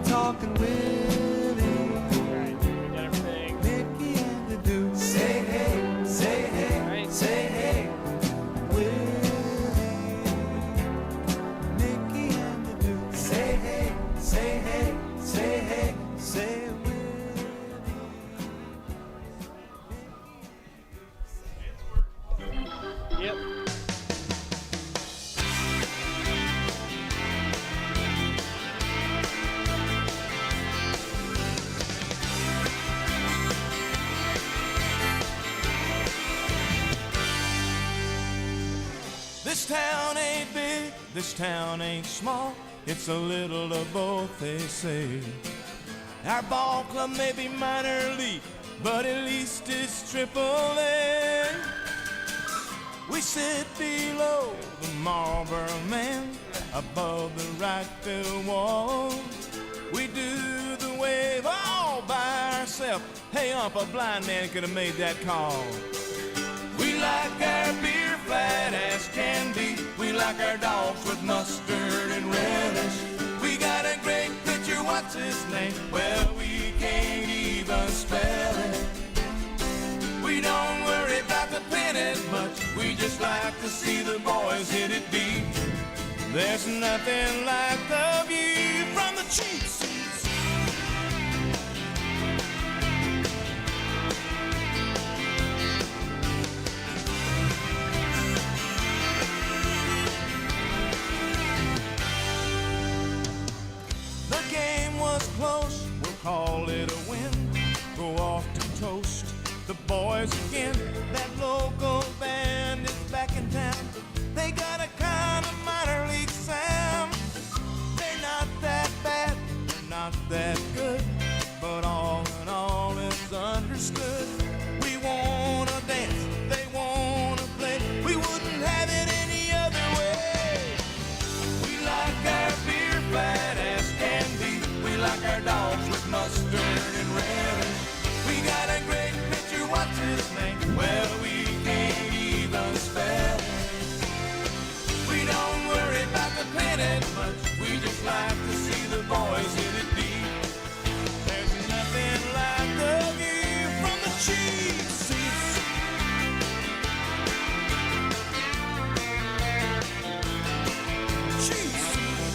I'm talking Willie, Alright, we got everything. Mickey and the Duke. Say hey, say hey, Right. say hey, Willie, Mickey and the Duke. Say hey, say hey, say hey, say Willie. Yep. This town ain't big, this town ain't small. It's a little of both, they say. Our ball club may be minor league, but at least it's Triple-A. We sit below the Marlboro Man, above the right field wall. We do the wave all by ourselves. Hey, a blind man could have made that call. We like our beer flat as can be. We like our dogs with mustard and relish. We got a great pitcher, what's his name? Well, we can't even spell it. We don't worry about the pennant much. We just like to see the boys hit it deep. There's nothing like the view from the cheap seats. The game was close, we'll call it a win. Go off to toast the boys again. That local band is back in town. They got a kind of minor league sound. They're not that bad, they're not that good, but all in all it's understood. We wanna dance, they wanna play. We wouldn't have it any other way. We like our beer flat as can be. We like our dogs with mustard and relish. We got a great pitcher, what's his name? Well, we can't even spell it. We don't worry about the pennant much. We just like to see the boys hit it deep. There's nothing like the view from the cheap seats. Cheap seats.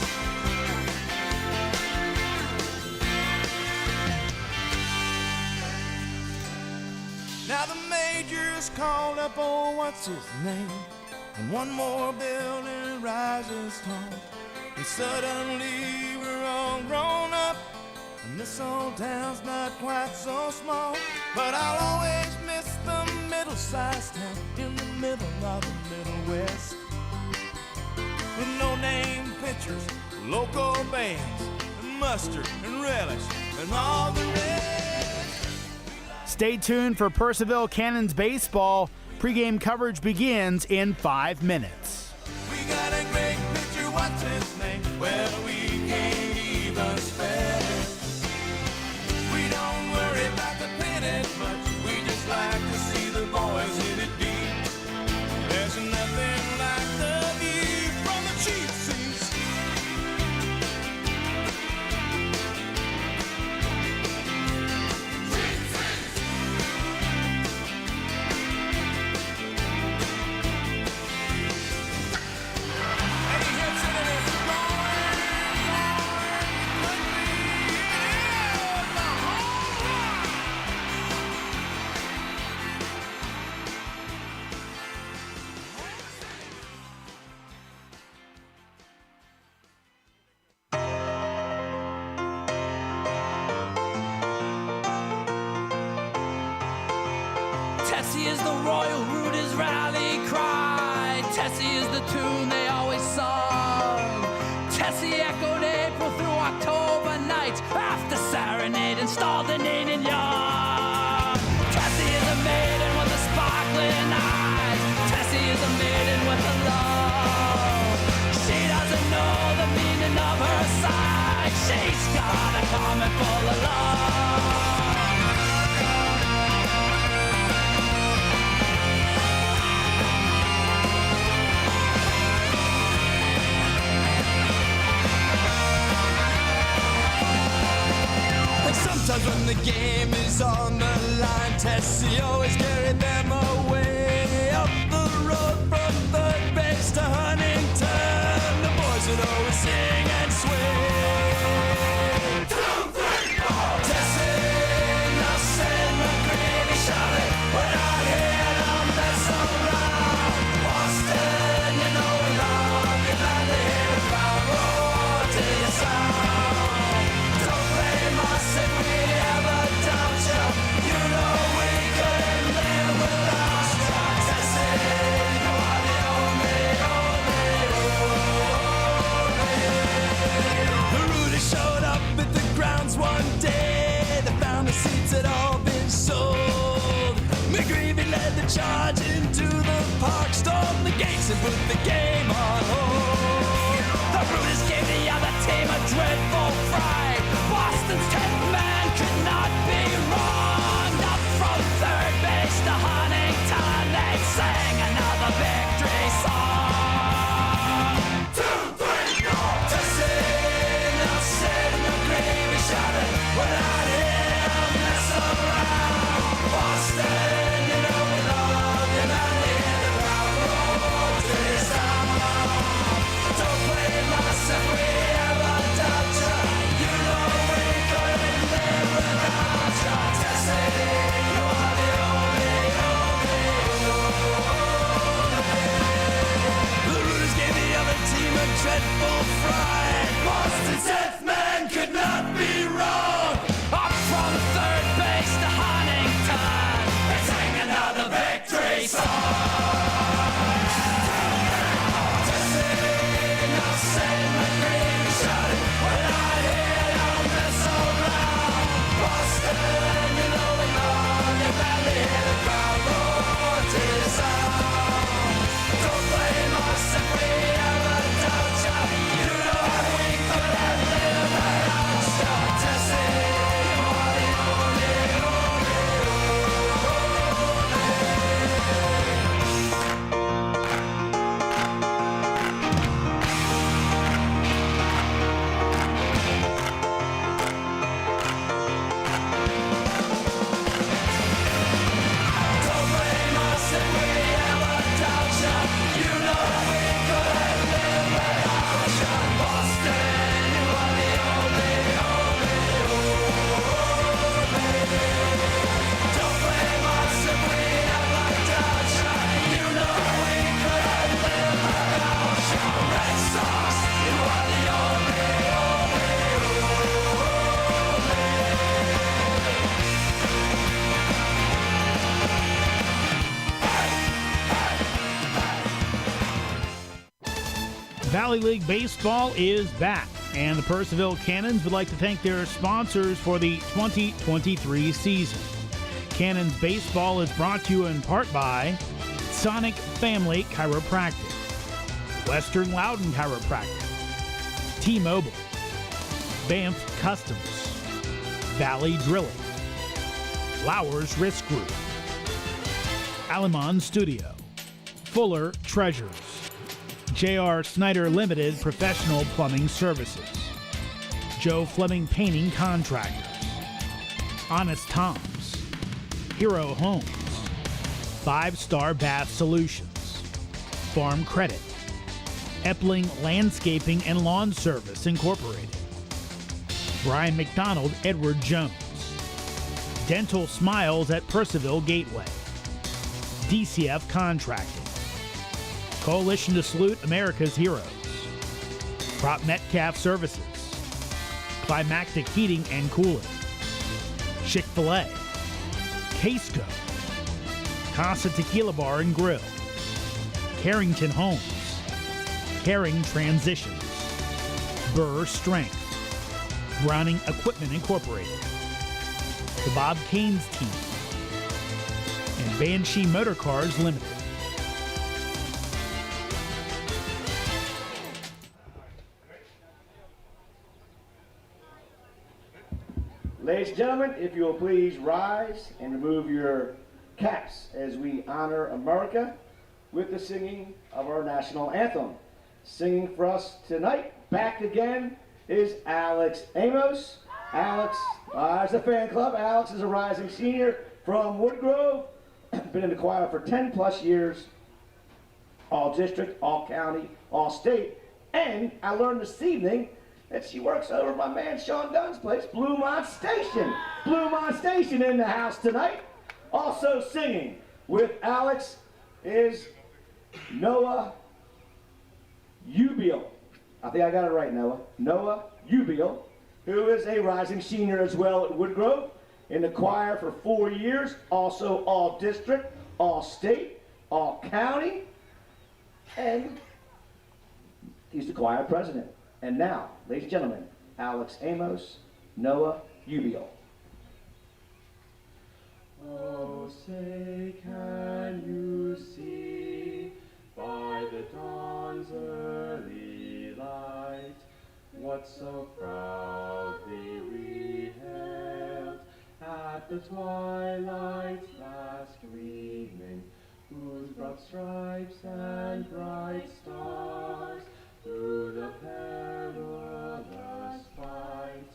Now the majors called up, oh, what's his name? And one more building rises tall. And suddenly we're all grown up, and this old town's not quite so small. But I'll always miss the middle-sized town in the middle of the Middle West, with no-name pitchers, local bands, and mustard and relish, and all the rest. Stay tuned for Purcellville Cannons baseball. Pre-game coverage begins in 5 minutes. We got a great pitcher, what's his name? Well, we can't even spell it. We don't worry about the pennant much. We just like to see the boys hit it deep. There's nothing like the view from the cheap seats. Tessie is the royal Rooters rally cry. Tessie is the tune they always sung. Tessie echoed April through October nights after serenade installed in Needing Young. Tessie is a maiden with a sparkling eyes. Tessie is a maiden with a love. She doesn't know the meaning of her side. She's got a comment full of love. lives on the line. Tessie always carried them away up the road from third base to Huntington. The boys would always sing and sway. 2, 3, 4. Tessie, Nelson, McGreevy shouted, "We're not here to mess around." Boston, you know we love you, glad to hear the crowd roar to your sound. Don't blame us if we ever doubt you. You know we couldn't live without you. Tessie, you are the only. The Rudy showed up at the grounds one day. They found the seats had all been sold. McGreevy led the charge into the park, stormed the gates and put the game on hold. The Rudies gave the other team a dreadful fright. Boston's 10th man could not be wrong. Up from third base to Huntington, they sang another victory song. 2, 3, go! Tessie, Nelson, McGreevy shouted, "We're not here to mess around." Boston, you know we love you, and to hear the crowd roar to your sound. Don't blame us if we ever doubt you. You know we couldn't live without you. Tessie, you are the only. The Rudies gave the other team a dreadful fright. Boston's 10th man could not be wrong. Up from third base to Huntington, they sang another victory song. Tessie, Nelson, McGreevy shouted, "We're not here to mess around." Boston, you know we love you, glad to hear the crowd roar to your sound. Don't blame us if we ever doubt you. You know we couldn't live without you. Tessie, you are the only. Don't blame us if we ever doubt you. You know we couldn't live without you. Boston, you are the only. Don't blame us if we ever doubt you. You know we couldn't live without you. Red Sox, you are the only. Valley League Baseball is back, and the Purcellville Cannons would like to thank their sponsors for the 2023 season. Cannons Baseball is brought to you in part by Sonic Family Chiropractic, Western Loudon Chiropractic, T-Mobile, Banff Customs, Valley Drilling, Flowers Risk Group, Alamon Studio, Fuller Treasures, J.R. Snyder Limited Professional Plumbing Services, Joe Fleming Painting Contractors, Honest Tom's, Hero Homes, 5-Star Bath Solutions, Farm Credit, Epling Landscaping and Lawn Service Incorporated, Brian McDonald Edward Jones, Dental Smiles at Purcellville Gateway, DCF Contracting, Coalition to Salute America's Heroes, Prop Metcalf Services, Climactic Heating and Cooling, Chick-fil-A, Casco, Casa Tequila Bar and Grill, Carrington Homes, Caring Transitions, Burr Strength, Browning Equipment Incorporated, the Bob Caines Team, and Banshee Motor Cars Limited. Ladies and gentlemen, if you will please rise and remove your caps as we honor America with the singing of our national anthem. Singing for us tonight, back again, is Alex Amos. Alex, as a fan club, Alex is a rising senior from Woodgrove. Been in the choir for 10 plus years. All district, all county, all state. And I learned this evening that she works over at my man Sean Dunn's place, Bluemont Station. Bluemont Station in the house tonight. Also singing with Alex is Noah Ubiel. I think I got it right, Noah. Noah Ubiel, who is a rising senior as well at Woodgrove, in the choir for 4 years, also all district, all state, all county, and he's the choir president. And now, ladies and gentlemen, Alex Amos, Noah Ubiel. Oh, say, can you see by the dawn's early light what so proudly we hailed at the twilight's last gleaming, whose broad stripes and bright stars through the perilous fight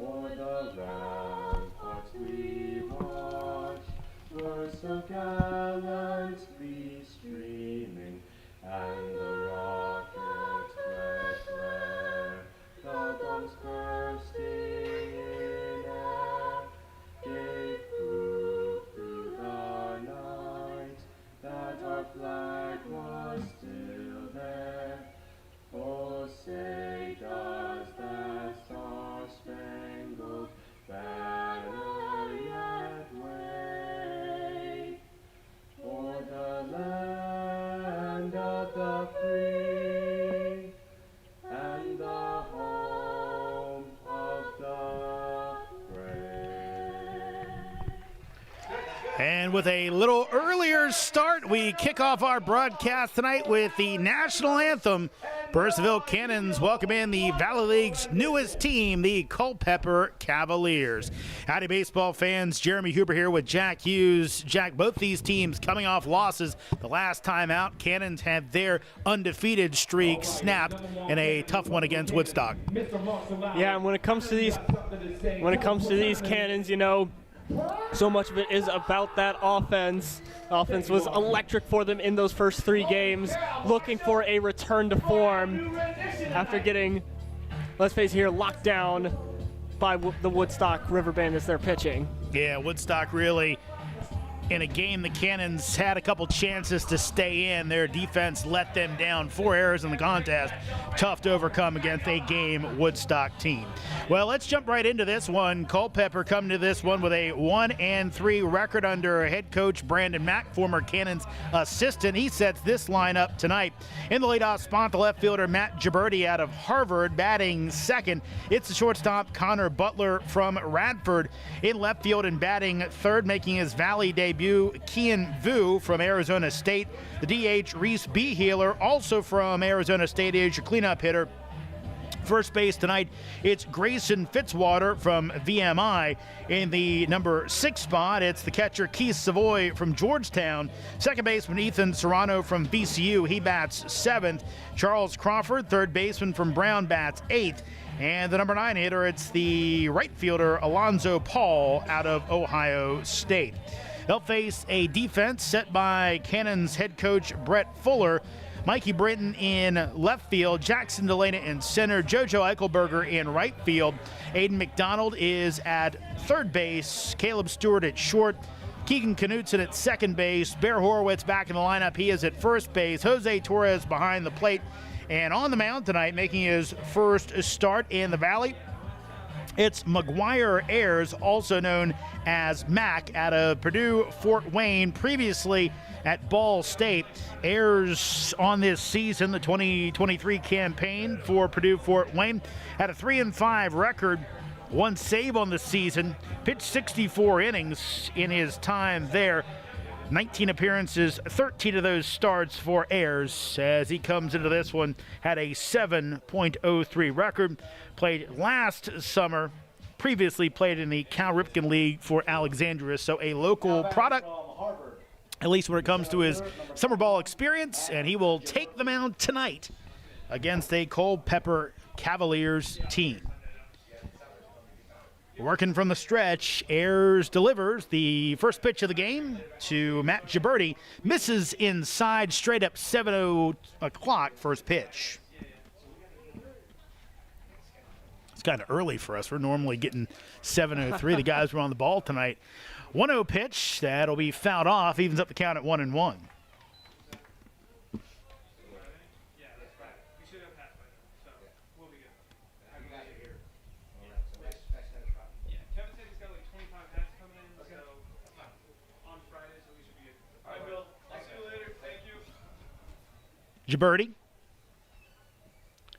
o'er the ramparts we watched were so gallantly streaming, and the rocket's red glare, the bombs bursting in air, gave proof through the night that our flag was still there. Oh, say, does that star-spangled banner yet wave for the land of the free and the home of the brave? And with a little earlier start, we kick off our broadcast tonight with the national anthem. Purcellville Cannons welcome in the Valley League's newest team, the Culpeper Cavaliers. Howdy, baseball fans. Jeremy Huber here with Jack Hughes. Jack, both these teams coming off losses. The last time out, Cannons had their undefeated streak snapped in a tough one against Woodstock. Yeah, and when it comes to these Cannons, you know, so much of it is about that offense. Offense was electric for them in those first 3 games, looking for a return to form after getting, let's face it here, locked down by the Woodstock Riverbandits. They're pitching. Yeah, Woodstock really, in a game the Cannons had a couple chances to stay in. Their defense let them down. 4 errors in the contest. Tough to overcome against a game Woodstock team. Well, let's jump right into this one. Culpeper coming to this one with a 1-3 record under head coach Brandon Mack, former Cannons assistant. He sets this lineup tonight. In the leadoff spot, the left fielder Matt Gibberti out of Harvard batting second. It's the shortstop Connor Butler from Radford. In left field and batting third, making his Valley debut, Kian Vu from Arizona State. The DH, Reese Behealer, also from Arizona State, is your cleanup hitter. First base tonight, it's Grayson Fitzwater from VMI. In the number 6 spot, it's the catcher Keith Savoy from Georgetown. Second baseman Ethan Serrano from VCU, he bats 7th. Charles Crawford, third baseman from Brown, bats 8th. And the number 9 hitter, it's the right fielder Alonzo Paul out of Ohio State. They'll face a defense set by Cannons head coach Brett Fuller. Mikey Britton in left field, Jackson Delana in center, JoJo Eichelberger in right field. Aiden McDonald is at third base, Caleb Stewart at short, Keegan Knutson at second base, Bear Horowitz back in the lineup, he is at first base, Jose Torres behind the plate. And on the mound tonight, making his first start in the Valley, it's Mac Ayres, also known as Mac, out of Purdue Fort Wayne, previously at Ball State. Ayres on this season, the 2023 campaign for Purdue Fort Wayne, had a 3-5 record, 1 save on the season, pitched 64 innings in his time there. 19 appearances, 13 of those starts for Ayres as he comes into this one, had a 7.03 record, played last summer, previously played in the Cal Ripken League for Alexandria, so a local product, at least when it comes to his summer ball experience, and he will take the mound tonight against a Culpeper Cavaliers team. Working from the stretch, Ayres delivers the first pitch of the game to Matt Gibberti. Misses inside, straight up 7 o'clock first pitch. It's kind of early for us. We're normally getting 7:03. The guys were on the ball tonight. 1-0 pitch. That'll be fouled off. Evens up the count at 1-1. Gibberti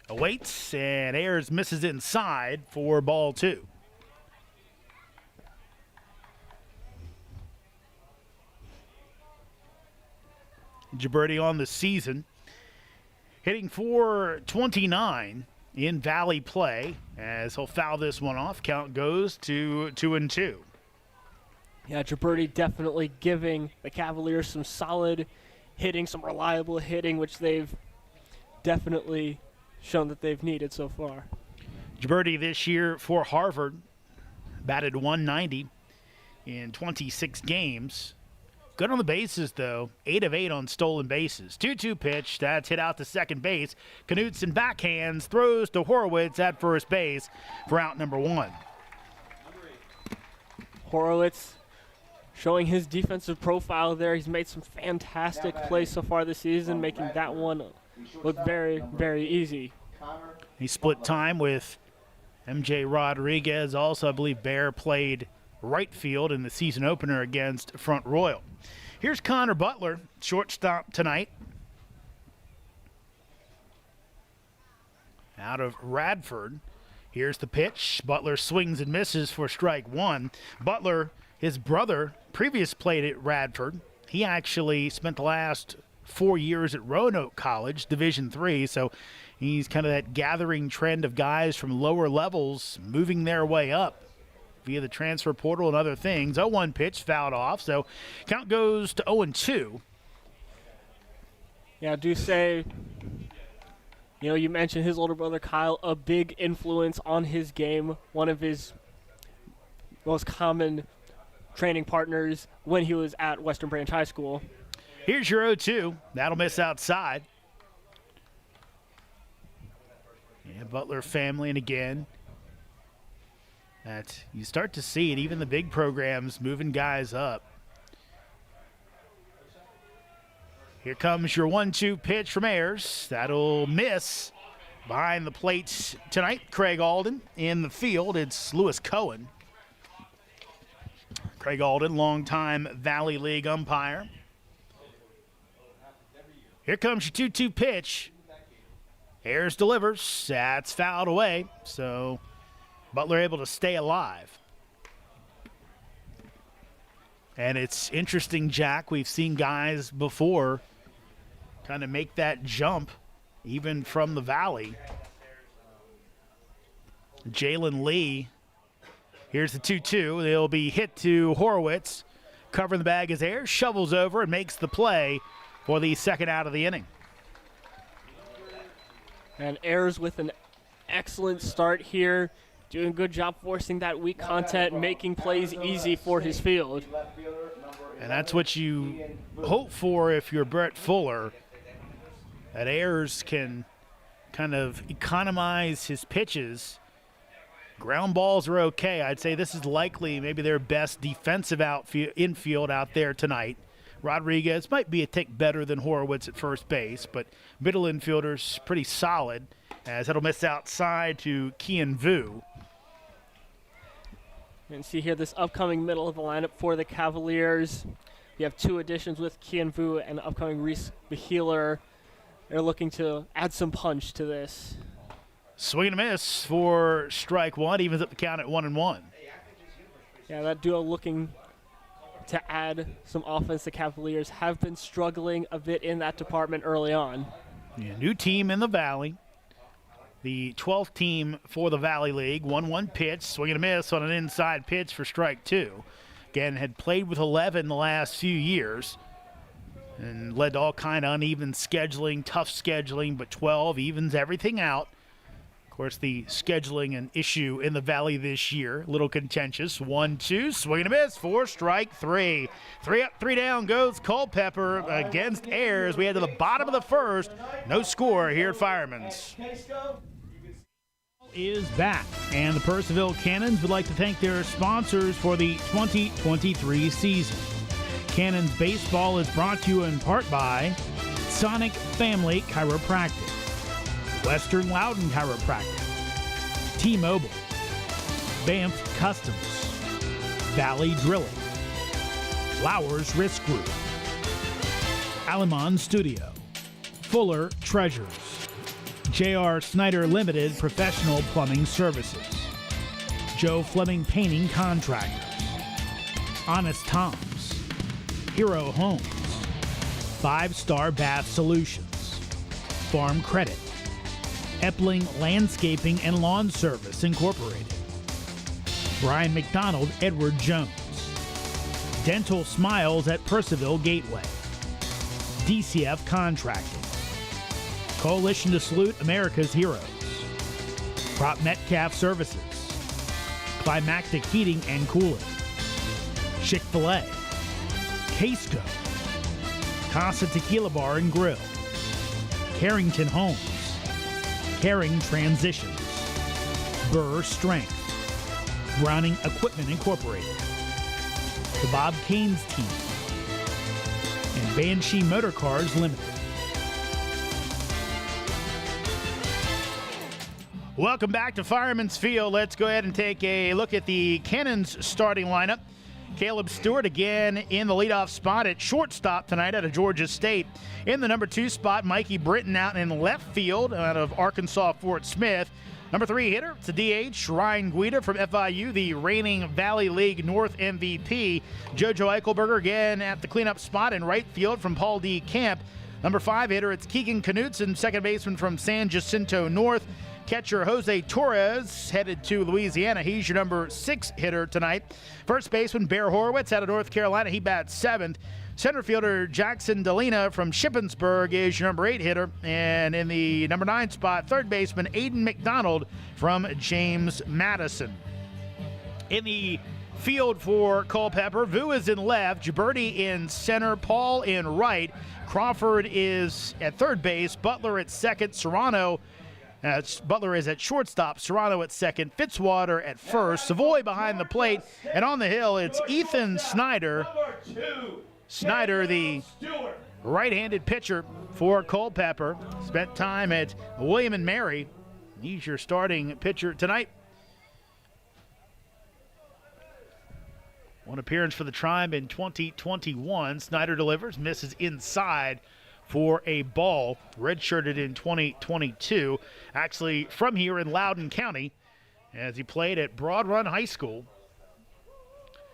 awaits, and Ayres misses inside for ball 2. Gibberti on the season, hitting .429 in Valley play, as he'll foul this one off. Count goes to 2-2. Yeah, Gibberti definitely giving the Cavaliers some solid hitting, some reliable hitting, which they've definitely shown that they've needed so far. Gibberti this year for Harvard batted .190 in 26 games. Good on the bases, though. 8 of 8 on stolen bases. 2-2 pitch. That's hit out to second base. Knutson backhands, throws to Horowitz at first base for out number 1. Horowitz showing his defensive profile there. He's made some fantastic plays so far this season, making that one look very, very easy. He split time with MJ Rodriguez. Also, I believe Bear played right field in the season opener against Front Royal. Here's Connor Butler, shortstop tonight. Out of Radford. Here's the pitch. Butler swings and misses for strike 1. Butler, his brother, previous played at Radford. He actually spent the last 4 years at Roanoke College, Division III, so he's kind of that gathering trend of guys from lower levels moving their way up via the transfer portal and other things. 0-1 pitch, fouled off, so count goes to 0-2. Yeah, I do say, you mentioned his older brother Kyle, a big influence on his game, one of his most common training partners when he was at Western Branch High School. Here's your 0-2. That'll miss outside. Yeah, Butler family, and again, that you start to see it, even the big programs moving guys up. Here comes your 1-2 pitch from Ayres. That'll miss. Behind the plate tonight, Craig Alden. In the field, it's Lewis Cohen. Craig Alden, longtime Valley League umpire. Here comes your 2-2 pitch. Ayres delivers. That's fouled away. So Butler able to stay alive. And it's interesting, Jack. We've seen guys before kind of make that jump, even from the Valley. Jalen Lee. Here's the 2-2. They'll be hit to Horowitz. Covering the bag is Ayres. Shovels over and makes the play for the second out of the inning. And Ayres with an excellent start here. Doing a good job forcing that weak contact, making plays easy for his field. And that's what you hope for if you're Brett Fuller, that Ayres can kind of economize his pitches. Ground balls are okay. I'd say this is likely maybe their best defensive infield out there tonight. Rodriguez might be a tick better than Horowitz at first base, but middle infielders pretty solid, as it'll miss outside to Kian Vu. And see here this upcoming middle of the lineup for the Cavaliers. We have 2 additions with Kian Vu and upcoming Reese Behealer. They're looking to add some punch to this. Swing and a miss for strike 1, evens up the count at 1-1. Yeah, that duo looking to add some offense. The Cavaliers have been struggling a bit in that department early on. Yeah, new team in the Valley. The 12th team for the Valley League. 1-1 pitch, swing and a miss on an inside pitch for strike 2. Again, had played with 11 the last few years and led to all kind of uneven scheduling, tough scheduling, but 12 evens everything out. course, the scheduling an issue in the Valley this year. A little contentious. 1-2, swing and a miss, 4 strike 3. 3 up, 3 down goes Culpeper against Ayres. We head to the bottom of the first. No score here at Fireman's. Is back, and the Purcellville Cannons would like to thank their sponsors for the 2023 season. Cannons baseball is brought to you in part by Sonic Family Chiropractic, Western Loudon Chiropractic, T-Mobile, Banff Customs, Valley Drilling, Flowers Risk Group, Alamon Studio, Fuller Treasures, J.R. Snyder Limited Professional Plumbing Services, Joe Fleming Painting Contractors, Honest Tom's, Hero Homes, 5-Star Bath Solutions, Farm Credit, Epling Landscaping and Lawn Service Incorporated, Brian McDonald, Edward Jones, Dental Smiles at Purcellville Gateway, DCF Contracting, Coalition to Salute America's Heroes, Prop Metcalf Services, Climactic Heating and Cooling, Chick-fil-A, Casco, Casa Tequila Bar and Grill, Carrington Homes, Caring Transitions, Burr Strength, Browning Equipment Incorporated, the Bob Caines Team, and Banshee Motor Cars Limited. Welcome back to Fireman's Field. Let's go ahead and take a look at the Cannons starting lineup. Caleb Stewart again in the leadoff spot at shortstop tonight out of Georgia State. In the number 2 spot, Mikey Britton out in left field out of Arkansas Fort Smith. Number 3 hitter, it's a DH, Ryan Guida from FIU, the reigning Valley League North MVP. JoJo Eichelberger again at the cleanup spot in right field from Paul D. Camp. Number 5 hitter, it's Keegan Knutson, second baseman from San Jacinto North. Catcher Jose Torres headed to Louisiana. He's your number 6 hitter tonight. First baseman Bear Horowitz out of North Carolina. He bats 7th. Center fielder Jackson Delina from Shippensburg is your number 8 hitter. And in the number 9 spot, third baseman Aiden McDonald from James Madison. In the field for Culpeper, Vu is in left, Gibberti in center, Paul in right. Crawford is at third base, Butler at second, Butler is at shortstop, Serrano at second, Fitzwater at first, Savoy behind the plate, and on the hill it's Ethan Snyder. Snyder, the right-handed pitcher for Culpeper, spent time at William & Mary. He's your starting pitcher tonight. One appearance for the Tribe in 2021. Snyder delivers, misses inside for a ball, redshirted in 2022. Actually from here in Loudoun County as he played at Broad Run High School.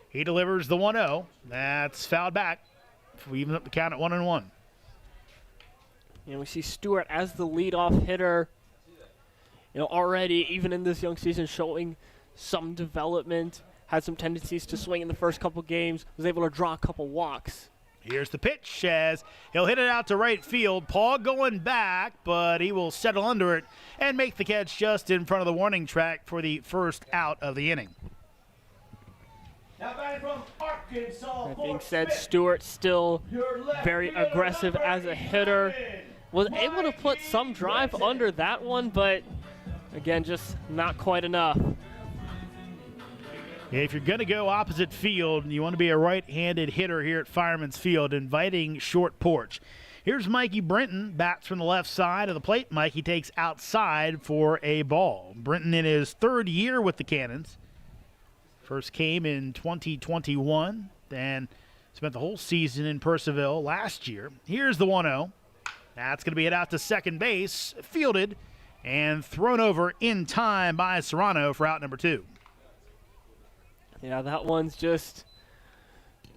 He delivers the 1-0. That's fouled back. We even up the count at 1-1. And we see Stewart as the leadoff hitter. Already, even in this young season, showing some development. Had some tendencies to swing in the first couple games. Was able to draw a couple walks. Here's the pitch as he'll hit it out to right field. Paul going back, but he will settle under it and make the catch just in front of the warning track for the first out of the inning. That being said, Stewart still very aggressive as a hitter. Was able to put some drive under that one, but again, just not quite enough. If you're going to go opposite field, you want to be a right-handed hitter here at Fireman's Field, inviting short porch. Here's Mikey Brinton, bats from the left side of the plate. Mikey takes outside for a ball. Brinton in his 3rd year with the Cannons. First came in 2021, then spent the whole season in Purcellville last year. Here's the 1-0. That's going to be hit out to second base, fielded, and thrown over in time by Serrano for out number 2. Yeah, that one's just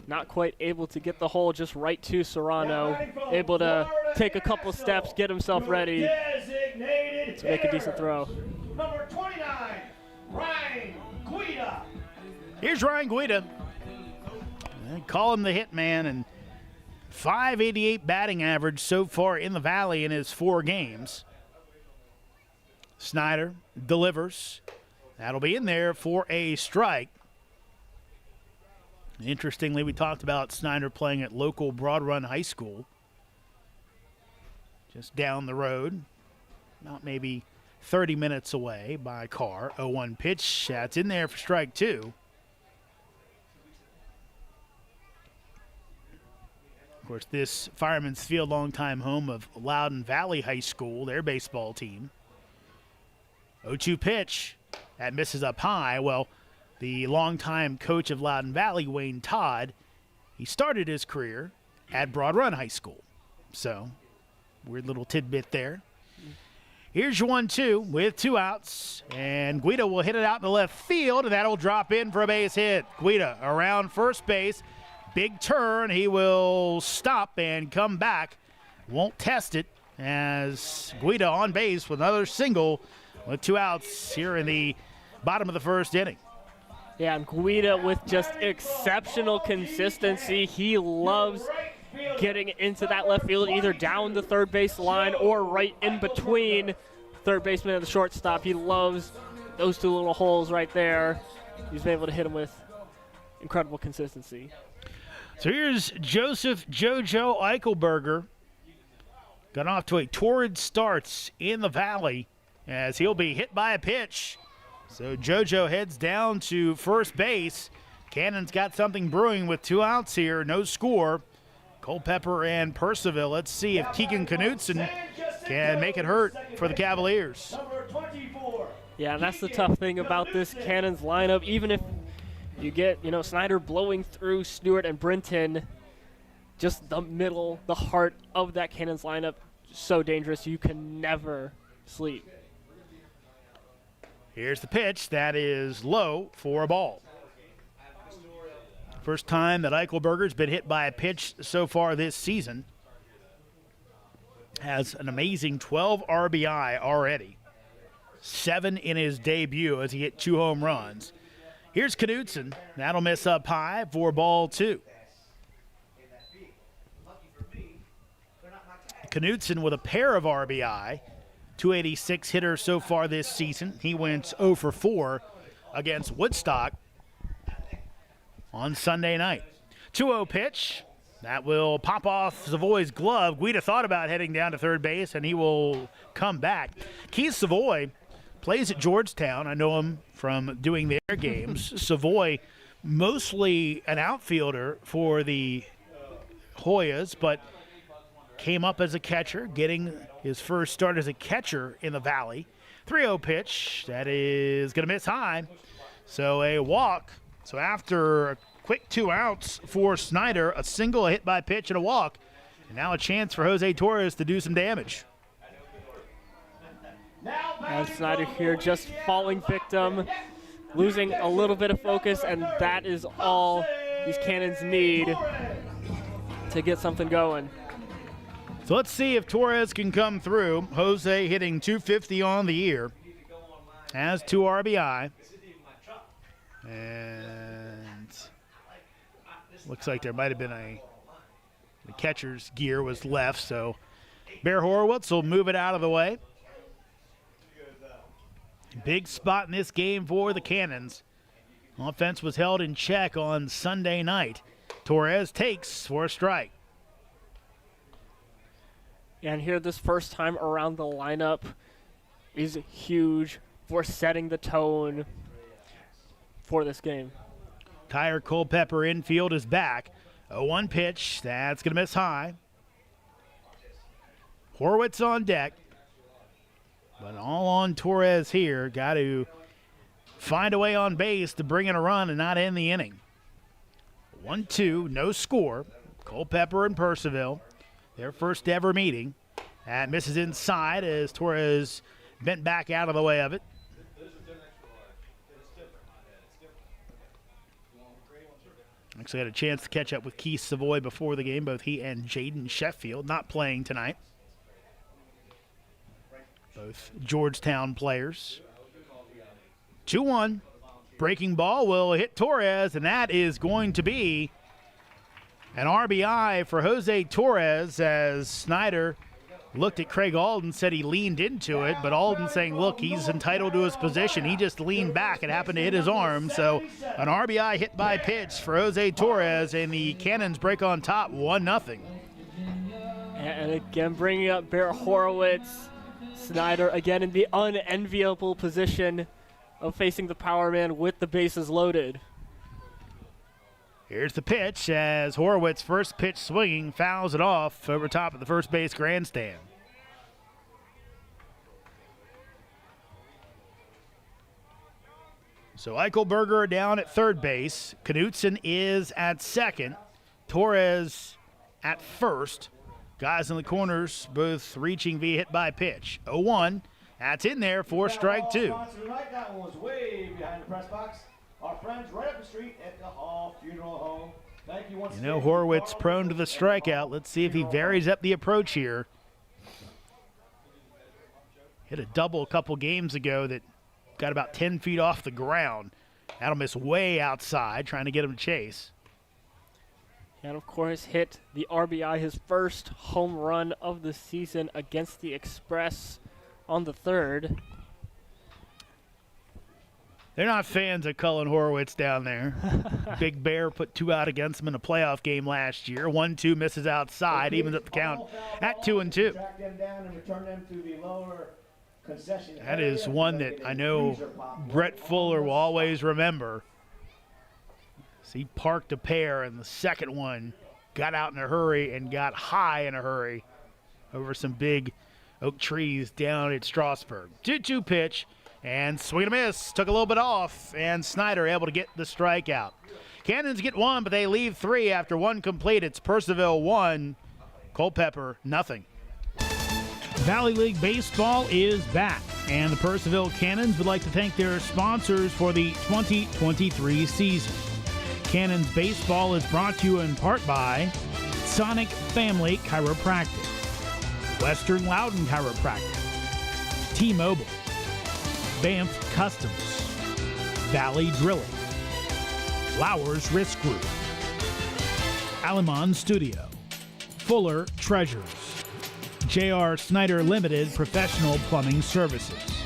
not quite able to get the hole just right to Serrano. Able to take a couple steps, get himself ready to make a decent throw. Number 29, Ryan Guida. Here's Ryan Guida. Call him the hit man, and .588 batting average so far in the Valley in his 4 games. Snyder delivers. That'll be in there for a strike. Interestingly, we talked about Snyder playing at local Broad Run High School, just down the road, not maybe 30 minutes away by car. 0-1 pitch. That's in there for strike two. Of course, this Fireman's Field, longtime home of Loudoun Valley High School, their baseball team. 0-2 pitch. That misses up high. Well, the longtime coach of Loudoun Valley, Wayne Todd, he started his career at Broad Run High School. So, weird little tidbit there. Here's your 1-2 with 2 outs, and Guida will hit it out in the left field, and that'll drop in for a base hit. Guida around first base. Big turn. He will stop and come back. Won't test it as Guida on base with another single with 2 outs here in the bottom of the first inning. Yeah, and Guida with just exceptional consistency. He loves getting into that left field, either down the third base line or right in between third baseman and the shortstop. He loves those 2 little holes right there. He's been able to hit them with incredible consistency. So here's Joseph JoJo Eichelberger. Got off to a torrid start in the Valley as he'll be hit by a pitch. So JoJo heads down to first base. Cannon's got something brewing with 2 outs here, no score. Culpeper and Purcellville. Let's see if Keegan Knutson can make it hurt for the Cavaliers. Yeah, and that's the tough thing about this Cannons lineup. Even if you get, Snyder blowing through Stewart and Brinton, just the middle, the heart of that Cannons lineup, so dangerous. You can never sleep. Here's the pitch. That is low for a ball. First time that Eichelberger's been hit by a pitch so far this season. Has an amazing 12 RBI already. 7 in his debut as he hit 2 home runs. Here's Knutson. That'll miss up high for ball 2. Knutson with a pair of RBI. 286 hitter so far this season. He went 0 for 4 against Woodstock on Sunday night. 2-0 pitch. That will pop off Savoy's glove. Guida thought about heading down to third base, and he will come back. Keith Savoy plays at Georgetown. I know him from doing their games. Savoy, mostly an outfielder for the Hoyas, but came up as a catcher, getting his first start as a catcher in the Valley. 3-0 pitch. That is going to miss high. So a walk. So after a quick 2 outs for Snyder, a single, a hit by pitch, and a walk. And now a chance for Jose Torres to do some damage. And Snyder here just falling victim, losing a little bit of focus, and that is all these Cannons need to get something going. So let's see if Torres can come through. Jose hitting .250 on the year. Has 2 RBI. And looks like there might have been the catcher's gear was left, so Bear Horowitz will move it out of the way. Big spot in this game for the Cannons. Offense was held in check on Sunday night. Torres takes for a strike. And here this first time around the lineup is huge for setting the tone for this game. Tyler Culpeper infield is back. 0-1 pitch. That's going to miss high. Horwitz on deck. But all on Torres here. Got to find a way on base to bring in a run and not end the inning. 1-2, no score. Culpeper and Purcellville, their first ever meeting. That misses inside as Torres bent back out of the way of it. Actually had a chance to catch up with Keith Savoy before the game. Both he and Jaden Sheffield not playing tonight. Both Georgetown players. 2-1. Breaking ball will hit Torres, and that is going to be an RBI for Jose Torres as Snyder looked at Craig Alden, said he leaned into it, but Alden saying, look, he's entitled to his position. He just leaned back. It happened to hit his arm. So an RBI hit by pitch for Jose Torres, and the Cannons break on top 1-0. And again, bringing up Bear Horowitz. Snyder again in the unenviable position of facing the power man with the bases loaded. Here's the pitch as Horowitz, first pitch swinging, fouls it off over top of the first base grandstand. So Eichelberger down at third base. Knutson is at second. Torres at first. Guys in the corners, both reaching via hit by pitch. 0-1. That's in there for strike two. That one was way behind the press box. Our friends right up the street at the Hall Funeral Home. Thank you once again. You know, Horowitz prone to the strikeout. Let's see if he varies up the approach here. Hit a double a couple games ago that got about 10 feet off the ground. That'll miss way outside, trying to get him to chase. And, of course, hit the RBI, his first home run of the season against the Express on the third. They're not fans of Cullen Horowitz down there. Big Bear put 2 out against him in a playoff game last year. 1-2 misses outside, evens up the count at 2-2. Track them down and return them to the lower concession. That is one that I know Brett Fuller will always remember. So he parked a pair, and the second one got out in a hurry and got high in a hurry over some big oak trees down at Strasburg. 2-2 pitch, and swing and a miss. Took a little bit off, and Snyder able to get the strikeout. Cannons get 1, but they leave 3 after 1 complete. It's Purcellville 1, Culpeper 0. Valley League Baseball is back, and the Purcellville Cannons would like to thank their sponsors for the 2023 season. Cannons Baseball is brought to you in part by Sonic Family Chiropractic, Western Loudon Chiropractic, T-Mobile, Banff Customs, Valley Drilling, Flowers Risk Group, Alamon Studio, Fuller Treasures, J.R. Snyder Limited Professional Plumbing Services,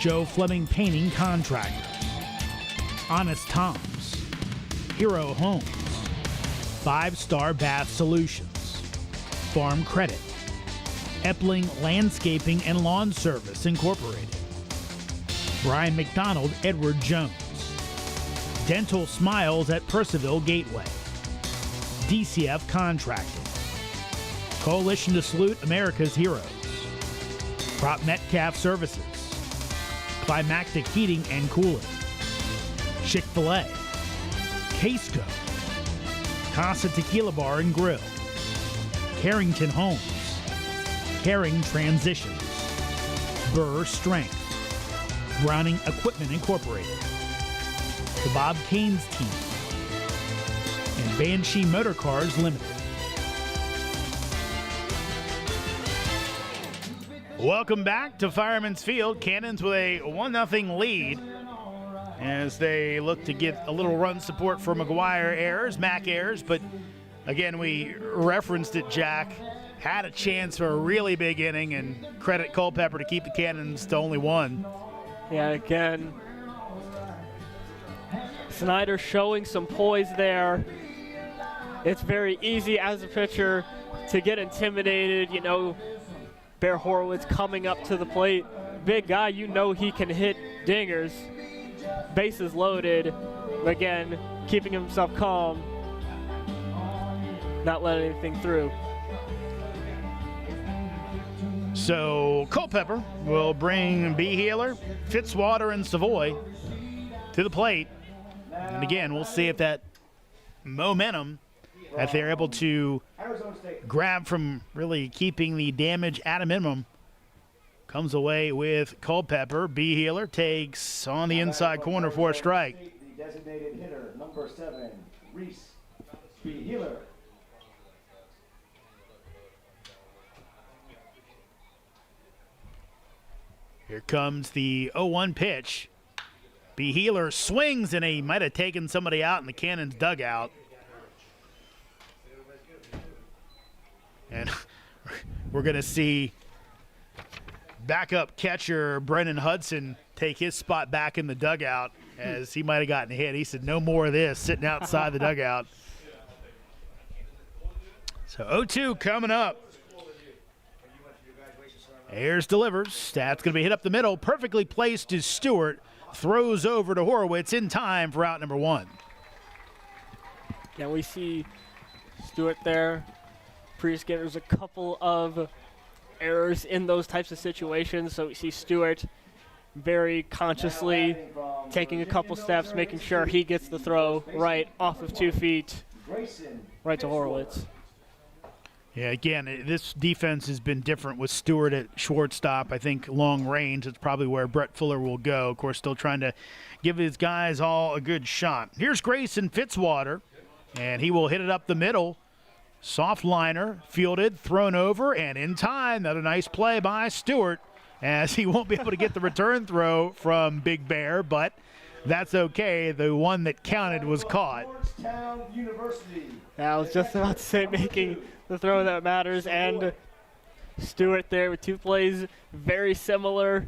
Joe Fleming Painting Contractors, Honest Tom's, Hero Homes, 5-Star Bath Solutions, Farm Credit, Epling Landscaping and Lawn Service Incorporated, Brian McDonald, Edward Jones, Dental Smiles at Purcellville Gateway, DCF Contracting, Coalition to Salute America's Heroes, Prop Metcalf Services, Climactic Heating and Cooling, Chick-fil-A, Casco, Casa Tequila Bar and Grill, Carrington Homes, Caring Transitions, Burr Strength, Browning Equipment Incorporated, the Bob Caines Team, and Banshee Motor Cars Limited. Welcome back to Fireman's Field. Cannons with a 1-0 lead as they look to get a little run support for Mac Ayres, but again, we referenced it, Jack. Had a chance for a really big inning, and credit Culpeper to keep the Cannons to only 1. Yeah, again, Snyder showing some poise there. It's very easy as a pitcher to get intimidated. You know, Bear Horowitz coming up to the plate. Big guy, you know he can hit dingers. Bases loaded. Again, keeping himself calm. Not letting anything through. So Culpeper will bring Behealer, Fitzwater, and Savoy to the plate. And again, we'll see if that momentum that they're able to grab from really keeping the damage at a minimum comes away with Culpeper. Behealer takes on the inside corner for a strike. The designated hitter, number 7, Reese Behealer. Here comes the 0-1 pitch. Behealer swings, and he might have taken somebody out in the Cannons dugout. And we're going to see backup catcher Brennan Hudson take his spot back in the dugout as he might have gotten hit. He said, no more of this, sitting outside the dugout. So 0-2 coming up. Ayres delivers. That's going to be hit up the middle. Perfectly placed is Stewart. Throws over to Horowitz in time for out number 1. Yeah, we see Stewart there. There's a couple of errors in those types of situations. So we see Stewart very consciously taking a couple steps, making sure he gets the throw right off of 2 feet, right to Horowitz. Yeah, again, this defense has been different with Stewart at shortstop. I think long range is probably where Brett Fuller will go. Of course, still trying to give his guys all a good shot. Here's Grayson Fitzwater, and he will hit it up the middle. Soft liner, fielded, thrown over, and in time. Another nice play by Stewart, as he won't be able to get the return throw from Big Bear, but that's okay. The one that counted was caught. I was just about to say making the throw that matters, and Stewart there with 2 plays very similar,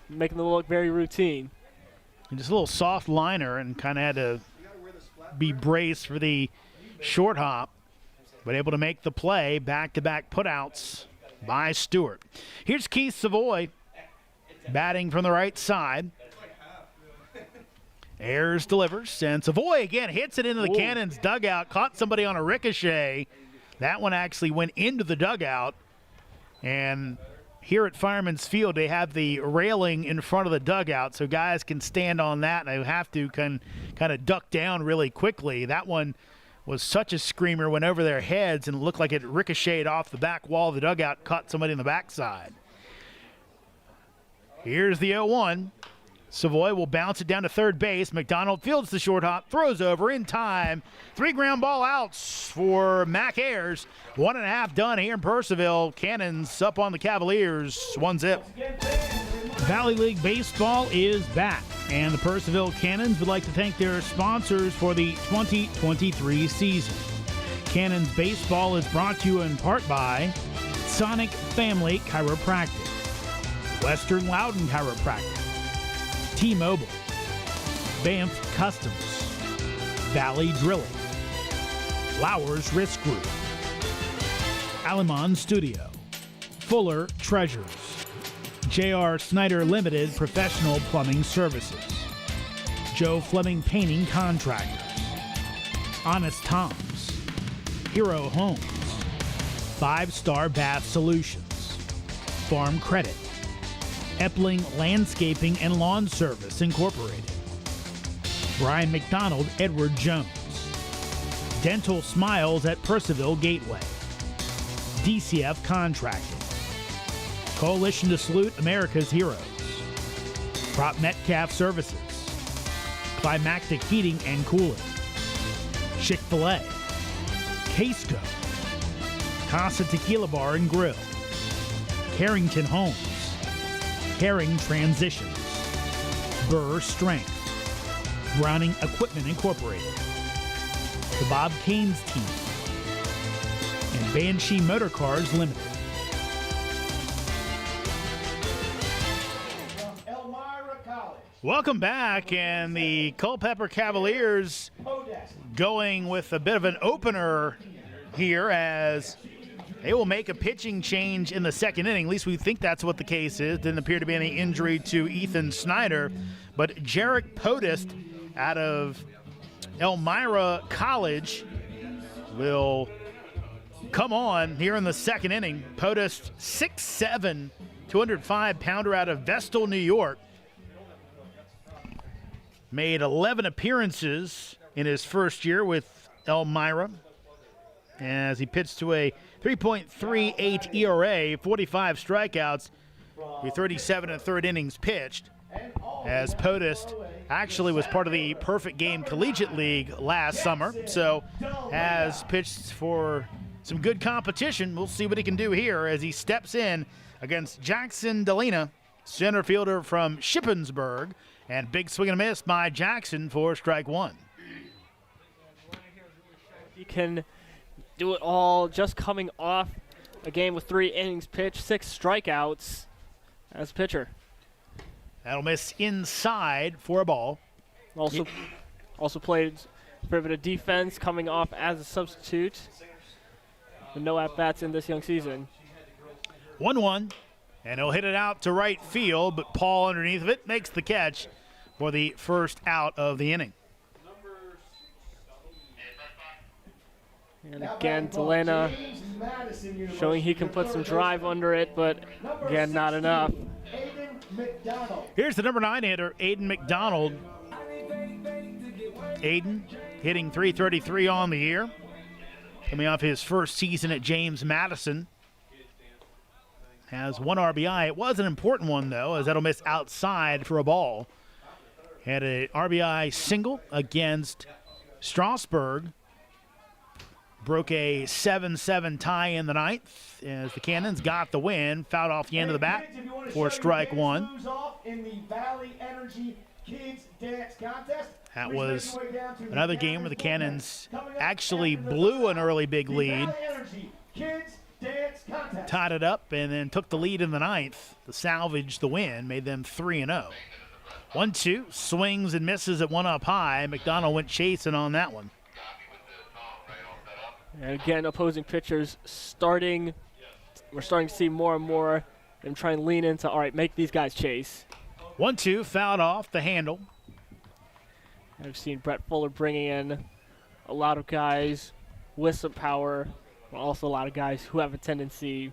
making them look very routine. And just a little soft liner and kind of had to be braced for the short hop, but able to make the play. Back-to-back putouts by Stewart. Here's Keith Savoy batting from the right side. Ayres delivers, and Savoy again hits it into the Cannons dugout, caught somebody on a ricochet. That one actually went into the dugout, and here at Fireman's Field, they have the railing in front of the dugout, so guys can stand on that, and they have to kind of duck down really quickly. That one was such a screamer, went over their heads, and looked like it ricocheted off the back wall of the dugout, caught somebody in the backside. Here's the 0-1. Savoy will bounce it down to third base. McDonald fields the short hop, throws over in time. 3 ground ball outs for Mac Ayres. 1.5 done here in Purcellville. Cannons up on the Cavaliers. 1-0. Valley League Baseball is back, and the Purcellville Cannons would like to thank their sponsors for the 2023 season. Cannons Baseball is brought to you in part by Sonic Family Chiropractic, Western Loudon Chiropractic, T-Mobile, Banff Customs, Valley Drilling, Flowers Risk Group, Alamon Studio, Fuller Treasures, J.R. Snyder Limited Professional Plumbing Services, Joe Fleming Painting Contractors, Honest Tom's, Hero Homes, 5-Star Bath Solutions, Farm Credit, Epling Landscaping and Lawn Service Incorporated, Brian McDonald, Edward Jones, Dental Smiles at Purcellville Gateway, DCF Contracting, Coalition to Salute America's Heroes, Prop Metcalf Services, Climactic Heating and Cooling, Chick-fil-A, Casco, Casa Tequila Bar and Grill, Carrington Homes, Herring Transitions, Burr Strength, Browning Equipment Incorporated, the Bob Caines Team, and Banshee Motor Cars Limited. Welcome back, and the Culpeper Cavaliers going with a bit of an opener here as they will make a pitching change in the second inning. At least we think that's what the case is. Didn't appear to be any injury to Ethan Snyder. But Jarek Podest out of Elmira College will come on here in the second inning. Podest, 6'7", 205-pounder out of Vestal, New York. Made 11 appearances in his first year with Elmira, as he pitched to a 3.38 ERA, 45 strikeouts, with 37 and third innings pitched. As Podest actually was part of the Perfect Game Collegiate League last summer, so has pitched for some good competition. We'll see what he can do here as he steps in against Jackson Delina, center fielder from Shippensburg, and big swing and a miss by Jackson for strike one. He can do it all, just coming off a game with 3 innings pitched, 6 strikeouts as a pitcher. That'll miss inside for a ball. Also played a fair bit of defense, coming off as a substitute. With no at-bats in this young season. 1-1, and he'll hit it out to right field, but Paul underneath of it makes the catch for the first out of the inning. And again, Delana showing he can put some drive under it, but again, not enough. Here's the number 9 hitter, Aiden McDonald. Aiden hitting .333 on the year, coming off his first season at James Madison. Has 1 RBI. It was an important one, though, as that'll miss outside for a ball. Had an RBI single against Strasburg. Broke a 7-7 tie in the ninth as the Cannons got the win. Fouled off the end of the bat for strike 1. That was another game where the Cannons actually blew an early big lead. Tied it up and then took the lead in the ninth to salvage the win, made them 3-0. 1-2, swings and misses at 1 up high. McDonald went chasing on that one. And again, opposing pitchers we're starting to see more and more them try and lean into, all right, make these guys chase. 1-2, fouled off the handle. I've seen Brett Fuller bringing in a lot of guys with some power, but also a lot of guys who have a tendency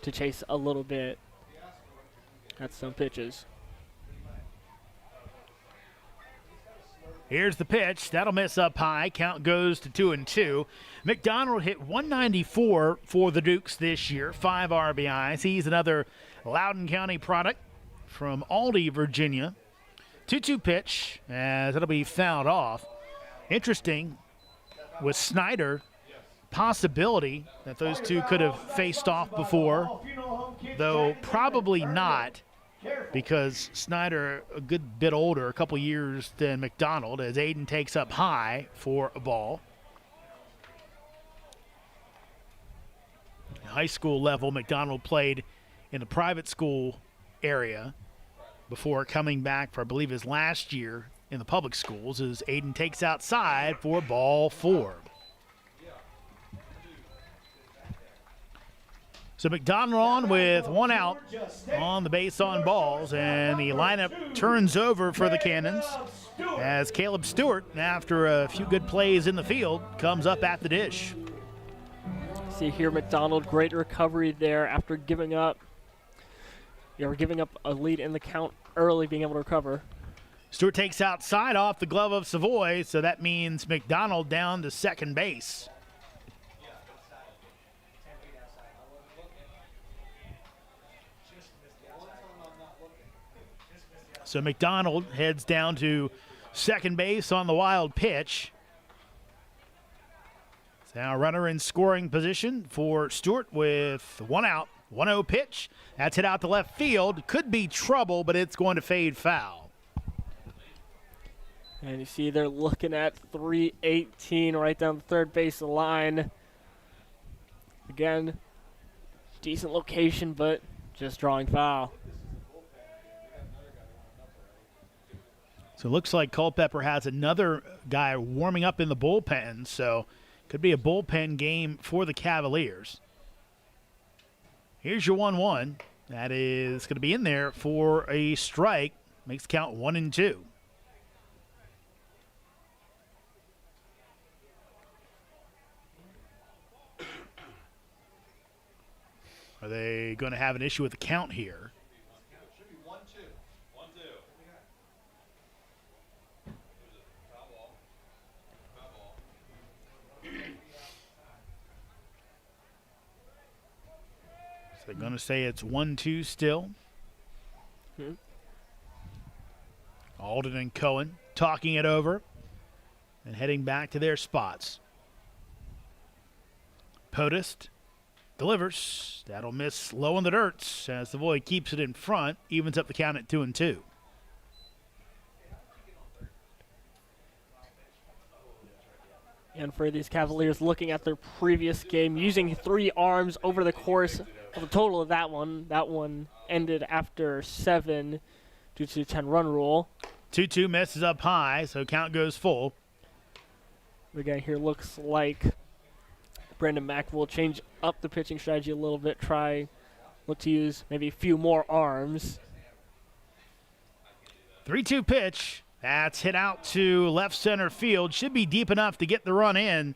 to chase a little bit at some pitches. Here's the pitch. That'll miss up high. Count goes to 2-2. McDonald hit .194 for the Dukes this year, 5 RBIs. He's another Loudoun County product from Aldie, Virginia. 2-2 pitch, as it'll be fouled off. Interesting, with Snyder, possibility that those two could have faced off before, though probably not, because Snyder a good bit older, a couple years than McDonald, as Aiden takes up high for a ball. High school level, McDonald played in the private school area before coming back for, I believe, his last year in the public schools, as Aiden takes outside for ball 4. So McDonald on with 1 out on the base on balls, and the lineup turns over for the Cannons as Caleb Stewart, after a few good plays in the field, comes up at the dish. See here, McDonald, great recovery there after giving up a lead in the count early, being able to recover. Stewart takes outside off the glove of Savoy, so that means McDonald down to second base. So McDonald heads down to second base on the wild pitch. Now runner in scoring position for Stewart with 1 out, 1-0 pitch. That's hit out to left field. Could be trouble, but it's going to fade foul. And you see they're looking at 318 right down the third base line. Again, decent location, but just drawing foul. So it looks like Culpeper has another guy warming up in the bullpen, so could be a bullpen game for the Cavaliers. Here's your 1-1. That is going to be in there for a strike. Makes the count 1-2. Are they going to have an issue with the count here? They're going to say it's 1-2 still. Alden and Cohen talking it over and heading back to their spots. Podest delivers. That'll miss low in the dirt as Savoy keeps it in front, evens up the count at 2-2. And for these Cavaliers, looking at their previous game, using 3 arms over the course of the total of that one ended after 7 due to 10-run rule. 2-2 misses up high, so count goes full. Again, here looks like Brandon Mack will change up the pitching strategy a little bit, look to use maybe a few more arms. 3-2 pitch. That's hit out to left center field. Should be deep enough to get the run in.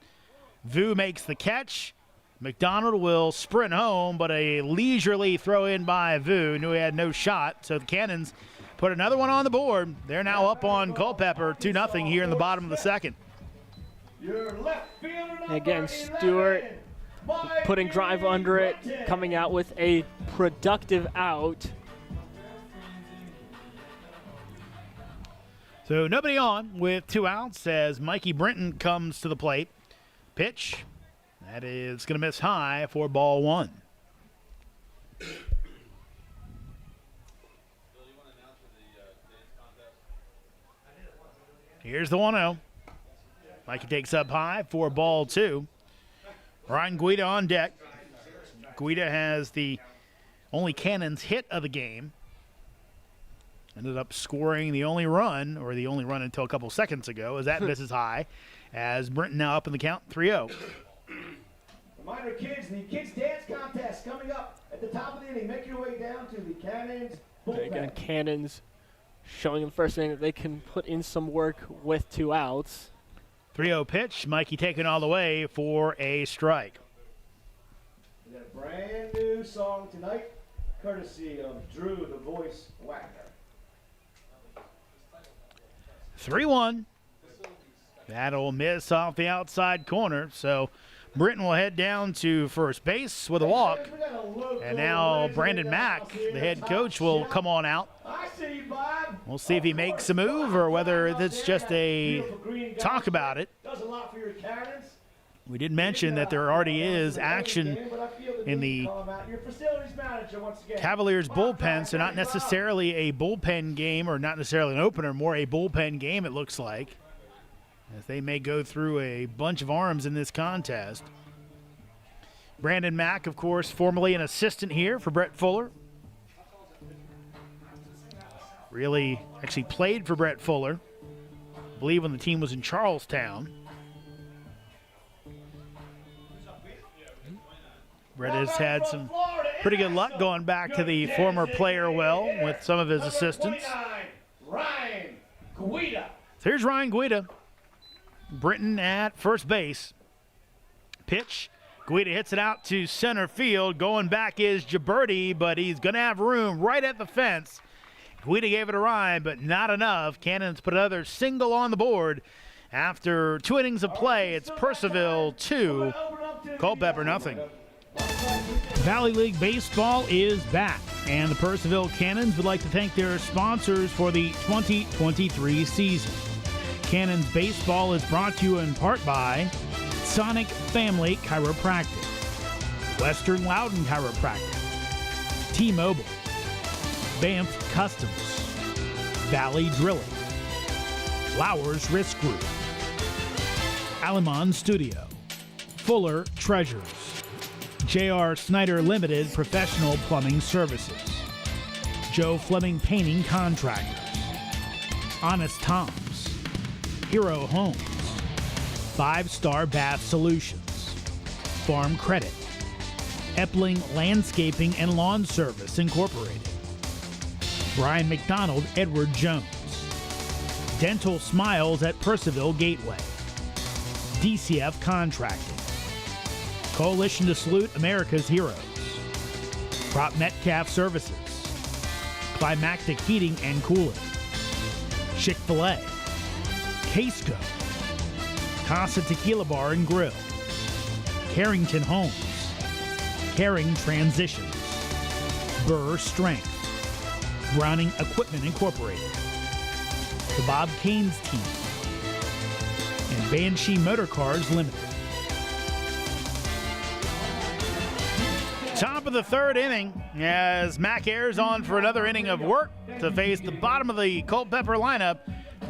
Vu makes the catch. McDonald will sprint home, but a leisurely throw in by Vu. Knew he had no shot, so the Cannons put another one on the board. They're now up on Culpeper 2-0 here in the bottom of the second. Again, Stewart putting drive under it, coming out with a productive out. So nobody on with 2 outs as Mikey Brenton comes to the plate. Pitch. That is going to miss high for ball 1. Here's the 1-0. Mikey takes up high for ball 2. Ryan Guida on deck. Guida has the only Cannons hit of the game. Ended up scoring the only run until a couple seconds ago, as that misses high, as Brenton now up in the count 3-0. Reminder, kids, the Kids Dance Contest coming up at the top of the inning. Make your way down to the Cannons bullpen. Again, Cannons showing in the first inning that they can put in some work with 2 outs. 3-0 pitch. Mikey taken all the way for a strike. We got a brand new song tonight, courtesy of Drew the Voice Wagner. 3-1. That'll miss off the outside corner. So Britton will head down to first base with a walk. And now Brandon Mack, the head coach, will come on out. We'll see if he makes a move or whether it's just a talk about it. We did mention that there already is action in the Cavaliers bullpen, so not necessarily a bullpen game or not necessarily an opener, more a bullpen game it looks like, as they may go through a bunch of arms in this contest. Brandon Mack, of course, formerly an assistant here for Brett Fuller. Really actually played for Brett Fuller, I believe when the team was in Charlestown. Brett has had some pretty good luck going back to the former player well with some of his assistants. Ryan Guida. So here's Ryan Guida. Britton at first base. Pitch. Guida hits it out to center field. Going back is Gibberti, but he's going to have room right at the fence. Guida gave it a ride, but not enough. Cannons put another single on the board. After 2 innings of play, it's Purcellville 2, Culpeper 0. Valley League Baseball is back, and the Purcellville Cannons would like to thank their sponsors for the 2023 season. Cannons Baseball is brought to you in part by Sonic Family Chiropractic, Western Loudon Chiropractic, T-Mobile, Banff Customs, Valley Drilling, Flowers Risk Group, Alamon Studio, Fuller Treasures, J.R. Snyder Limited Professional Plumbing Services, Joe Fleming Painting Contractors, Honest Tom's, Hero Homes, 5-Star Bath Solutions, Farm Credit, Epling Landscaping and Lawn Service Incorporated, Brian McDonald, Edward Jones, Dental Smiles at Purcellville Gateway, DCF Contracting, Coalition to Salute America's Heroes, Prop Metcalf Services, Climactic Heating and Cooling, Chick-fil-A, Casco, Casa Tequila Bar and Grill, Carrington Homes, Caring Transitions, Burr Strength, Browning Equipment Incorporated, the Bob Caines Team, and Banshee Motor Cars Limited. Top of the 3rd inning as Mac Ayres on for another inning of work to face the bottom of the Culpeper lineup,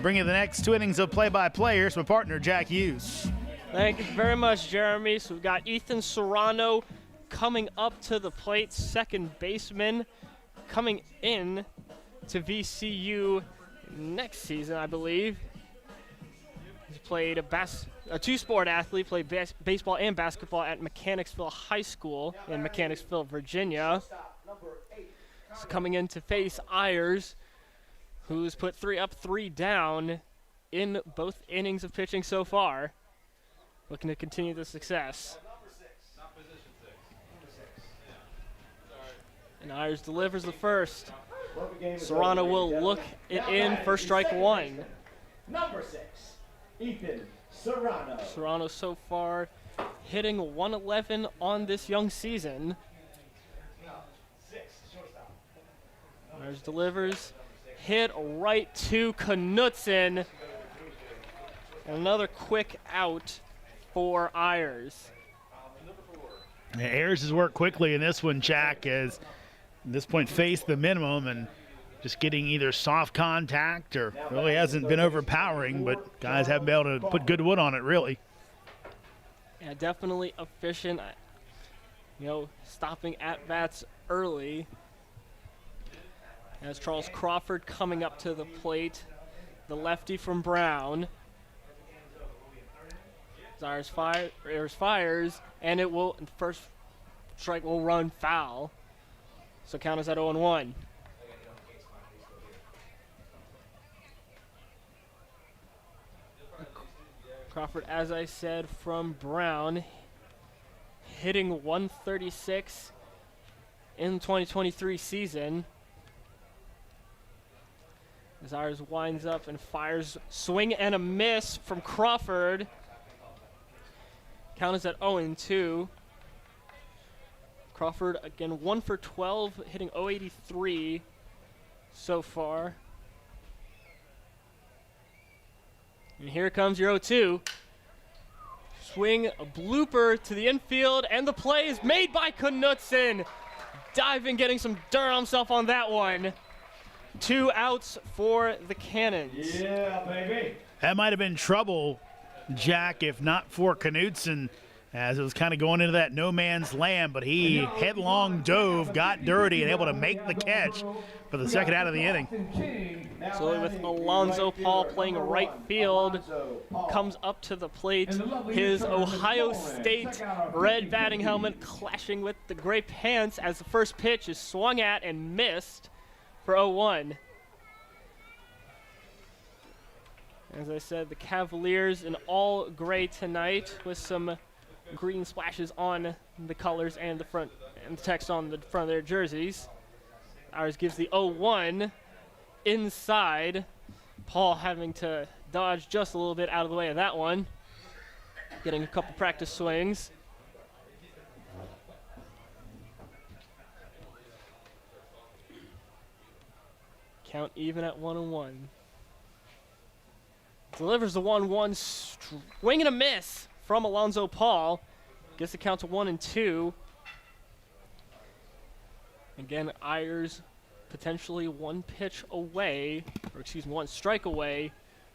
bringing the next 2 innings of play-by-play. Here's my partner, Jack Hughes. Thank you very much, Jeremy. So we've got Ethan Serrano coming up to the plate, second baseman, coming in to VCU next season, I believe. He's played a two-sport athlete, played baseball and basketball at Mechanicsville High School in Mechanicsville, Virginia. So coming in to face Ayres, who's put 3 up, 3 down in both innings of pitching so far. Looking to continue the success. And Ayres delivers the first. Serrano will look it in for strike 1. Number 6, Ethan Serrano. Serrano so far hitting 111 on this young season. Ayres delivers. Hit right to Knutson. And another quick out for Ayres. Ayres has worked quickly in this one, Jack, as at this point faced the minimum and just getting either soft contact or really hasn't been overpowering, but guys haven't been able to put good wood on it, really. Yeah, definitely efficient. Stopping at-bats early. As Charles Crawford coming up to the plate, the lefty from Brown. Ayres fires, and it will, first strike will run foul. So count us at 0-1. Crawford, as I said, from Brown, hitting 136 in the 2023 season. As Ayres winds up and fires, swing and a miss from Crawford. Count is at 0-2. Crawford again 1 for 12, hitting .083 so far. And here comes your 0-2. Swing, a blooper to the infield, and the play is made by Knutson. Diving, getting some dirt on himself on that one. 2 outs for the Cannons. Yeah, baby. That might have been trouble, Jack, if not for Knutson, as it was kind of going into that no man's land, but he headlong dove, got dirty, and able to make the catch for the second out of the inning. So with Alonzo Paul playing right field, comes up to the plate. His Ohio State red batting helmet clashing with the gray pants as the first pitch is swung at and missed for 0-1. As I said, the Cavaliers in all gray tonight with some green splashes on the colors and the front and the text on the front of their jerseys. Ayres gives the 0-1 inside. Paul having to dodge just a little bit out of the way of that one. Getting a couple practice swings. Count even at 1-1. Delivers the 1-1, swing and a miss from Alonzo Paul. Gets the count to 1-2. Again, Ayres potentially one pitch away, or excuse me, one strike away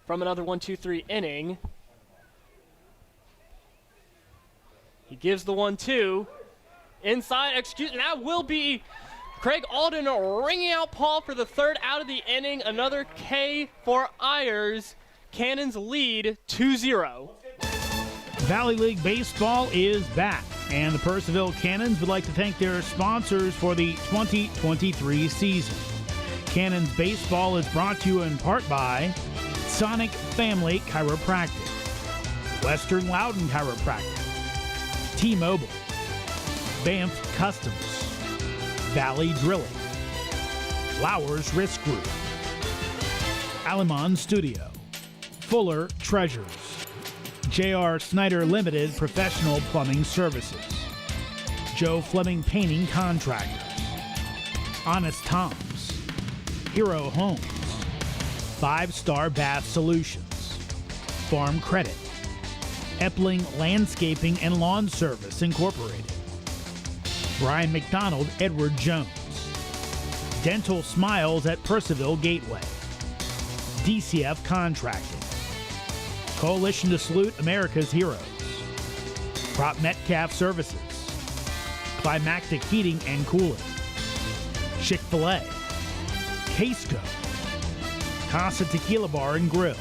from another 1-2-3 inning. He gives the 1-2. Inside, and that will be Craig Alden ringing out Paul for the third out of the inning. Another K for Ayres. Cannons lead 2-0. Valley League Baseball is back, and the Purcellville Cannons would like to thank their sponsors for the 2023 season. Cannons Baseball is brought to you in part by Sonic Family Chiropractic, Western Loudon Chiropractic, T-Mobile, Banff Customs, Valley Drilling, Flowers Risk Group, Alamon Studio, Fuller Treasures, J.R. Snyder Limited Professional Plumbing Services, Joe Fleming Painting Contractors, Honest Tom's, Hero Homes, 5-Star Bath Solutions, Farm Credit, Epling Landscaping and Lawn Service Incorporated, Brian McDonald Edward Jones, Dental Smiles at Purcellville Gateway, DCF Contracting, Coalition to Salute America's Heroes, Prop Metcalf Services, Climactic Heating and Cooling, Chick-fil-A, Casco, Casa Tequila Bar and Grill,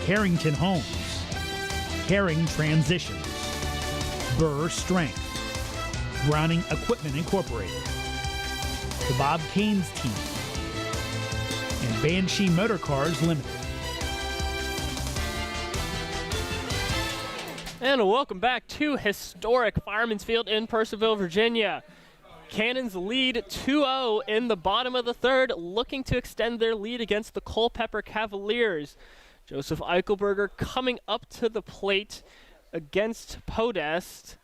Carrington Homes, Caring Transitions, Burr Strength, Browning Equipment Incorporated, the Bob Canes Team, and Banshee Motor Cars Limited. And welcome back to historic Fireman's Field in Purcellville, Virginia. Cannons lead 2-0 in the bottom of the third, looking to extend their lead against the Culpeper Cavaliers. Joseph Eichelberger coming up to the plate against Podest.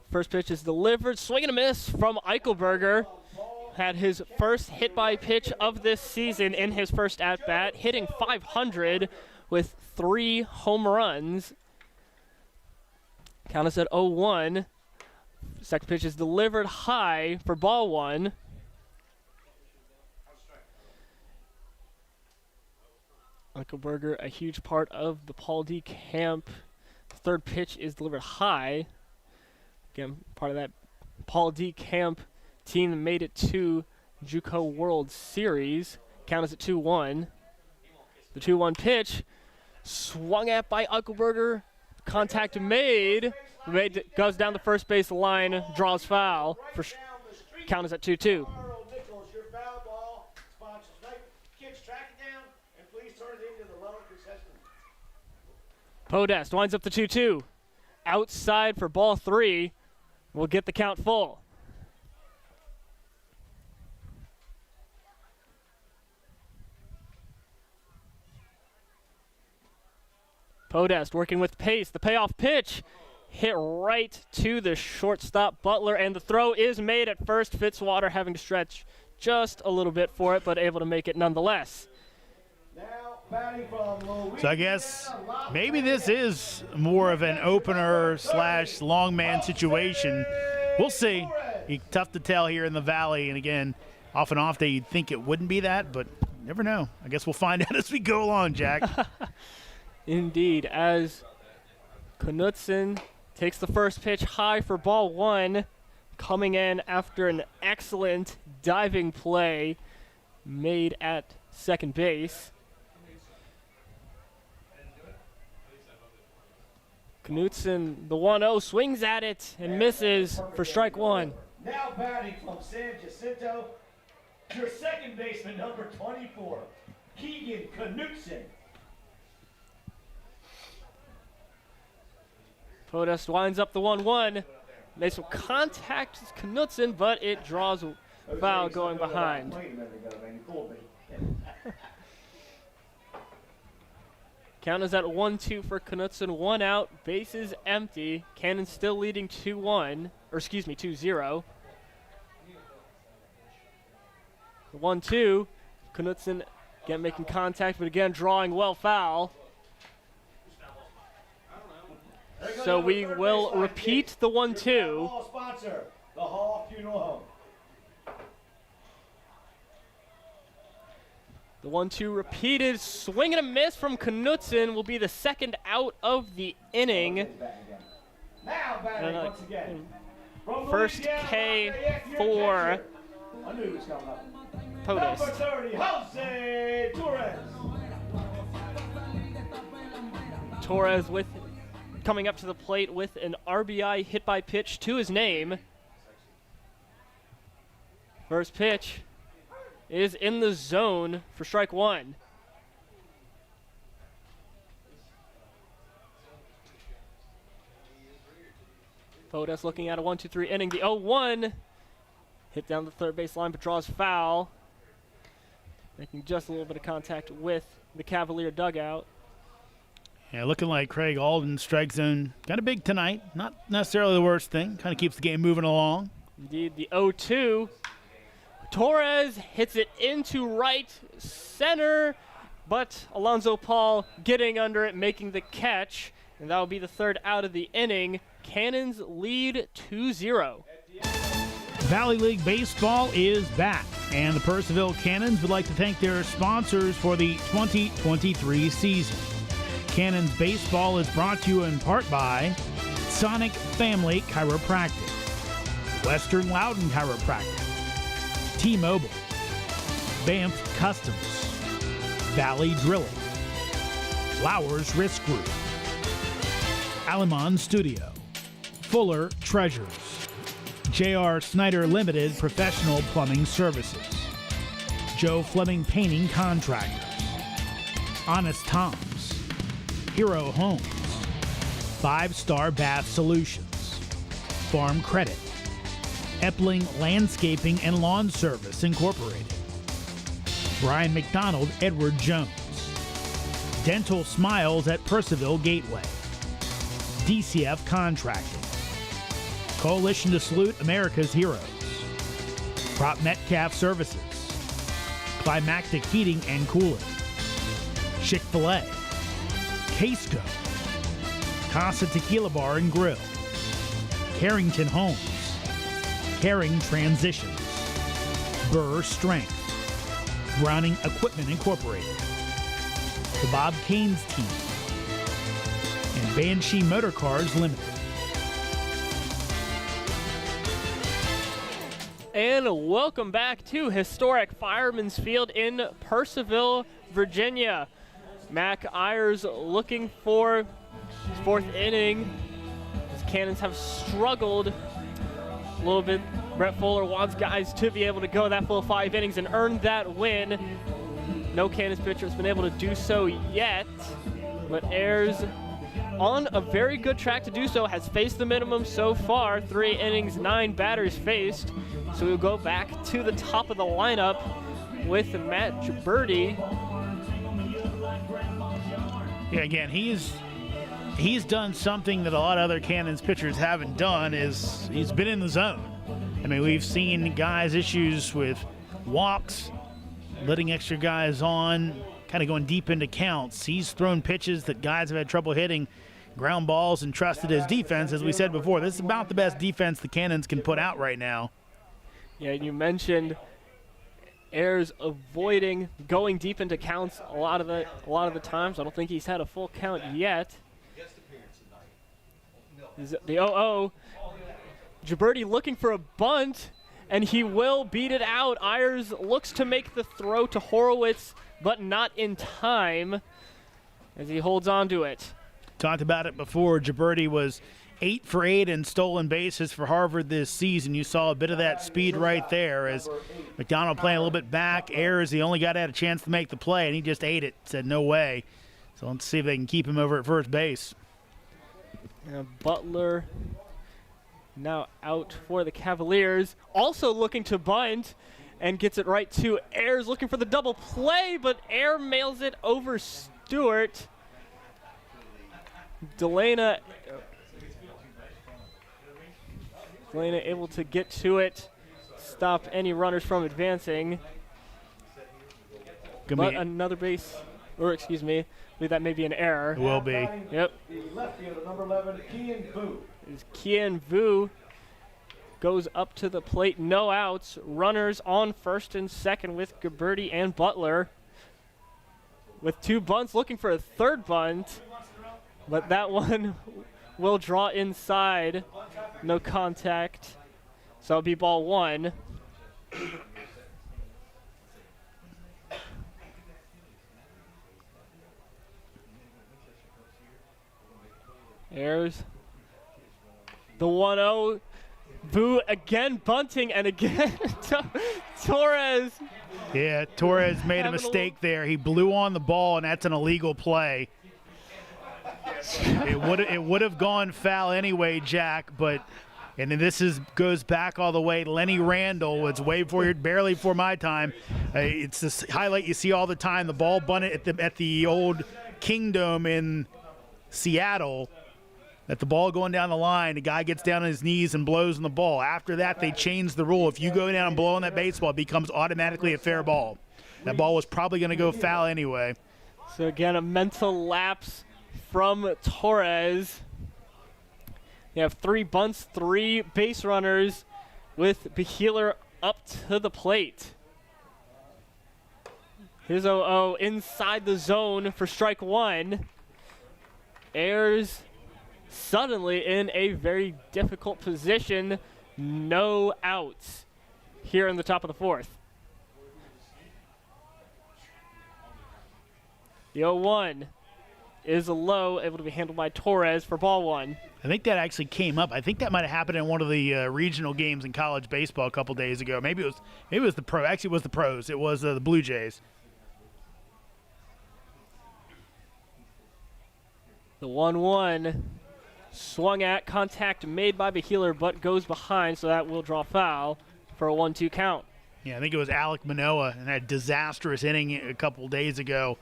First pitch is delivered, swing and a miss from Eichelberger. Had his first hit by pitch of this season in his first at-bat, hitting .500 with 3 home runs. Count us at 0-1. Second pitch is delivered high for ball 1. Eichelberger, a huge part of the Paul D camp. Third pitch is delivered high. Again, part of that Paul D camp team that made it to JUCO World Series. Count us at 2-1. The 2-1 pitch swung at by Eichelberger. Contact made. Goes down the first base line, draws foul. Count us at 2-2. Podest winds up the 2-2. Outside for ball 3. We'll get the count full. Podest working with pace. The payoff pitch hit right to the shortstop Butler, and the throw is made at first. Fitzwater having to stretch just a little bit for it, but able to make it nonetheless. So I guess maybe this is more of an opener / long man situation. We'll see. Tough to tell here in the Valley. And again, off and off day, you'd think it wouldn't be that, but never know. I guess we'll find out as we go along, Jack. Indeed, as Knutson takes the first pitch high for ball 1, coming in after an excellent diving play made at second base. Knutson, the 1-0, swings at it and misses for strike 1. Now batting from San Jacinto, your second baseman, number 24, Keegan Knutson. Podest winds up the 1-1. Makes some contact with Knutson, but it draws a foul going behind. Count is at 1-2 for Knutson, 1 out, bases empty. Cannon still leading 2-0. The 1-2. Knutson again making contact, but again drawing well foul. So we will repeat the 1-2. Sponsor, the Hall Funeral Home. The 1-2 repeated, swing and a miss from Knutson will be the second out of the inning. Now batting once again. First K for Podest. Number 30, Jose Torres. Torres with coming up to the plate with an RBI hit by pitch to his name. First pitch is in the zone for strike 1. Podest looking at a 1-2-3 inning. The 0-1 hit down the third base line but draws foul, making just a little bit of contact with the Cavalier dugout. Yeah, looking like Craig Alden, strike zone. Kind of big tonight. Not necessarily the worst thing. Kind of keeps the game moving along. Indeed, the 0-2. Torres hits it into right center, but Alonzo Paul getting under it, making the catch, and that will be the third out of the inning. Cannons lead 2-0. Valley League Baseball is back, and the Purcellville Cannons would like to thank their sponsors for the 2023 season. Cannons baseball is brought to you in part by Sonic Family Chiropractic, Western Loudon Chiropractic, T-Mobile, Banff Customs, Valley Drilling, Flowers Risk Group, Alamon Studio, Fuller Treasures, J.R. Snyder Limited Professional Plumbing Services, Joe Fleming Painting Contractors, Honest Tom's, Hero Homes, 5-Star Bath Solutions, Farm Credit, Epling Landscaping and Lawn Service Incorporated, Brian McDonald, Edward Jones, Dental Smiles at Purcellville Gateway, DCF Contracting, Coalition to Salute America's Heroes, Prop Metcalf Services, Climactic Heating and Cooling, Chick-fil-A, Casco, Casa Tequila Bar and Grill, Carrington Homes, Caring Transitions, Burr Strength, Browning Equipment Incorporated, the Bob Caines Team, and Banshee Motor Cars Limited. And welcome back to historic Fireman's Field in Purcellville, Virginia. Mac Ayres looking for his 4th inning. His Cannons have struggled a little bit. Brett Fuller wants guys to be able to go that full 5 innings and earn that win. No Cannons pitcher has been able to do so yet, but Ayres, on a very good track to do so, has faced the minimum so far. 3 innings, 9 batters faced. So we'll go back to the top of the lineup with Matt Gibberti. Yeah, again, he's done something that a lot of other Cannons pitchers haven't done, is he's been in the zone. I mean, we've seen guys issues with walks, letting extra guys on, kind of going deep into counts. He's thrown pitches that guys have had trouble hitting, ground balls, and trusted his defense. As we said before, this is about the best defense the Cannons can put out right now. Yeah, you mentioned Ayres avoiding going deep into counts a lot of the times. I don't think he's had a full count yet. The 0-0. Gibberti looking for a bunt, and he will beat it out. Ayres looks to make the throw to Horowitz, but not in time as he holds on to it. Talked about it before. Gibberti was 8 for 8 in stolen bases for Harvard this season. You saw a bit of that speed right there as McDonald playing a little bit back. Ayres, the only guy that had a chance to make the play, and he just ate it. Said no way. So let's see if they can keep him over at first base. Butler now out for the Cavaliers. Also looking to bunt and gets it right to Ayres, looking for the double play, but Ayres mails it over Stewart. Delana able to get to it, stop any runners from advancing. But another base, or excuse me, I believe that may be an error. It will be. Yep. The left fielder, number 11, Kian Vu. Kian Vu goes up to the plate, no outs. Runners on first and second with Gibberti and Butler. With 2 bunts, looking for a 3rd bunt, but that one will draw inside. No contact. So it'll be ball 1. Ayres. The 1-0. Vu again bunting, and again Torres. Yeah, Torres made a mistake there. He blew on the ball, and that's an illegal play. It would have gone foul anyway, Jack, but and then this goes back all the way. Lenny Randall, it's way forward, barely for my time. It's this highlight you see all the time. The ball bunted at the old Kingdom in Seattle. That the ball going down the line, the guy gets down on his knees and blows on the ball. After that, they changed the rule. If you go down and blow on that baseball, it becomes automatically a fair ball. That ball was probably going to go foul anyway. So again, a mental lapse from Torres. You have 3 bunts, 3 base runners with Beheeler up to the plate. Here's 0-0 inside the zone for strike 1. Ayres suddenly in a very difficult position. No outs here in the top of the fourth. The 0-1 is a low, able to be handled by Torres for ball one. I think that actually came up. I think that might have happened in one of the regional games in college baseball a couple days ago. Maybe it was the pro. Actually, it was the pros. It was the Blue Jays. The 1-1 swung at, contact made by Beheeler, but goes behind, so that will draw foul for a 1-2 count. Yeah, I think it was Alec Manoa in that disastrous inning a couple days ago.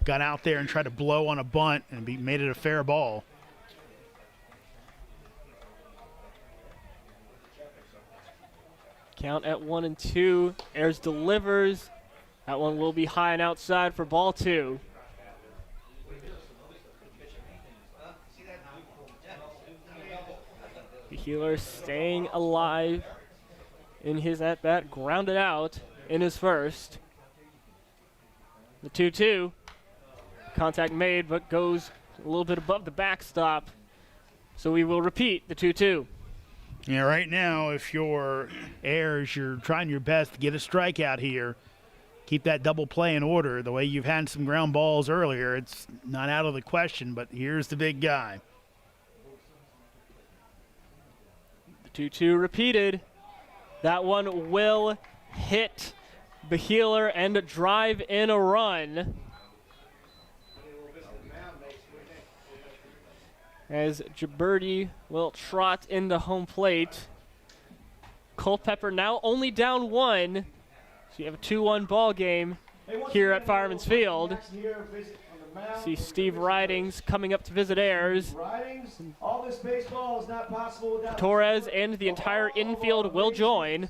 Got out there and tried to blow on a bunt and made it a fair ball. Count at 1-2. Ayres delivers. That one will be high and outside for ball two. Beheeler staying alive in his at-bat, grounded out in his first. The 2-2, contact made, but goes a little bit above the backstop. So we will repeat the 2-2. Yeah, right now, if you're Ayres, you're trying your best to get a strikeout here. Keep that double play in order. The way you've had some ground balls earlier, it's not out of the question, but here's the big guy. 2-2 repeated. That one will hit Beheeler and drive in a run. As Gibberti will trot into home plate. Culpeper now only down one. So you have a 2-1 ball game here at Fireman's Field. See Steve Ridings coming up to visit Ayres. All this baseball is not possible without Torres and the entire infield will join.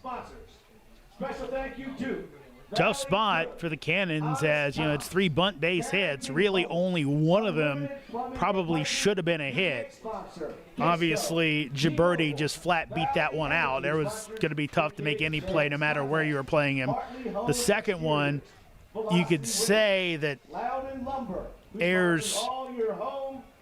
Special thank you to Tough spot for the Cannons as, it's 3 bunt base hits. Really only one of them probably should have been a hit. Obviously, Gibberti just flat beat that one out. It was going to be tough to make any play no matter where you were playing him. The second one, you could say that Ayres,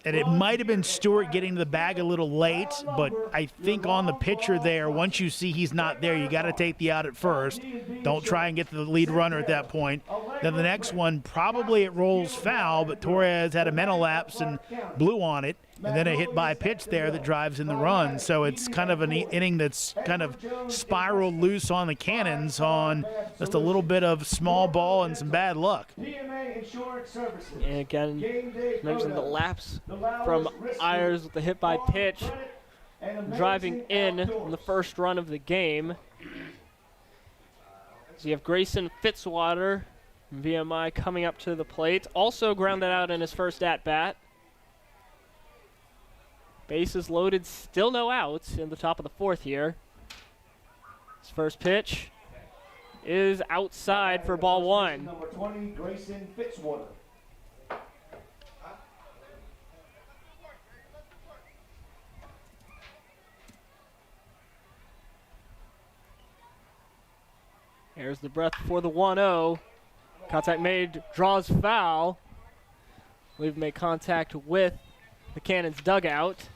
and it might have been Stewart getting to the bag a little late, but I think on the pitcher there, once you see he's not there, you got to take the out at first. Don't try and get to the lead runner at that point. Then the next one, probably it rolls foul, but Torres had a mental lapse and blew on it, and then a hit by pitch there that drives in the run. So it's kind of an inning that's kind of spiraled loose on the Cannons on just a little bit of small ball and some bad luck. And again, mentioned the lapse from Ayres with the hit by pitch, driving in on the first run of the game. So you have Grayson Fitzwater, VMI, coming up to the plate. Also grounded out in his first at-bat. Bases loaded, still no outs in the top of the fourth here. His first pitch is outside for ball one. Number 20, Grayson Fitzwater. There's the breath for the 1-0. Contact made, draws foul. We've made contact with the Cannons dugout.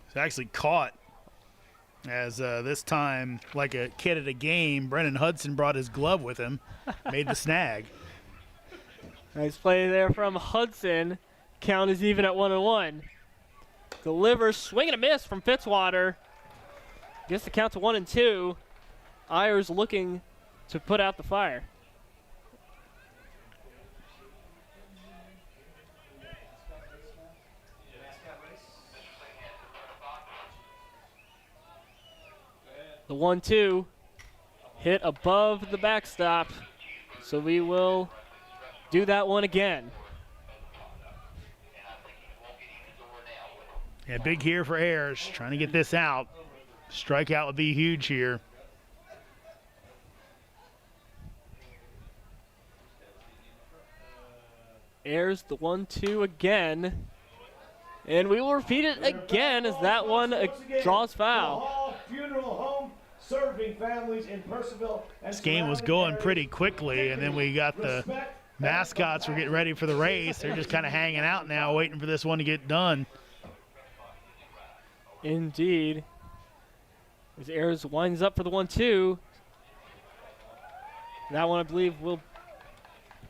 It's actually caught as this time, like a kid at a game, Brennan Hudson brought his glove with him, made the snag. Nice play there from Hudson. Count is even at 1-1. Delivers, swing and a miss from Fitzwater. Gets the count to 1-2. Ayres looking to put out the fire. The 1-2 hit above the backstop, so we will do that one again. Yeah, big here for Ayres, trying to get this out. Strikeout would be huge here. Ayres the 1-2 again. And we will repeat it again as that one draws foul. Funeral home serving families in Purcellville. This game was going pretty quickly, and then we got the mascots were getting ready for the race. They're just kind of hanging out now, waiting for this one to get done. Indeed. As Ayres winds up for the 1-2. That one, I believe, will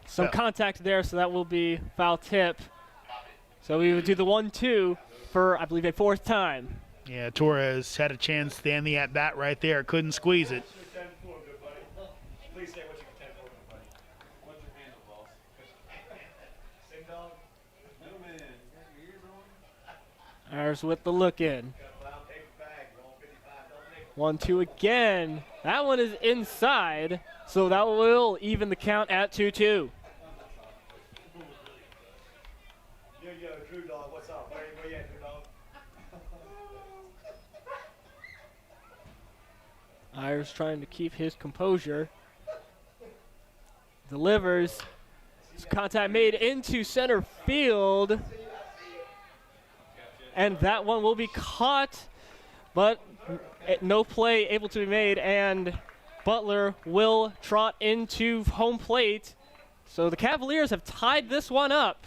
some contact there, so that will be foul tip. So we would do the 1-2 for, I believe, a 4th time. Yeah, Torres had a chance to end the at-bat right there. Couldn't squeeze it. Ayres with the look in. 1-2 again. That one is inside, so that will even the count at 2-2. Yo, Drew Dog, what's up? Where you at, Drew Dog? Ayres trying to keep his composure. Delivers. Contact made into center field. And that one will be caught, but no play able to be made, and Butler will trot into home plate. So the Cavaliers have tied this one up.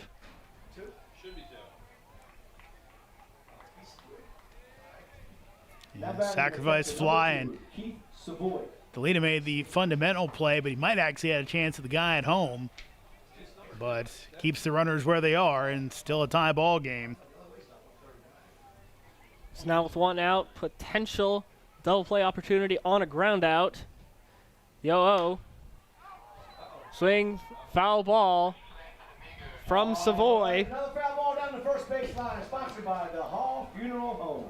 Yeah, sacrifice fly, and Delita made the fundamental play, but he might actually have a chance at the guy at home. But keeps the runners where they are, and still a tie ball game. So now with 1 out, potential double play opportunity on a ground out. The 0-0. Swing, foul ball from Savoy. Another foul ball down the first baseline, sponsored by the Hall Funeral Home.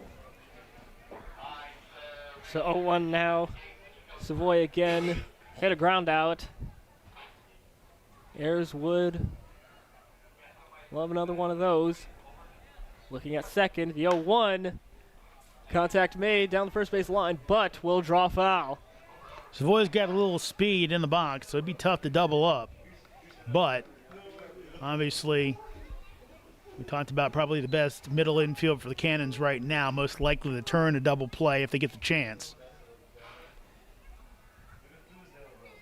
So 0-1 now. Savoy again hit a ground out. Ayres would love another one of those. Looking at second, the 0-1. Contact made down the first base line, but will draw foul. Savoy's got a little speed in the box, so it'd be tough to double up. But obviously, we talked about probably the best middle infield for the Cannons right now, most likely to turn a double play if they get the chance.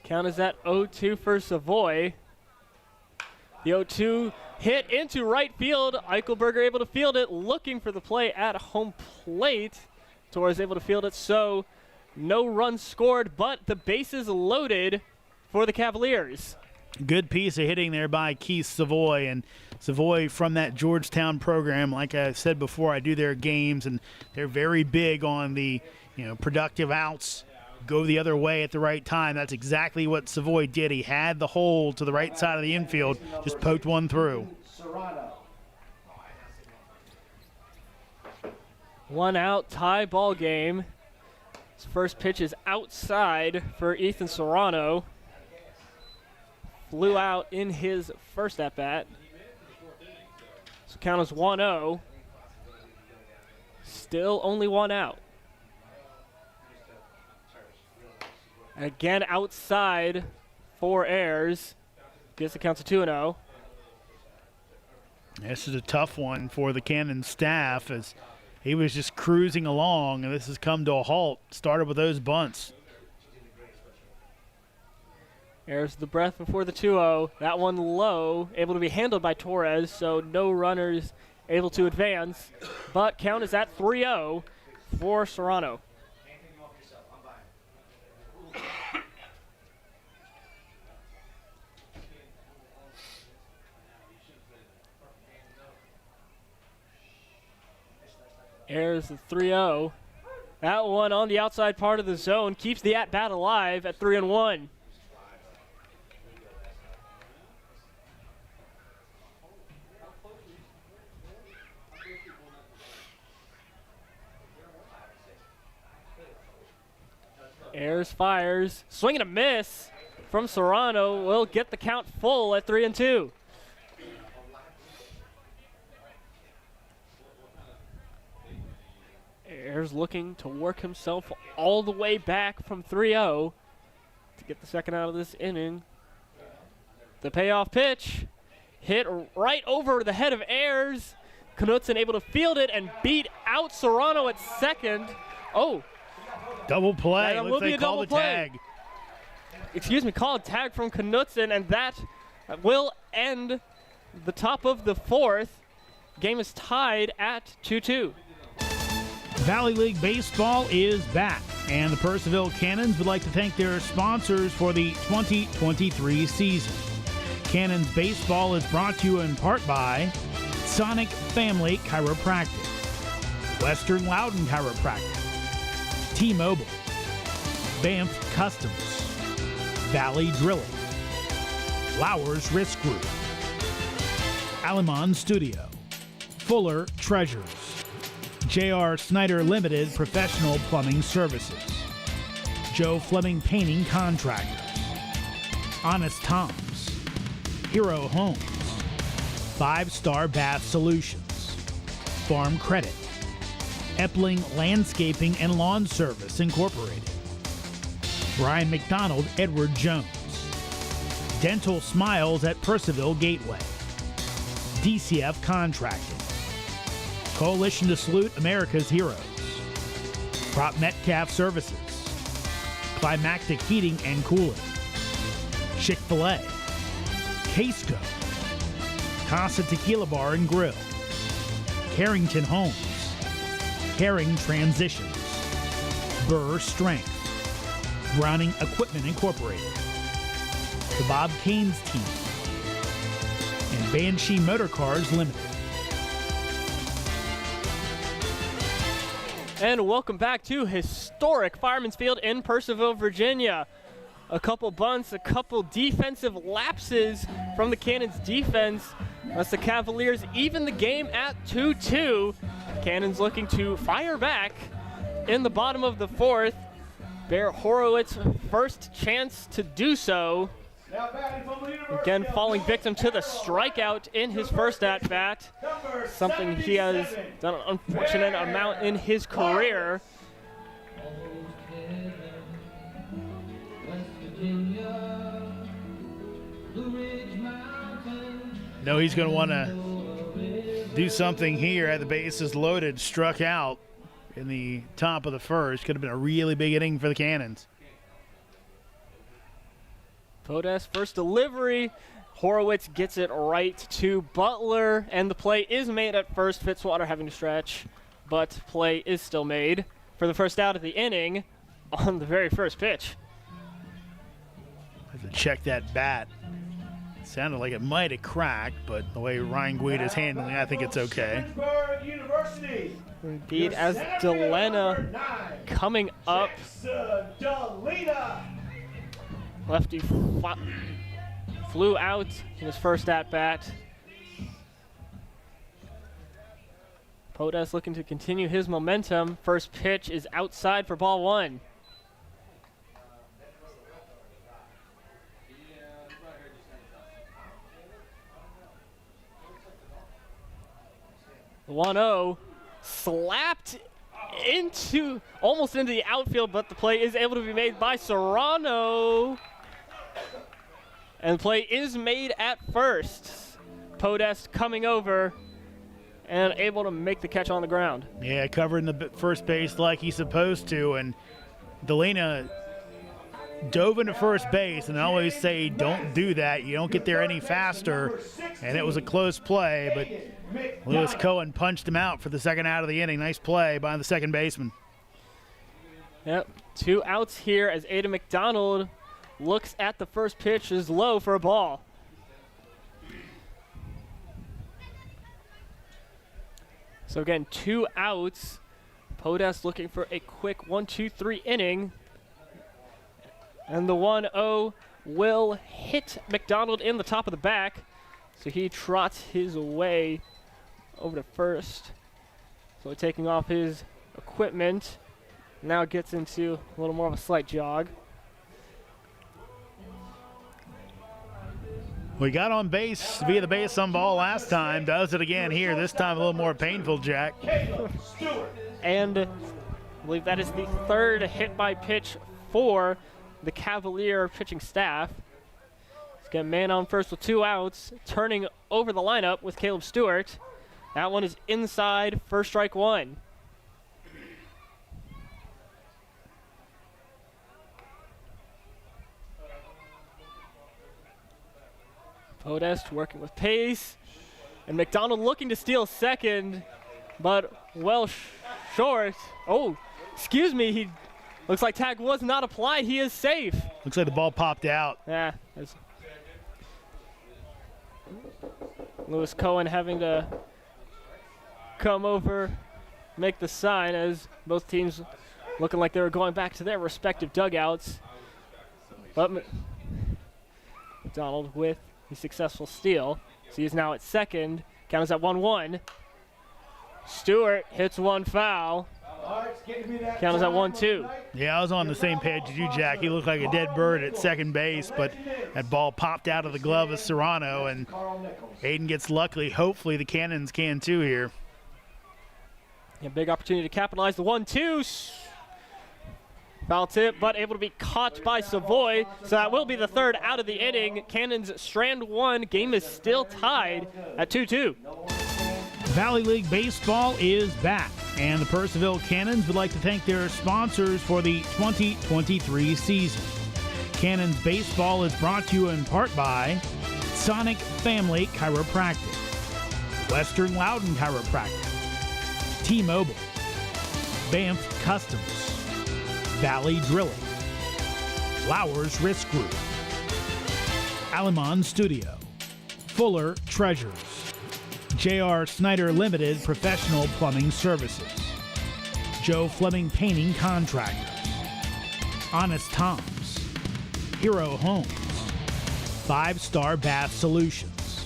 Count is at 0-2 for Savoy. The 0-2 hit into right field. Eichelberger able to field it, looking for the play at home plate. Torres able to field it, so no runs scored, but the bases loaded for the Cavaliers. Good piece of hitting there by Keith Savoy, and Savoy from that Georgetown program. Like I said before, I do their games, and they're very big on the productive outs. Go the other way at the right time. That's exactly what Savoy did. He had the hole to the right side of the infield, just poked one through. 1 out, tie ball game. His first pitch is outside for Ethan Serrano. Flew out in his first at-bat. So count is 1-0. Still only 1 out. Again outside for Ayres. Gets the count to 2-0. This is a tough one for the Cannon staff as he was just cruising along, and this has come to a halt. Started with those bunts. Ayres the breath before the 2-0. That one low, able to be handled by Torres, so no runners able to advance. But count is at 3-0 for Serrano. Ayres the 3-0. That one on the outside part of the zone keeps the at-bat alive at 3-1. Ayres fires. Swing and a miss from Serrano. Will get the count full at 3-2. Ayres looking to work himself all the way back from 3-0 to get the second out of this inning. The payoff pitch hit right over the head of Ayres. Knutson able to field it and beat out Serrano at second. Oh. Double play. That will be a double play. Tag. Excuse me, called tag from Knutson, and that will end the top of the fourth. Game is tied at 2-2. Valley League Baseball is back, and the Purcellville Cannons would like to thank their sponsors for the 2023 season. Cannons Baseball is brought to you in part by Sonic Family Chiropractic, Western Loudon Chiropractic, T-Mobile, Banff Customs, Valley Drilling, Flowers Risk Group, Alamon Studio, Fuller Treasures, J.R. Snyder Limited Professional Plumbing Services, Joe Fleming Painting Contractors, Honest Tom's, Hero Homes, 5-Star Bath Solutions, Farm Credit, Epling Landscaping and Lawn Service Incorporated, Brian McDonald Edward Jones, Dental Smiles at Purcellville Gateway, DCF Contracting, Coalition to Salute America's Heroes, Prop Metcalf Services, Climactic Heating and Cooling, Chick-fil-A, Casco, Casa Tequila Bar and Grill, Carrington Homes, Caring Transitions, Burr Strength, Browning Equipment Incorporated, the Bob Caines Team, and Banshee Motor Cars Limited. And welcome back to historic Fireman's Field in Purcellville, Virginia. A couple bunts, a couple defensive lapses from the Cannons defense. As the Cavaliers even the game at 2-2. Cannons looking to fire back in the bottom of the fourth. Bear Horowitz first chance to do so. Again, falling victim to the strikeout in his first at-bat. Something he has done an unfortunate amount in his career. No, he's going to want to do something here. At the bases loaded, struck out in the top of the first. Could have been a really big inning for the Cannons. Podest first delivery. Horowitz gets it right to Butler, and the play is made at first. Fitzwater having to stretch, but play is still made for the first out of the inning on the very first pitch. Have to check that bat. Sounded like it might have cracked, but the way Ryan Guida is handling it, I think it's okay. Indeed, as Delena coming up. Lefty flew out in his first at-bat. Podest looking to continue his momentum. First pitch is outside for ball one. The 1-0 slapped almost into the outfield, but the play is able to be made by Serrano. And the play is made at first. Podest coming over and able to make the catch on the ground. Yeah, covering the first base like he's supposed to, and Delena dove into first base, and I always say don't do that. You don't get there any faster, and it was a close play, but Lewis Cohen punched him out for the second out of the inning. Nice play by the second baseman. Yep, 2 outs here as Ada McDonald looks at the first pitch, is low for a ball. So again, 2 outs. Podest looking for a quick 1-2-3 inning. And the 1-0 will hit McDonald in the top of the back. So he trots his way over to first. So taking off his equipment. Now gets into a little more of a slight jog. We got on base via the base on ball last time. Does it again here. This time a little more painful, Jack. And I believe that is the third hit by pitch for the Cavalier pitching staff. He's got a man on first with 2 outs, turning over the lineup with Caleb Stewart. That one is inside for strike one. Podest working with pace. And McDonald looking to steal second, but well short. Oh, excuse me. He looks like tag was not applied. He is safe. Looks like the ball popped out. Yeah. Lewis Cohen having to come over, make the sign as both teams looking like they were going back to their respective dugouts. But McDonald with a successful steal. So he is now at second. Count is at 1-1. Stewart hits one foul. Count is at 1-2. Yeah, I was on the same page as you, Jack. He looked like a dead bird at second base, but that ball popped out of the glove of Serrano, and Aiden gets lucky. Hopefully the Cannons can too here. A big opportunity to capitalize. The 1-2. Foul tip, but able to be caught by Savoy. So that will be the third out of the inning. Cannons strand one. Game is still tied at 2-2. Valley League Baseball is back, and the Purcellville Cannons would like to thank their sponsors for the 2023 season. Cannons Baseball is brought to you in part by Sonic Family Chiropractic, Western Loudon Chiropractic, T-Mobile, Banff Customs, Valley Drilling, Flowers Risk Group, Alamon Studio, Fuller Treasures, J.R. Snyder Limited Professional Plumbing Services, Joe Fleming Painting Contractors, Honest Tom's, Hero Homes, 5-Star Bath Solutions,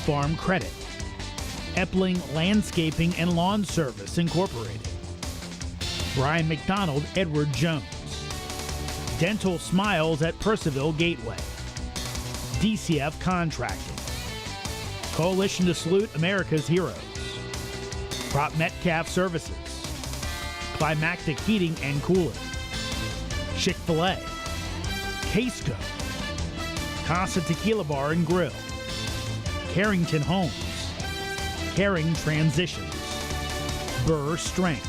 Farm Credit, Epling Landscaping and Lawn Service Incorporated, Brian McDonald, Edward Jones, Dental Smiles at Purcellville Gateway, DCF Contracting, Coalition to Salute America's Heroes, Prop Metcalf Services, Climactic Heating and Cooling, Chick-fil-A, Casco, Casa Tequila Bar and Grill, Carrington Homes, Caring Transitions, Burr Strength,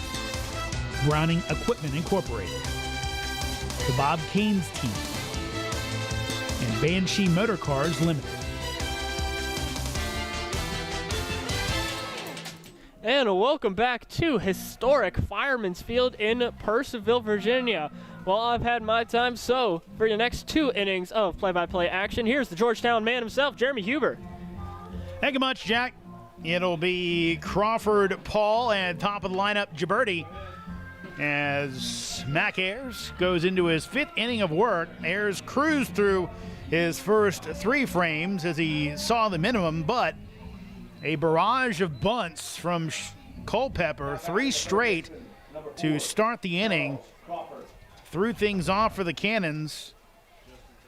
Browning Equipment Incorporated, the Bob Caines Team, and Banshee Motor Cars Limited. And welcome back to historic Fireman's Field in Purcellville, Virginia. Well, I've had my time, so for the next 2 innings of play-by-play action, here's the Georgetown man himself, Jeremy Huber. Thank you much, Jack. It'll be Crawford, Paul, and top of the lineup, Gibberti, as Mac Ayres goes into his 5th inning of work. Ayres cruised through his first 3 frames as he saw the minimum, but a barrage of bunts from Culpeper, 3 straight to start the inning, threw things off for the Cannons.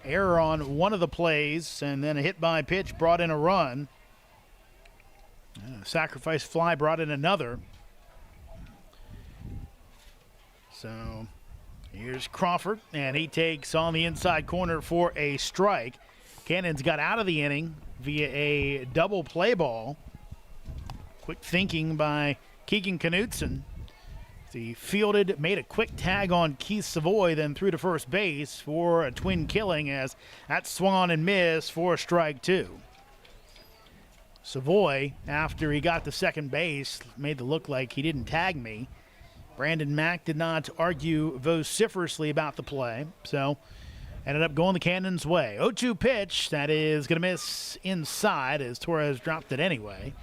Error on one of the plays, and then a hit by pitch brought in a run. A sacrifice fly brought in another. So here's Crawford, and he takes on the inside corner for a strike. Cannons got out of the inning via a double play ball. Quick thinking by Keegan Knutson. He fielded, made a quick tag on Keith Savoy, then threw to first base for a twin killing as that swung on and missed for strike 2. Savoy, after he got to second base, made it look like he didn't tag me. Brandon Mack did not argue vociferously about the play, so ended up going the Cannons' way. 0-2 pitch, that is going to miss inside as Torres dropped it anyway.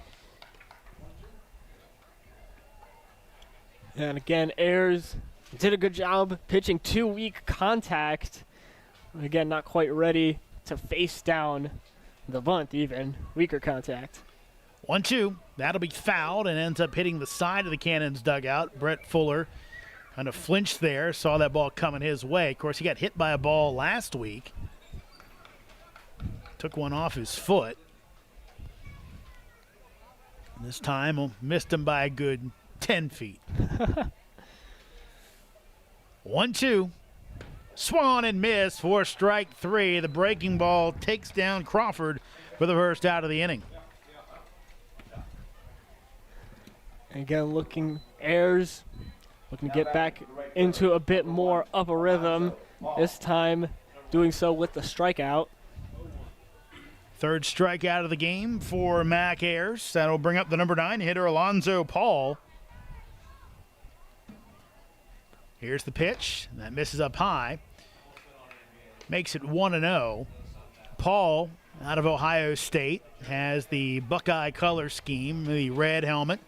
And again, Ayres did a good job pitching to weak contact. Again, not quite ready to face down the bunt even. Weaker contact. 1-2. That'll be fouled and ends up hitting the side of the Cannons dugout. Brett Fuller kind of flinched there, saw that ball coming his way. Of course, he got hit by a ball last week. Took one off his foot. This time, missed him by a good 10 feet. 1-2. Swung on and missed for strike 3. The breaking ball takes down Crawford for the first out of the inning. Again, Ayres looking to get back into a bit more of a rhythm. This time doing so with the strikeout. Third strikeout of the game for Mac Ayres. That'll bring up the number 9 hitter, Alonzo Paul. Here's the pitch. That misses up high. Makes it 1-0. Paul, out of Ohio State, has the Buckeye color scheme, the red helmet,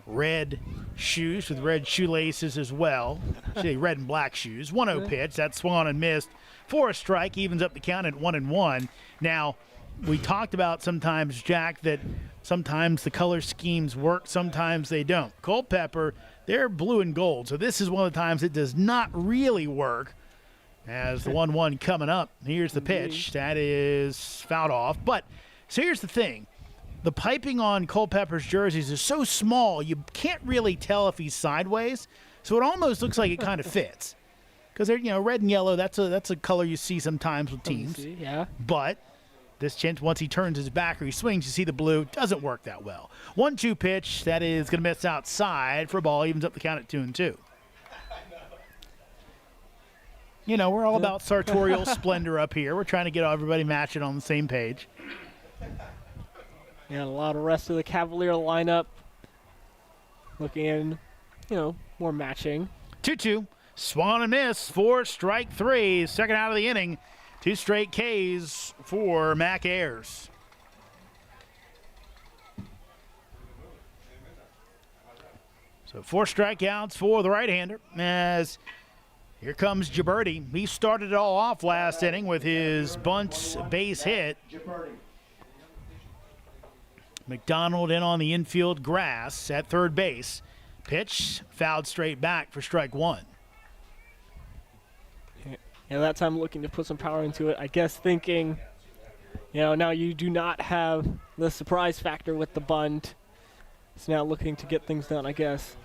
red shoes with red shoelaces as well. Actually, red and black shoes. 1-0 pitch. That swung and missed. For a strike, evens up the count at 1-1. Now, we talked about sometimes, Jack, that sometimes the color schemes work, sometimes they don't. Culpeper, they're blue and gold, so this is one of the times it does not really work. As the 1-1 coming up, here's the pitch. That is fouled off. But, so here's the thing. The piping on Culpeper's jerseys is so small, you can't really tell if he's sideways. So it almost looks like it kind of fits. Because they're, red and yellow, that's a color you see sometimes with teams. Yeah. But this chance, once he turns his back or he swings, you see the blue. Doesn't work that well. 1-2 pitch. That is going to miss outside for a ball. Evens up the count at 2-2. We're all about sartorial splendor up here. We're trying to get everybody matching on the same page. And a lot of rest of the Cavalier lineup looking, more matching. 2-2. Swung and miss for strike 3. Second out of the inning. 2 straight Ks for Mac Ayres. So 4 strikeouts for the right-hander as here comes Gibberti. He started it all off last inning with his bunt base hit. McDonald in on the infield grass at third base. Pitch fouled straight back for strike 1. And that time looking to put some power into it. I guess thinking, now you do not have the surprise factor with the bunt. It's now looking to get things done, I guess,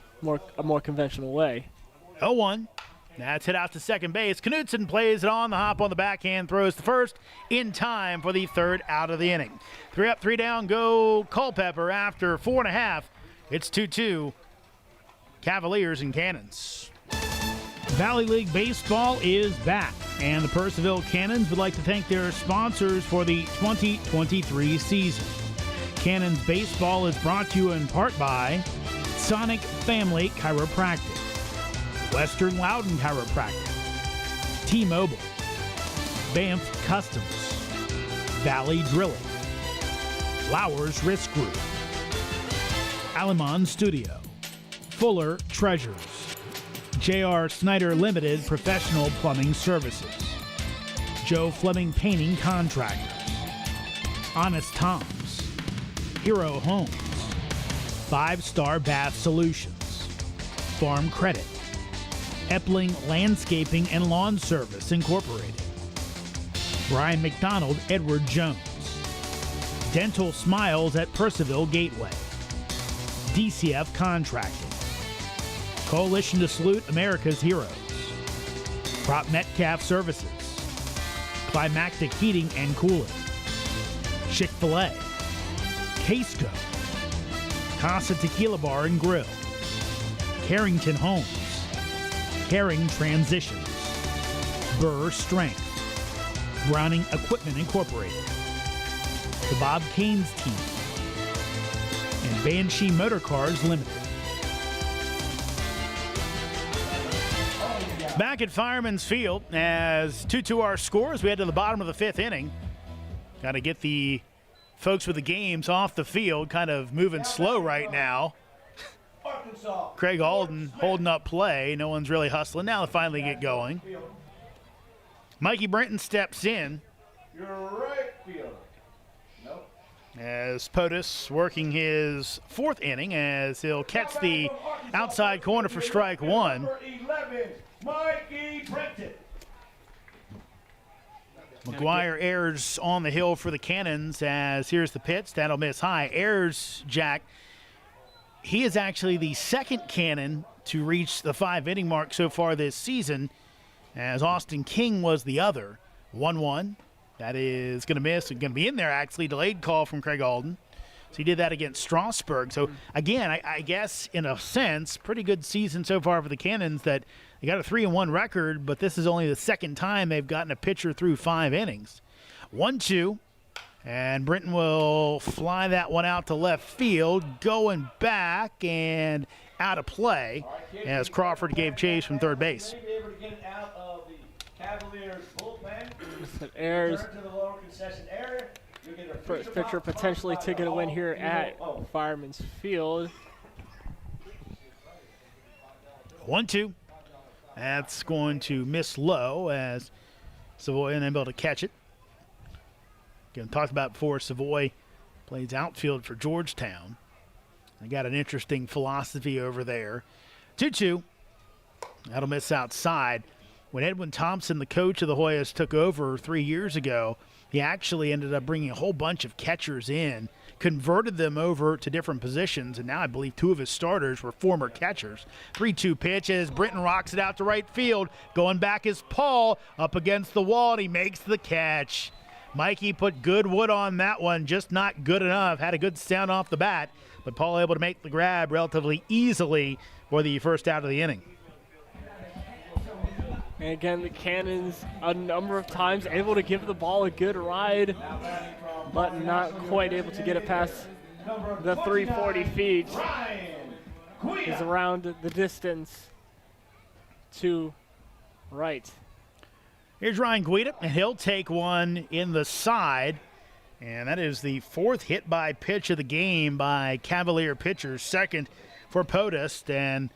a more conventional way. 0-1. That's hit out to second base. Knudsen plays it on the hop on the backhand, throws the first in time for the third out of the inning. 3 up, 3 down, go Culpeper after 4.5. It's 2-2. Cavaliers and Cannons. Valley League Baseball is back, and the Purcellville Cannons would like to thank their sponsors for the 2023 season. Cannons Baseball is brought to you in part by Sonic Family Chiropractic, Western Loudon Chiropractic, T-Mobile, Banff Customs, Valley Drilling, Flowers Risk Group, Alamon Studio, Fuller Treasures, J.R. Snyder Limited Professional Plumbing Services, Joe Fleming Painting Contractors, Honest Tom's, Hero Homes, 5-Star Bath Solutions, Farm Credit, Epling Landscaping and Lawn Service Incorporated, Brian McDonald, Edward Jones, Dental Smiles at Purcellville Gateway, DCF Contracting, Coalition to Salute America's Heroes, Prop Metcalf Services, Climactic Heating and Cooling, Chick-fil-A, Casco, Casa Tequila Bar and Grill, Carrington Homes, Caring Transitions, Burr Strength, Browning Equipment Incorporated, the Bob Caines Team, and Banshee Motor Cars Limited. Back at Fireman's Field as 2-2 our scores. We head to the bottom of the 5th inning. Got to get the folks with the games off the field, kind of moving slow right now. Craig Alden holding up play. No one's really hustling. Now they finally get going. Mikey Brenton steps in. You're right fielder. Nope. As POTUS working his 4th inning as he'll catch the outside corner for strike 1. Number 11, Mikey Brenton. McGuire Ayres on the hill for the Cannons as here's the pitch. That'll miss high. Ayres, Jack, he is actually the second Cannon to reach the 5-inning mark so far this season, as Austin King was the other. 1-1. That is going to miss. Going to be in there, actually. Delayed call from Craig Alden. So he did that against Strasburg. So, again, I guess, in a sense, pretty good season so far for the Cannons that they got a 3-1 record, but this is only the second time they've gotten a pitcher through 5 innings. 1-2. And Britton will fly that one out to left field, going back and out of play as Crawford gave chase from third base. Ayres, first pitcher potentially to get a win here at Fireman's Field. 1-2. That's going to miss low as Savoy unable to catch it. Again, talked about before, Savoy plays outfield for Georgetown. They got an interesting philosophy over there. 2-2. That'll miss outside. When Edwin Thompson, the coach of the Hoyas, took over 3 years ago, he actually ended up bringing a whole bunch of catchers in, converted them over to different positions, and now I believe 2 of his starters were former catchers. 3-2 pitch as Britton rocks it out to right field. Going back is Paul up against the wall, and he makes the catch. Mikey put good wood on that one, just not good enough. Had a good sound off the bat, but Paul able to make the grab relatively easily for the first out of the inning. And again, the Cannons a number of times able to give the ball a good ride, but not quite able to get it past the 340 feet. Is around the distance to right. Here's Ryan Guida, and he'll take one in the side. And that is the 4th hit by pitch of the game by Cavalier pitchers, 2nd for Podest, and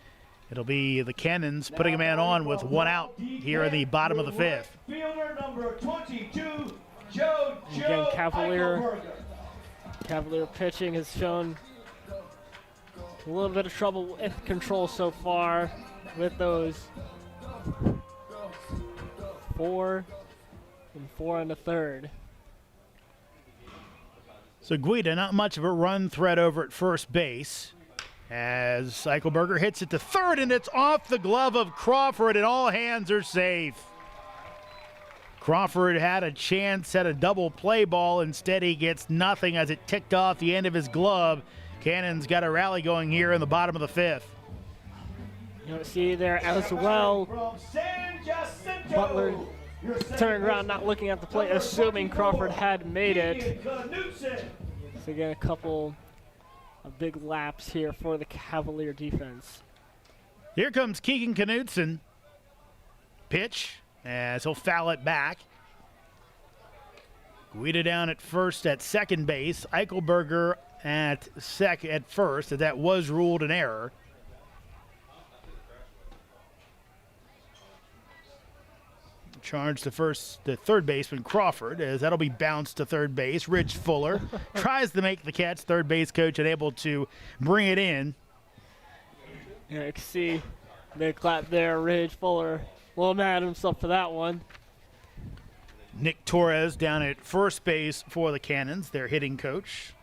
it'll be the Cannons putting a man on with 1 out here in the bottom of the 5th. Fielder number 22, Joe Again, Cavalier pitching has shown a little bit of trouble with control so far with those 4 and 4 and a third. So Guida, not much of a run threat over at first base as Eichelberger hits it to third, and it's off the glove of Crawford, and all hands are safe. Crawford had a chance at a double play ball. Instead, he gets nothing as it ticked off the end of his glove. Cannon's got a rally going here in the bottom of the 5th. You don't see there as well. Butler turning around, not looking at the plate, assuming Crawford had made it. So again, a couple of big laps here for the Cavalier defense. Here comes Keegan Knutson. Pitch as he'll foul it back. Guida down at first at second base. Eichelberger at first, as that was ruled an error. Charge the third baseman Crawford, as that'll be bounced to third base. Rich Fuller tries to make the catch. Third base coach unable to bring it in. Yeah, you can see the clap there. Rich Fuller, a little mad at himself for that one. Nick Torres down at first base for the Cannons, their hitting coach.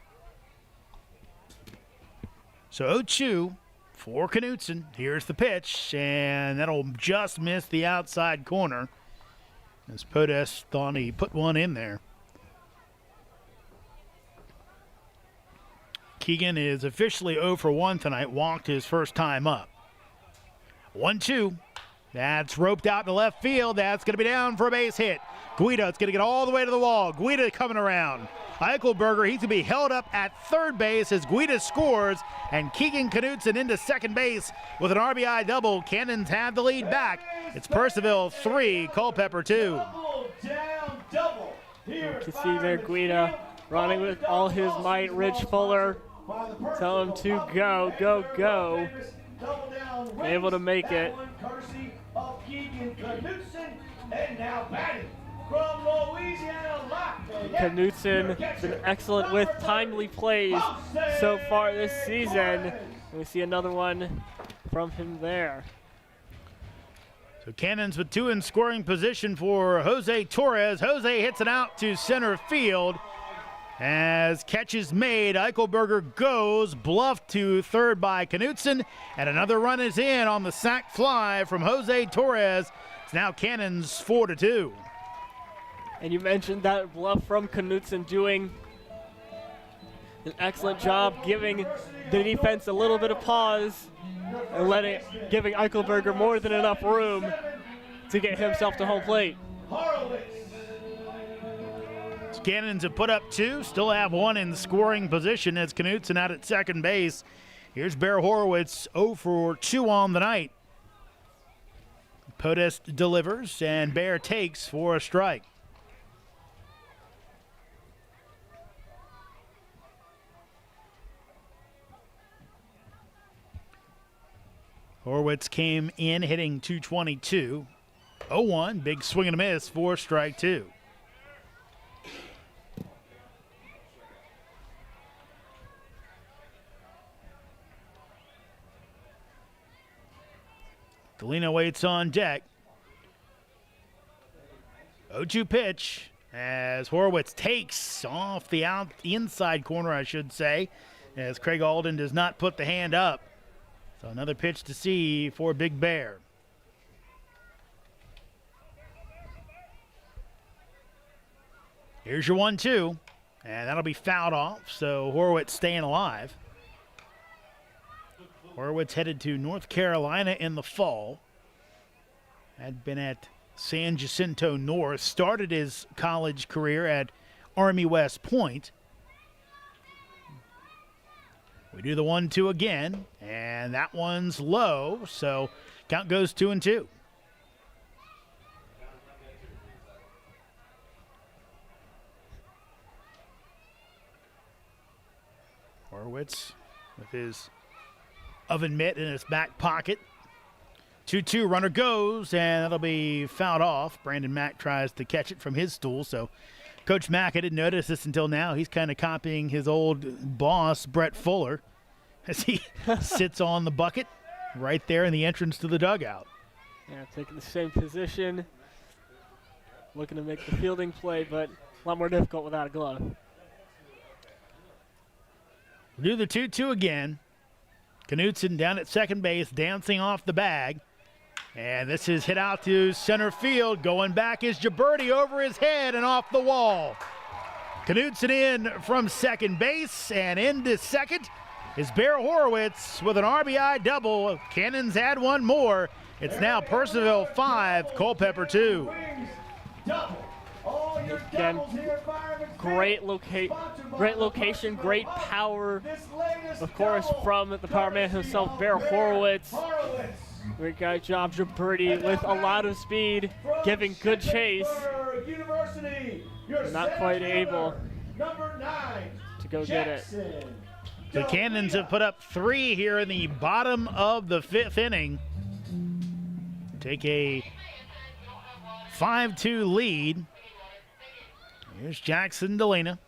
So 0-2 for Knutson. Here's the pitch, and that'll just miss the outside corner, as Podest thought he put one in there. Keegan is officially 0 for 1 tonight, walked his first time up. 1-2. That's roped out to left field. That's going to be down for a base hit. Guida, it's going to get all the way to the wall. Guida coming around. Eichelberger, he's going to be held up at third base as Guida scores, and Keegan Knutson into second base with an RBI double. Cannons have the lead back. It's Purcellville 3, Culpeper 2. You can see there Guida running with all his might. Rich Fuller tell him to go, go, go. Able to make it. Knutson been excellent with timely plays so far this season. And we see another one from him there. So Cannons with 2 in scoring position for Jose Torres. Jose hits it out to center field. As catch is made, Eichelberger goes, bluffed to third by Knutson, and another run is in on the sac fly from Jose Torres. It's now Cannons 4-2. And you mentioned that bluff from Knutson, doing an excellent job giving the defense a little bit of pause and giving Eichelberger more than enough room to get himself to home plate. Cannons have put up 2, still have 1 in scoring position as Knutson out at second base. Here's Bear Horowitz, 0 for 2 on the night. Podest delivers, and Bear takes for a strike. Horowitz came in hitting .222. 0-1, big swing and a miss for strike 2. Galena waits on deck. 0-2 pitch as Horowitz takes off the inside corner, I should say, as Craig Alden does not put the hand up. So another pitch to see for Big Bear. Here's your 1-2, and that'll be fouled off, so Horowitz staying alive. Horowitz headed to North Carolina in the fall. Had been at San Jacinto North, started his college career at Army West Point. We do the 1-2 again, and that one's low, so count goes 2-2. Horowitz with his oven mitt in his back pocket. 2-2, runner goes, and that'll be fouled off. Brandon Mack tries to catch it from his stool, so Coach Mack, I didn't notice this until now. He's kind of copying his old boss, Brett Fuller, as he sits on the bucket right there in the entrance to the dugout. Yeah, taking the same position, looking to make the fielding play, but a lot more difficult without a glove. We'll do the 2-2 again. Knutson down at second base, dancing off the bag. And this is hit out to center field. Going back is Gibberti over his head and off the wall. Knutson in from second base, and into second is Bear Horowitz with an RBI double. Cannons add one more. It's now Purcellville 5, Culpeper 2. Again, great location, great power. Of course, from the power man himself, Bear Horowitz. Great guy, job Gibberti with a lot of speed, giving good chase. Not quite able to go get it. The Cannons have put up 3 here in the bottom of the 5th inning. Take a 5-2 lead. Here's Jackson Delena.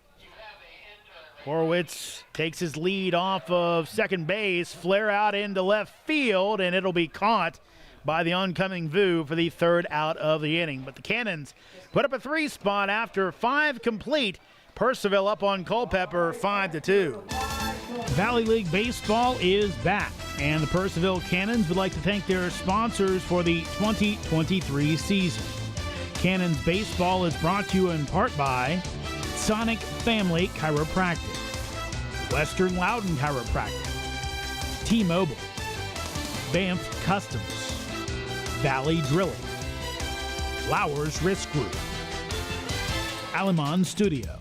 Horowitz takes his lead off of second base, flare out into left field, and it'll be caught by the oncoming Vu for the 3rd out of the inning. But the Cannons put up a 3 spot after 5 complete. Purcellville up on Culpeper 5-2. Valley League Baseball is back, and the Purcellville Cannons would like to thank their sponsors for the 2023 season. Cannons Baseball is brought to you in part by Sonic Family Chiropractic, Western Loudon Chiropractic, T-Mobile, Banff Customs, Valley Drilling, Flowers Risk Group, Alamon Studio,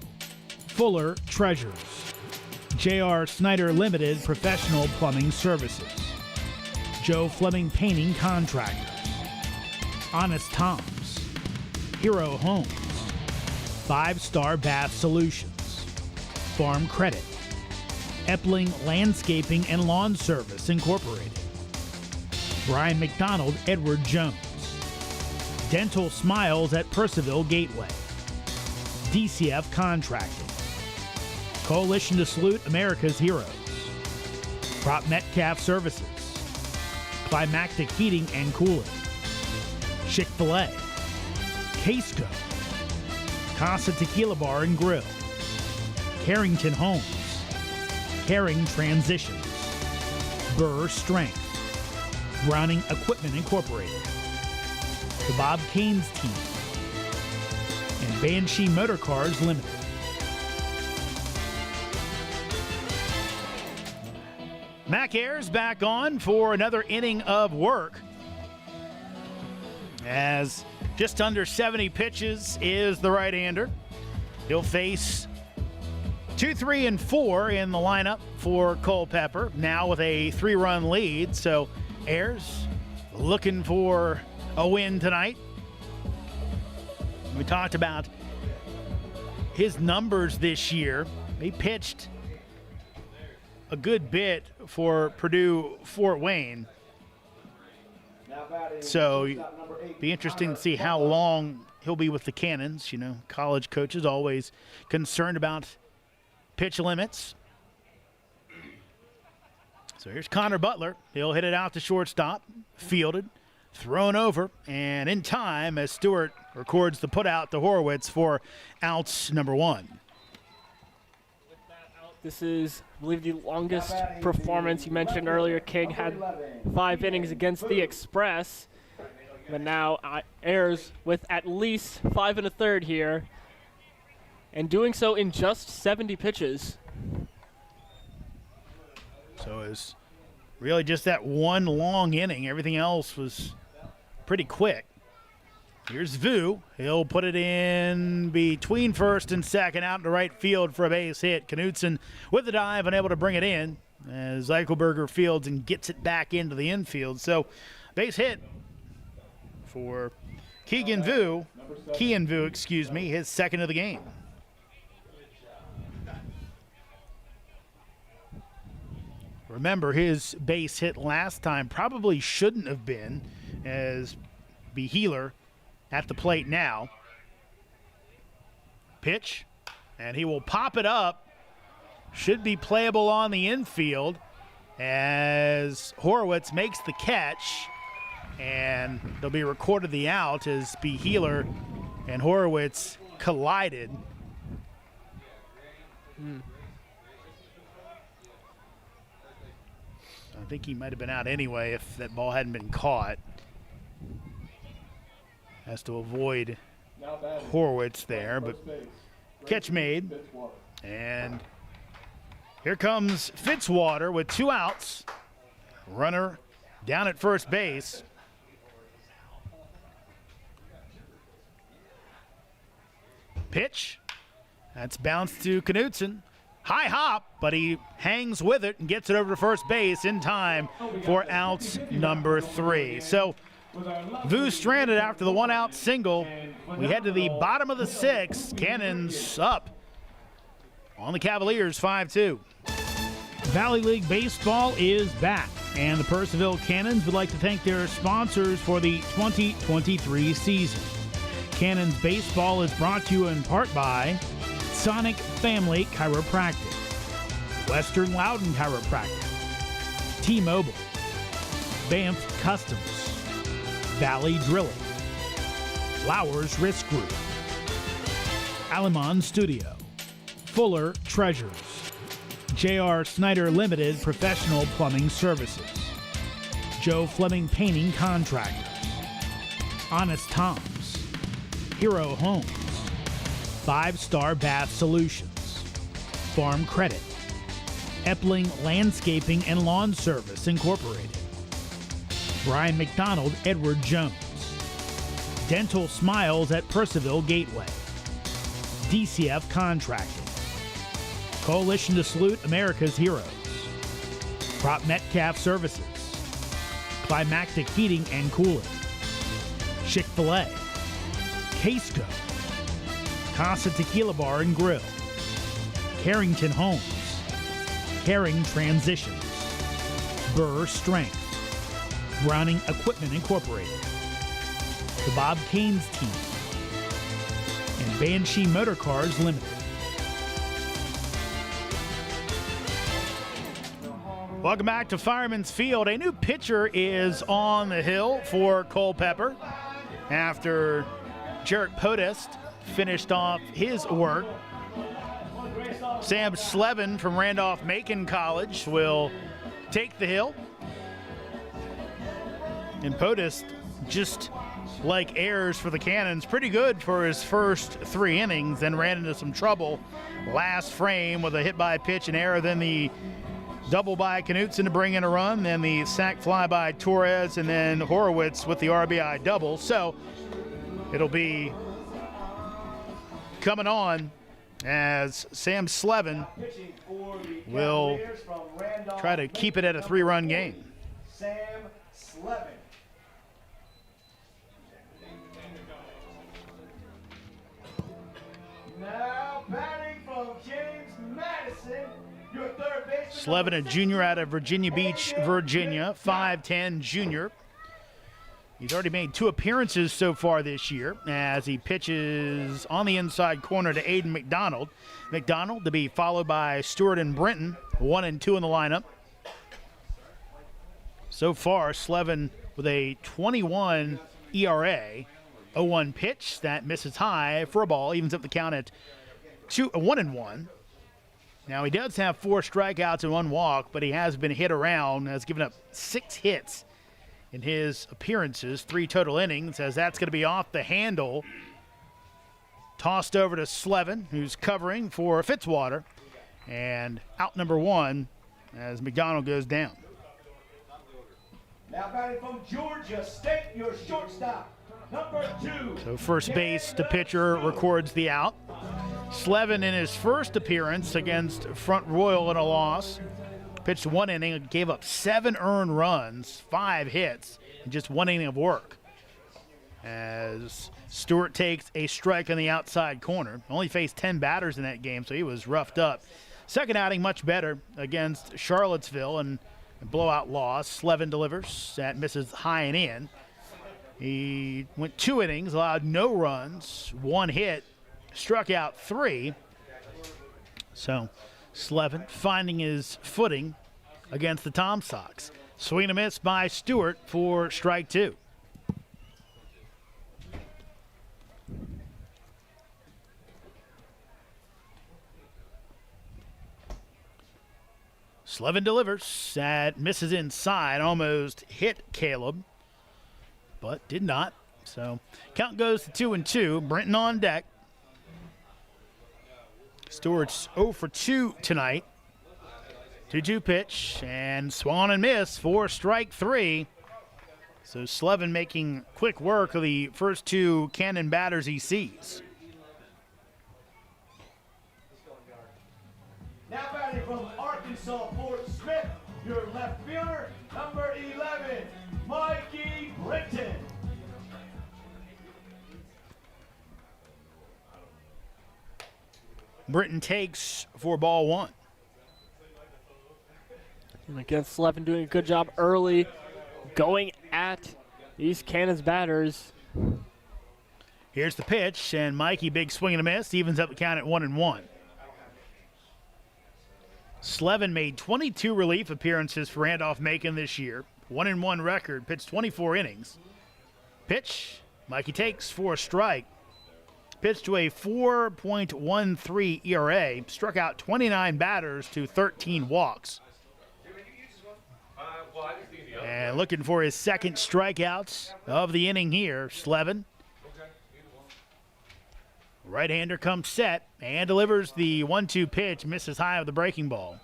Fuller Treasures, J.R. Snyder Limited Professional Plumbing Services, Joe Fleming Painting Contractors, Honest Tom's, Hero Homes, 5-Star Bath Solutions, Farm Credit, Epling Landscaping and Lawn Service Incorporated, Brian McDonald Edward Jones, Dental Smiles at Purcellville Gateway, DCF Contracting, Coalition to Salute America's Heroes, Prop Metcalf Services, Climactic Heating and Cooling, Chick-fil-A, Casco, Casa Tequila Bar and Grill, Carrington Homes, Caring Transitions, Burr Strength, Browning Equipment Incorporated, the Bob Caines Team, and Banshee Motor Cars Limited. Mac Ayres back on for another inning of work, as just under 70 pitches is the right-hander. He'll face 2, 3, and 4 in the lineup for Culpeper, now with a 3-run lead. So Ayres looking for a win tonight. We talked about his numbers this year. He pitched a good bit for Purdue Fort Wayne. So be interesting to see how long he'll be with the Cannons. You know, college coaches always concerned about pitch limits. So here's Connor Butler. He'll hit it out to shortstop, fielded, thrown over, and in time as Stewart records the putout to Horowitz for outs number 1. This is, I believe, the longest performance. You mentioned earlier King had 5 innings against the Express. But now Ayres with at least 5 1/3 here, and doing so in just 70 pitches. So it's really just that one long inning. Everything else was pretty quick. Here's Vu. He'll put it in between first and second, out into right field for a base hit. Knutson with the dive, unable to bring it in as Eichelberger fields and gets it back into the infield. So base hit for Keegan Vu, his second of the game. Remember, his base hit last time probably shouldn't have been, as Beheeler at the plate now. Pitch, and he will pop it up. Should be playable on the infield as Horowitz makes the catch, and they'll be recorded the out as Beheeler and Horowitz collided. I think he might have been out anyway if that ball hadn't been caught. Has to avoid Horowitz there, but catch made. And here comes Fitzwater with 2 outs. Runner down at first base. Pitch. That's bounced to Knutson. High hop, but he hangs with it and gets it over to first base in time for outs number 3. So Vu stranded after the 1-out single. We head to the bottom of the 6th. Cannons up on the Cavaliers 5-2. Valley League Baseball is back, and the Purcellville Cannons would like to thank their sponsors for the 2023 season. Cannons Baseball is brought to you in part by Sonic Family Chiropractic, Western Loudon Chiropractic, T-Mobile, Banff Customs, Valley Drilling, Flowers Risk Group, Alamon Studio, Fuller Treasures, J.R. Snyder Limited Professional Plumbing Services, Joe Fleming Painting Contractors, Honest Tom's, Hero Homes, 5-Star Bath Solutions, Farm Credit, Epling Landscaping and Lawn Service Incorporated, Brian McDonald, Edward Jones, Dental Smiles at Purcellville Gateway, DCF Contracting, Coalition to Salute America's Heroes, Prop Metcalf Services, Climactic Heating and Cooling, Chick-fil-A, Casco, Casa Tequila Bar and Grill, Carrington Homes, Caring Transitions, Burr Strength, Browning Equipment Incorporated, the Bob Caines Team, and Banshee Motor Cars Limited. Welcome back to Fireman's Field. A new pitcher is on the hill for Culpeper after Jarek Podest finished off his work. Sam Slevin from Randolph-Macon College will take the hill. And Podest, just like Ayres for the Cannons, pretty good for his first 3 innings, then ran into some trouble last frame with a hit by pitch and error, then the double by Knutson to bring in a run, then the sac fly by Torres, and then Horowitz with the RBI double. So it'll be coming on as Sam Slevin Pitching for the will Cavaliers from Randolph, try to keep it at a 3-run game. Sam Slevin. Now batting from James Madison, your third baseman. Slevin, a junior out of Virginia Beach, Virginia, 5'10 junior. He's already made 2 appearances so far this year as he pitches on the inside corner to Aiden McDonald. McDonald to be followed by Stewart and Brenton, 1 and 2 in the lineup. So far, Slevin with a 21 ERA, 0-1 pitch that misses high for a ball, evens up the count at 1-1. Now, he does have 4 strikeouts and 1 walk, but he has been hit around, has given up 6 hits in his appearances, 3 total innings, as that's going to be off the handle. Tossed over to Slevin, who's covering for Fitzwater, and out number 1 as McDonald goes down. Now batting from Georgia State, your shortstop, number 2. So first base, the pitcher records the out. Slevin in his first appearance against Front Royal in a loss, pitched 1 inning, gave up 7 earned runs, 5 hits, and just 1 inning of work. As Stewart takes a strike on the outside corner. Only faced 10 batters in that game, so he was roughed up. Second outing, much better against Charlottesville, and a blowout loss. Slevin delivers. That misses high and in. He went 2 innings, allowed no runs, 1 hit, struck out 3. So Slevin finding his footing against the Tom Sox. Swing and a miss by Stewart for strike 2. Slevin delivers. That misses inside. Almost hit Caleb, but did not. So count goes to 2-2. Brenton on deck. Stewart's 0 for 2 tonight. 2-2 pitch and swung on and miss for strike 3. So Slevin making quick work of the first 2 Cannon batters he sees. Now batting from Arkansas Fort Smith, your left fielder, number 11, Mikey Britton. Britton takes for ball 1. And again, Slevin doing a good job early, going at these Cannons batters. Here's the pitch, and Mikey, big swing and a miss, evens up the count at 1-1. Slevin made 22 relief appearances for Randolph-Macon this year. 1-1 record, pitched 24 innings. Pitch, Mikey takes for a strike. Pitched to a 4.13 ERA, struck out 29 batters to 13 walks. And looking for his second strikeouts of the inning here, Slevin. Right-hander comes set and delivers the 1-2 pitch, misses high of the breaking ball.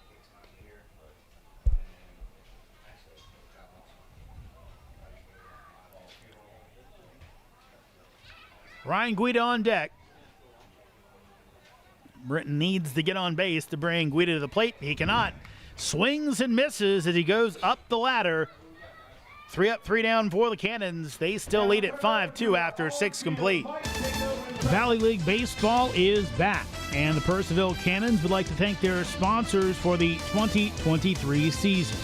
Ryan Guida on deck. Britton needs to get on base to bring Guida to the plate. He cannot. Swings and misses as he goes up the ladder. 3 up, 3 down for the Cannons. They still lead at 5-2 after 6 complete. Valley League Baseball is back, and the Purcellville Cannons would like to thank their sponsors for the 2023 season.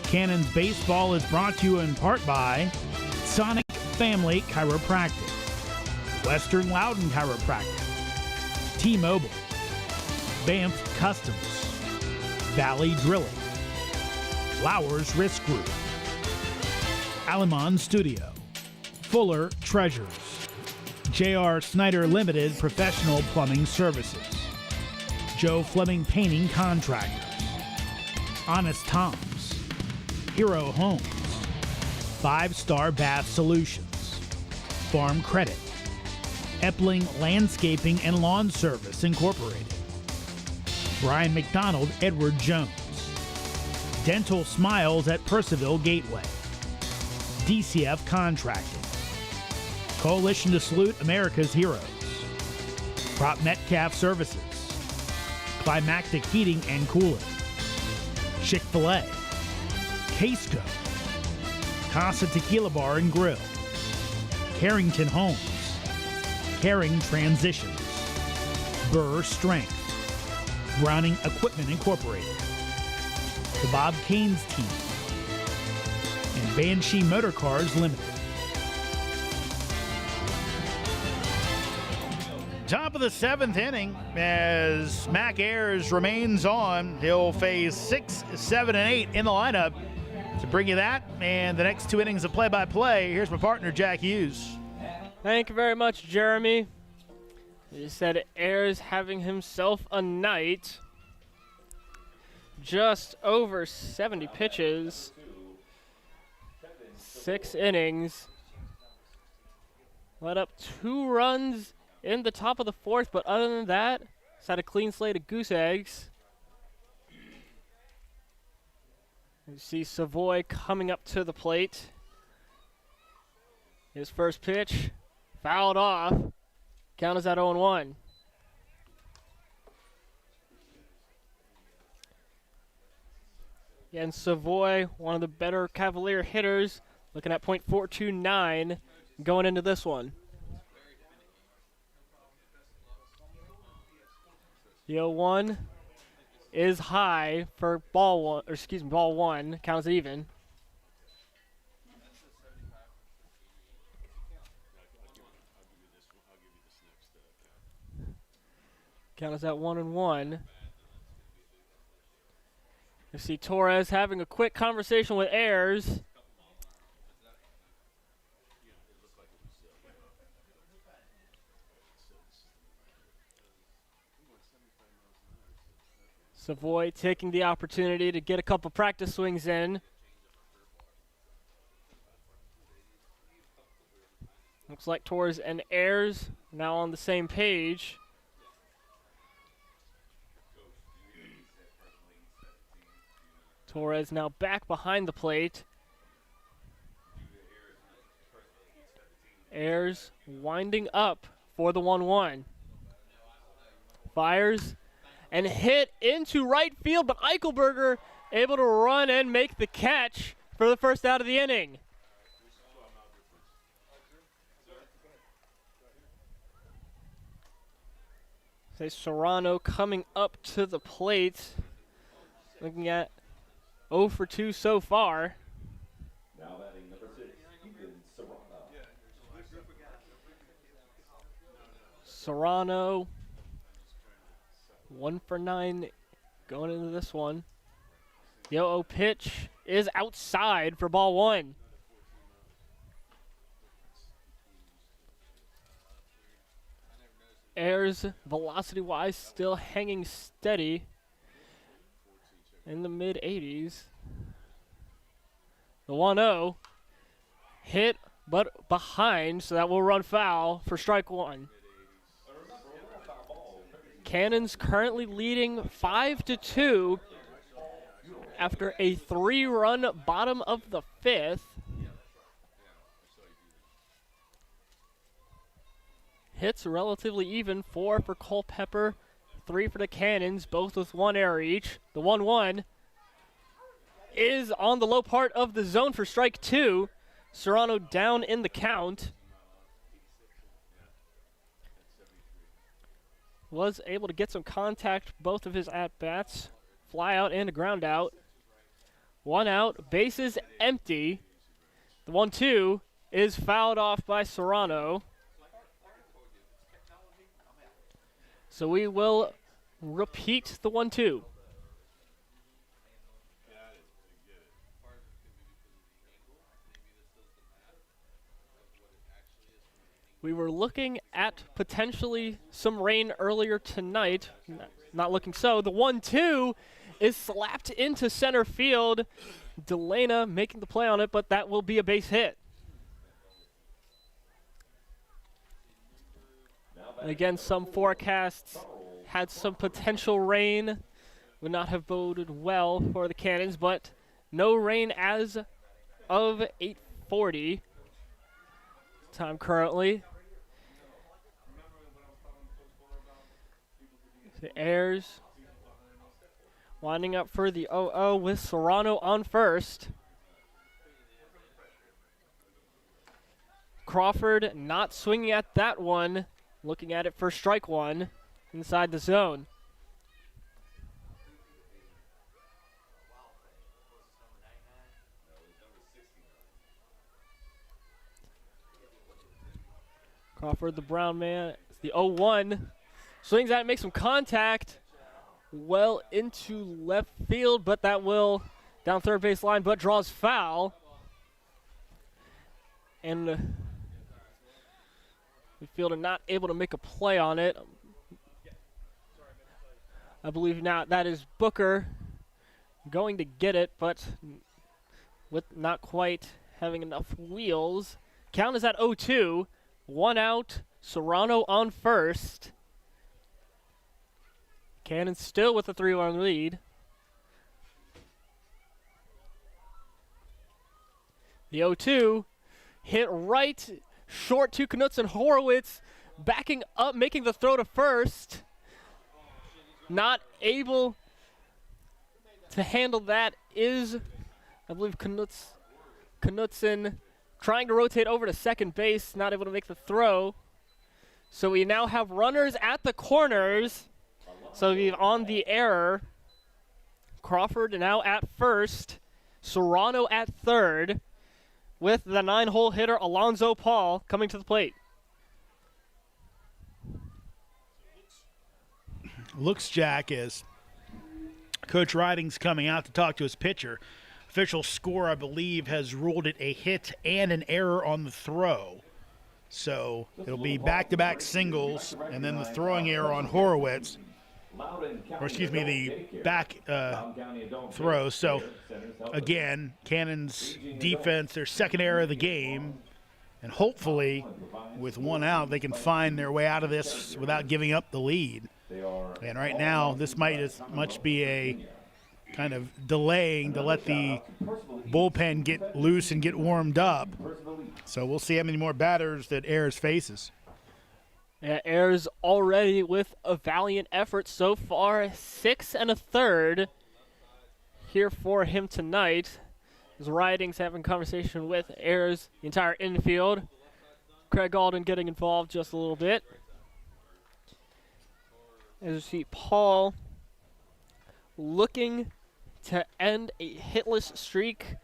Cannons Baseball is brought to you in part by Sonic Family Chiropractic, Western Loudon Chiropractic, T-Mobile, Banff Customs, Valley Drilling, Flowers Risk Group, Alamon Studio, Fuller Treasures, J.R. Snyder Limited Professional Plumbing Services, Joe Fleming Painting Contractors, Honest Tom's, Hero Homes, 5-Star Bath Solutions, Farm Credit, Epling Landscaping and Lawn Service Incorporated, Brian McDonald, Edward Jones, Dental Smiles at Purcellville Gateway, DCF Contracting, Coalition to Salute America's Heroes, Prop Metcalf Services, Climactic Heating and Cooling, Chick-fil-A, Casco, Casa Tequila Bar and Grill, Carrington Homes, Caring Transitions, Burr Strength, Browning Equipment Incorporated, the Bob Canes Team, and Banshee Motor Cars Limited. Top of the 7th inning as Mac Ayres remains on. He'll face 6, 7, and 8 in the lineup. To bring you that and the next 2 innings of play-by-play, here's my partner, Jack Hughes. Thank you very much, Jeremy. You said Ayres having himself a night. Just over 70 pitches. 6 innings. Let up 2 runs in the top of the 4th, but other than that, it's had a clean slate of goose eggs. You see Savoy coming up to the plate. His first pitch, fouled off. Count is at 0-1. Again, Savoy, one of the better Cavalier hitters, looking at .429 going into this one. The 0-1 is high for ball one, counts even. Count is at 1-1. You see Torres having a quick conversation with Ayres. Savoy taking the opportunity to get a couple practice swings in. Looks like Torres and Ayres now on the same page. Torres now back behind the plate. Ayres winding up for the 1-1. Fires and hit into right field, but Eichelberger able to run and make the catch for the first out of the inning. Say Serrano coming up to the plate, looking at 0 for 2 so far. Now batting number 6, Ethan Serrano. Serrano, 1 for 9 going into this one. The 0-0 pitch is outside for ball 1. Ayres, velocity-wise, still hanging steady in the mid-80s. The 1-0 hit, but behind, so that will run foul for strike 1. Cannons currently leading 5-2 after a 3-run bottom of the 5th. Hits relatively even, 4 for Culpeper, 3 for the Cannons, both with 1 error each. The 1-1 is on the low part of the zone for strike 2. Serrano down in the count. Was able to get some contact, both of his at-bats. Fly out and a ground out. 1 out, bases empty. The 1-2 is fouled off by Serrano. So we will repeat the 1-2. We were looking at potentially some rain earlier tonight. Not looking so. The 1-2 is slapped into center field. Delana making the play on it, but that will be a base hit. And again, some forecasts had some potential rain. Would not have boded well for the Cannons, but no rain as of 8:40 time currently. The Ayres Winding up for the 0-0 with Serrano on first. Crawford not swinging at that one, looking at it for strike one inside the zone. Crawford, the brown man, it's the 0-1. Swings at it, makes some contact. Well into left field, but that will down third base line, but draws foul. And the fielder not able to make a play on it. I believe now that is Booker going to get it, but with not quite having enough wheels. Count is at 0-2. 1 out. Serrano on first. Cannon still with a 3-1 lead. The 0-2 hit right short to Knutson. Horowitz backing up, making the throw to first. Not able to handle that is, I believe, Knutson trying to rotate over to second base, not able to make the throw. So we now have runners at the corners. So we're on the error. Crawford now at first. Serrano at third. With the 9-hole hitter Alonzo Paul coming to the plate. Looks, Jack, as Coach Riding's coming out to talk to his pitcher. Official score, I believe, has ruled it a hit and an error on the throw. So it'll be back-to-back singles and then the throwing error on Horowitz. Or excuse me, the back throw. So again, Cannon's defense, their second error of the game, and hopefully with 1 out they can find their way out of this without giving up the lead. And right now this might as much be a kind of delaying to let the bullpen get loose and get warmed up. So we'll see how many more batters that Ayres faces. Yeah, Ayres already with a valiant effort so far. 6 1/3 here for him tonight. His Riding's having conversation with Ayres, the entire infield. Craig Alden getting involved just a little bit. As you see, Paul looking to end a hitless streak.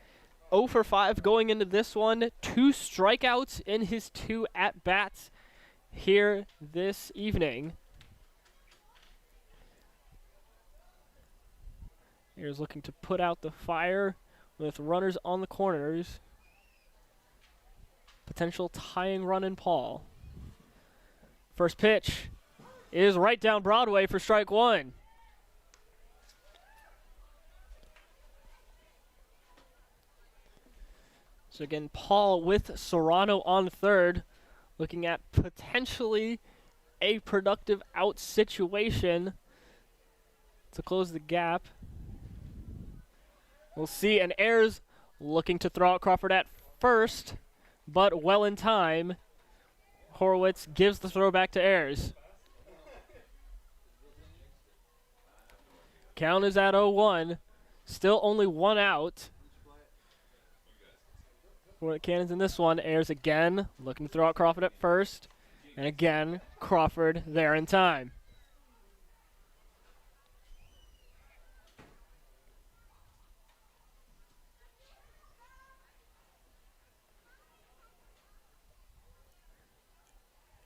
0 for 5 going into this one. 2 strikeouts in his 2 at-bats here this evening. Here's looking to put out the fire with runners on the corners. Potential tying run in Paul. First pitch is right down Broadway for strike one. So again, Paul with Serrano on third, looking at potentially a productive out situation to close the gap. We'll see, and Ayres looking to throw out Crawford at first, but well in time. Horowitz gives the throw back to Ayres. Count is at 0-1. Still only 1 out for the Cannons in this one. Ayres again looking to throw out Crawford at first. And again, Crawford there in time.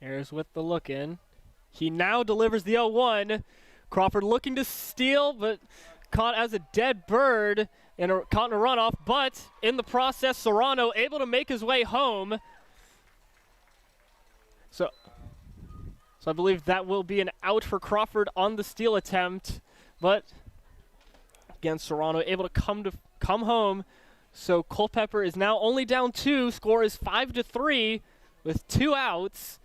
Ayres with the look in. He now delivers the 0-1. Crawford looking to steal, but caught as a dead bird and caught in a runoff. But in the process, Serrano able to make his way home. So I believe that will be an out for Crawford on the steal attempt. But again, Serrano able to come home. So Culpeper is now only down 2. Score is 5-3 with 2 outs.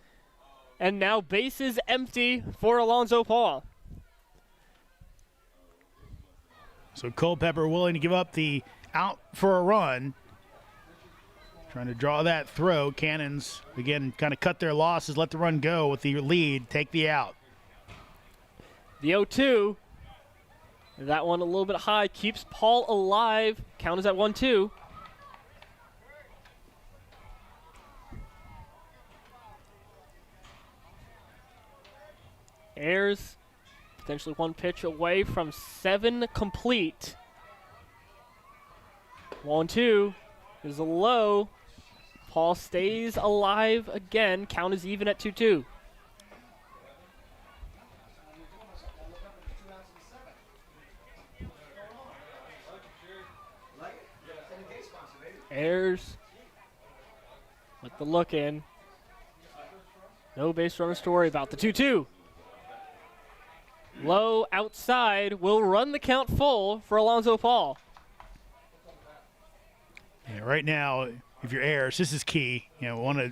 And now bases empty for Alonzo Paul. So Culpeper willing to give up the out for a run. Trying to draw that throw. Cannons, again, kind of cut their losses, let the run go with the lead, take the out. The 0-2 That one a little bit high, keeps Paul alive. Count is at 1-2. Ayres potentially one pitch away from 7 complete. 1-2 is a low. Paul stays alive again. Count is even at 2-2. Ayres with the look in. No base runners to worry about. The 2-2. Low outside will run the count full for Alonzo Paul. Yeah, right now, if you're Ayres, this is key. You know,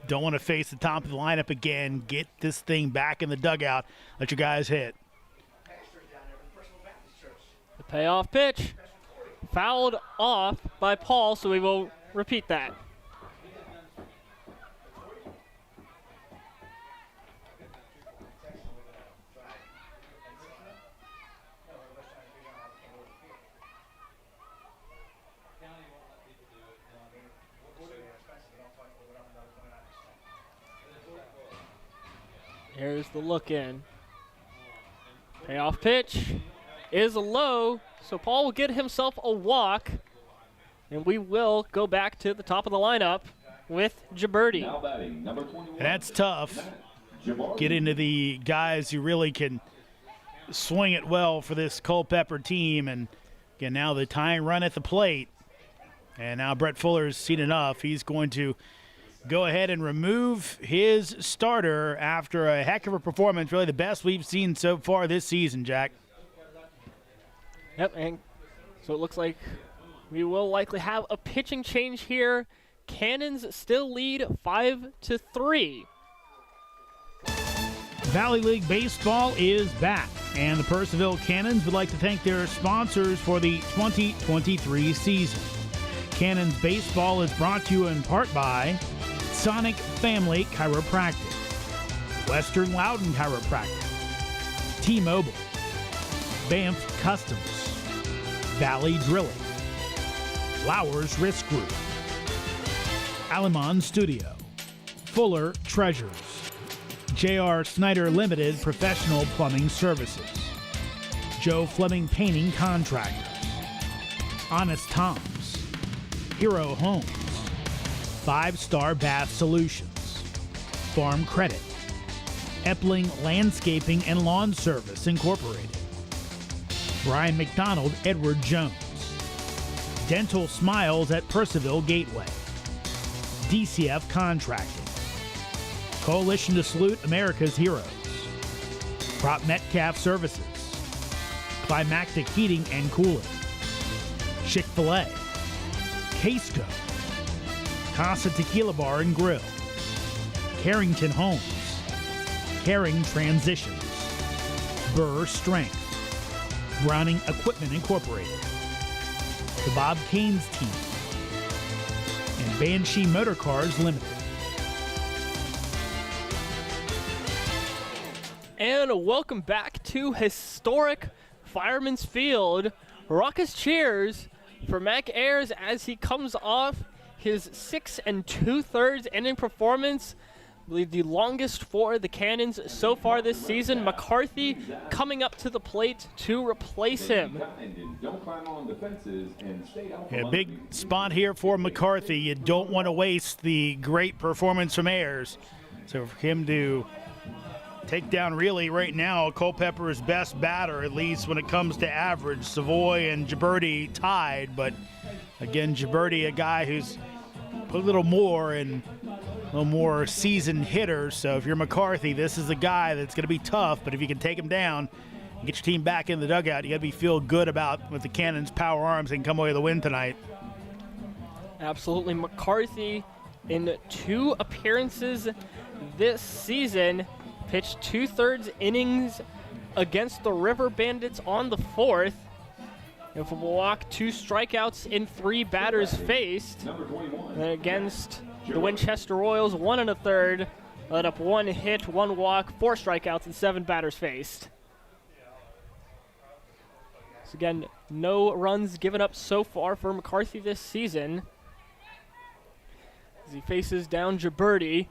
don't want to face the top of the lineup again. Get this thing back in the dugout. Let your guys hit. The payoff pitch fouled off by Paul, so we will repeat that. Here's the look in. Payoff pitch is low, so Paul will get himself a walk, and we will go back to the top of the lineup with Gibberti. Now batting, number 21. That's tough. Get into the guys who really can swing it well for this Culpeper team, and again, now the tying run at the plate. And now Brett Fuller's seen enough. He's going to go ahead and remove his starter after a heck of a performance, really the best we've seen so far this season, Jack. Yep, and so it looks like we will likely have a pitching change here. Cannons still lead 5-3. Valley League Baseball is back, and the Purcellville Cannons would like to thank their sponsors for the 2023 season. Cannons Baseball is brought to you in part by Sonic Family Chiropractic, Western Loudon Chiropractic, T-Mobile, Banff Customs, Valley Drilling, Flowers Risk Group, Alamon Studio, Fuller Treasures, J.R. Snyder Limited Professional Plumbing Services, Joe Fleming Painting Contractors, Honest Tom's, Hero Homes, 5-Star Bath Solutions, Farm Credit, Epling Landscaping and Lawn Service Incorporated, Brian McDonald Edward Jones, Dental Smiles at Purcellville Gateway, DCF Contracting, Coalition to Salute America's Heroes, Prop Metcalf Services, Climactic Heating and Cooling, Chick-fil-A, Casco, Casa Tequila Bar and Grill, Carrington Homes, Caring Transitions, Burr Strength, Browning Equipment Incorporated, the Bob Caines Team, and Banshee Motor Cars Limited. And welcome back to historic Fireman's Field. Raucous cheers for Mac Ayres as he comes off his 6 2/3 inning performance. I believe the longest for the Cannons so far this season. McCarthy coming up to the plate to replace him. Don't climb on the fences and stay out from Big spot here for McCarthy. You don't want to waste the great performance from Ayres. So for him to take down really right now Culpeper's best batter, at least when it comes to average. Savoy and Gibberti tied, but again, Gibberti, a guy who's put a little more and a little more seasoned hitter. So if you're McCarthy, this is a guy that's going to be tough, but if you can take him down and get your team back in the dugout, you got to feel good about with the Cannons' power arms and come away with a win tonight. Absolutely. McCarthy in 2 appearances this season pitched 2/3 innings against the Riverbandits on the 4th. And for walk, 2 strikeouts in 3 batters faced. And against the Winchester Royals, 1 1/3. Let up 1 hit, 1 walk, 4 strikeouts, and 7 batters faced. So again, no runs given up so far for McCarthy this season. As he faces down Gibberti.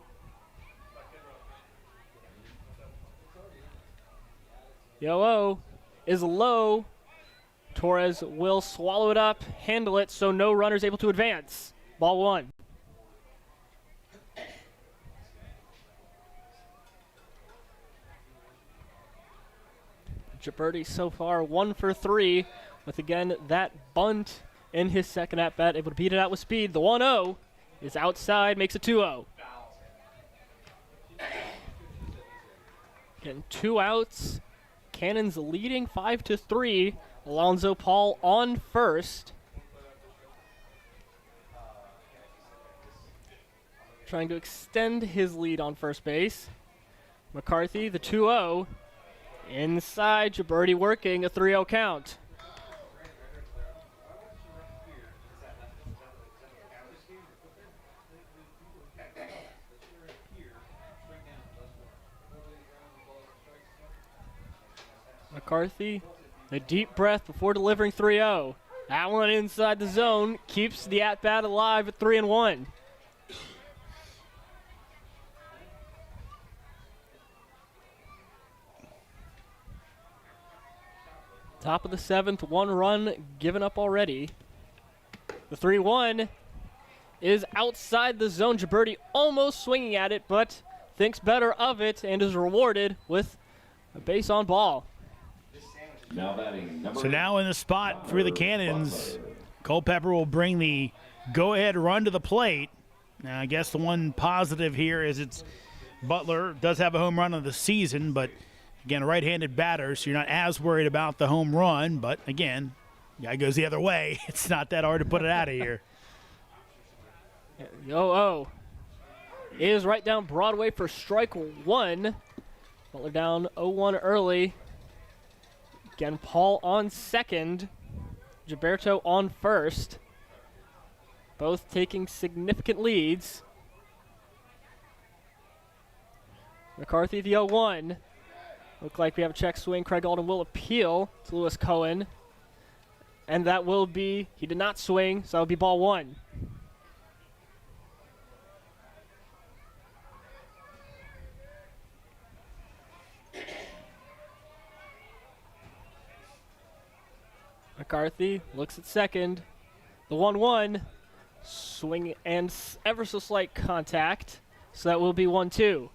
Yo-oh is low. Torres will swallow it up, handle it, so no runners able to advance. Ball one. Gibberti so far 1 for 3 with, again, that bunt in his second at-bat, able to beat it out with speed. The 1-0 is outside, makes it 2-0. Again, 2 outs. Cannons leading 5-3. Alonzo Paul on first. Trying to extend his lead on first base. McCarthy, the 2-0. Inside, Gibberti working, a 3-0 count. McCarthy, a deep breath before delivering 3-0. That one inside the zone, keeps the at-bat alive at 3-1. Top of the 7th, 1 run given up already. The 3-1 is outside the zone. Gibberti almost swinging at it, but thinks better of it and is rewarded with a base on ball. Now batting number So now in the spot for the Cannons, Culpeper will bring the go-ahead run to the plate. Now I guess the one positive here is it's Butler does have a home run of the season, but again, a right-handed batter, so you're not as worried about the home run. But again, guy goes the other way. It's not that hard to put it out of here. Yo-oh is right down Broadway for strike 1. Butler down 0-1 early. Again, Paul on second. Gilberto on first. Both taking significant leads. McCarthy the 0-1. Look like we have a check swing. Craig Alden will appeal to Lewis Cohen. And that will be, he did not swing, so that will be ball 1. McCarthy looks at second. The 1-1. Swing and ever so slight contact. So that will be 1-2.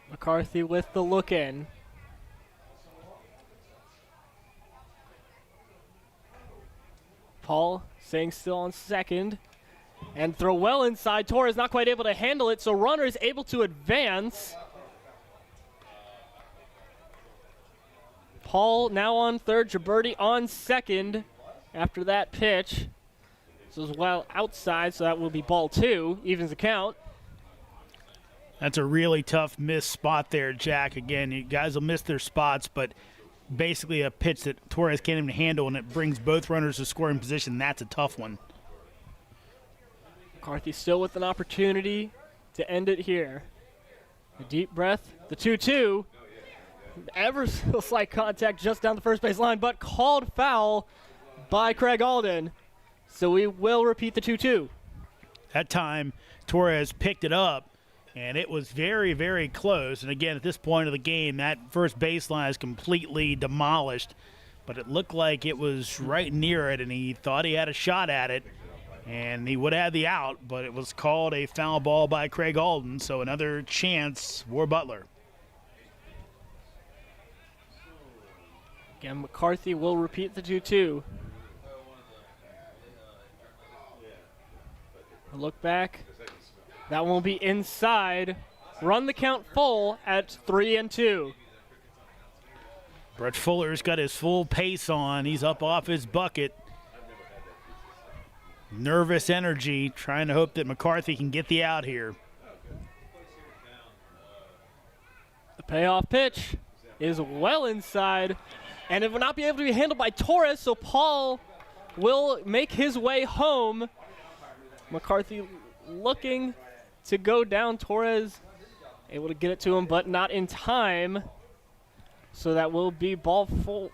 McCarthy with the look in. Paul staying still on second. And throw well inside. Torres not quite able to handle it, so runner is able to advance. Paul now on third, Gibberti on second after that pitch. This is well outside, so that will be ball 2, evens the count. That's a really tough missed spot there, Jack. Again, you guys will miss their spots, but basically a pitch that Torres can't even handle, and it brings both runners to scoring position. That's a tough one. McCarthy still with an opportunity to end it here. A deep breath. The 2-2. Ever so slight contact just down the first base line, but called foul by Craig Alden. So we will repeat the 2-2. That time, Torres picked it up, and it was very, very close. And again, at this point of the game, that first baseline is completely demolished. But it looked like it was right near it, and he thought he had a shot at it. And he would have the out, but it was called a foul ball by Craig Alden. So another chance for Butler. Again, McCarthy will repeat the 2-2. A look back. That won't be inside. Run the count full at 3-2. Brett Fuller's got his full pace on. He's up off his bucket. Nervous energy, trying to hope that McCarthy can get the out here. The payoff pitch is well inside, and it will not be able to be handled by Torres, so Paul will make his way home. McCarthy looking to go down. Torres able to get it to him, but not in time. So that will be ball full.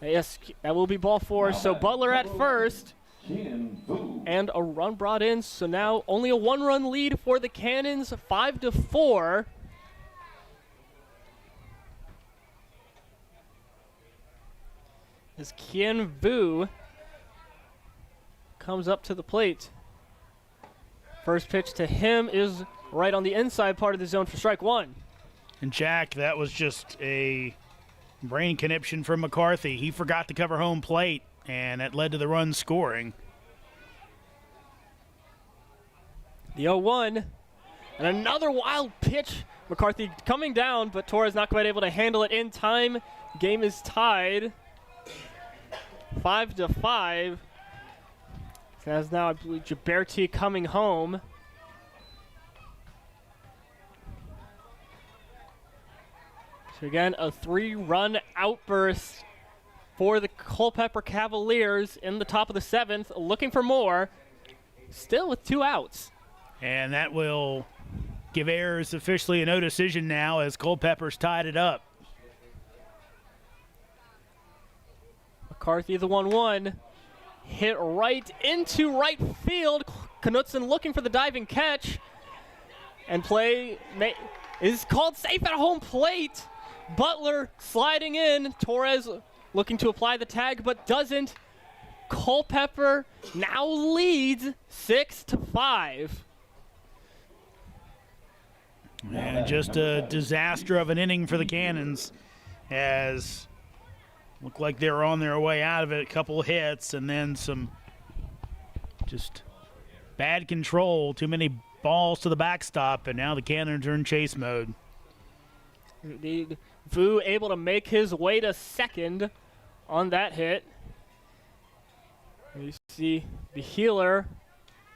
Yes, that will be ball 4. So Butler at first. And a run brought in. So now only a 1-run lead for the Cannons, 5-4. As Kien Vu comes up to the plate. First pitch to him is right on the inside part of the zone for strike 1. And Jack, that was just a brain conniption from McCarthy. He forgot to cover home plate, and that led to the run scoring. The 0-1, and another wild pitch. McCarthy coming down, but Torres not quite able to handle it in time. Game is tied, 5-5. As now, I believe, Gioberti coming home. So again, a 3-run outburst for the Culpeper Cavaliers in the top of the 7th, looking for more, still with 2 outs. And that will give Ayres officially a no decision now as Culpeper's tied it up. McCarthy the 1-1. Hit right into right field. Knutson looking for the diving catch. And play is called safe at home plate. Butler sliding in. Torres looking to apply the tag but doesn't. Culpeper now leads 6-5. And just a disaster of an inning for the Cannons, as looked like they were on their way out of it. A couple hits and then some just bad control, too many balls to the backstop, and now the Cannons are in chase mode. Indeed. Vu able to make his way to second on that hit. You see the healer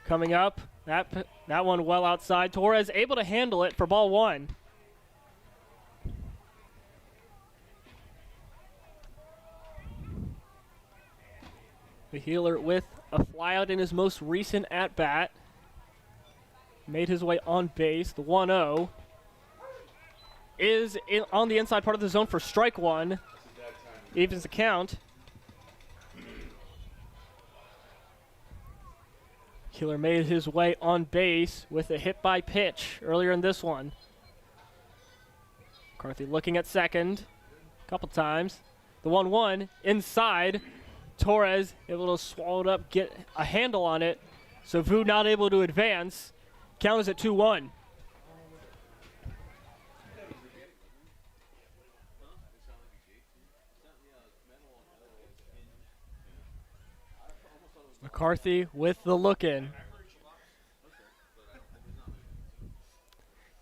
coming up. That one well outside. Torres able to handle it for ball 1. The healer with a flyout in his most recent at-bat. Made his way on base. The 1-0 is on the inside part of the zone for strike 1. Evens the count. Healer made his way on base with a hit by pitch earlier in this one. McCarthy looking at second a couple times. The 1-1 inside. Torres able to swallow it up, get a handle on it. So Vu not able to advance. Count is at 2-1. McCarthy with the look in.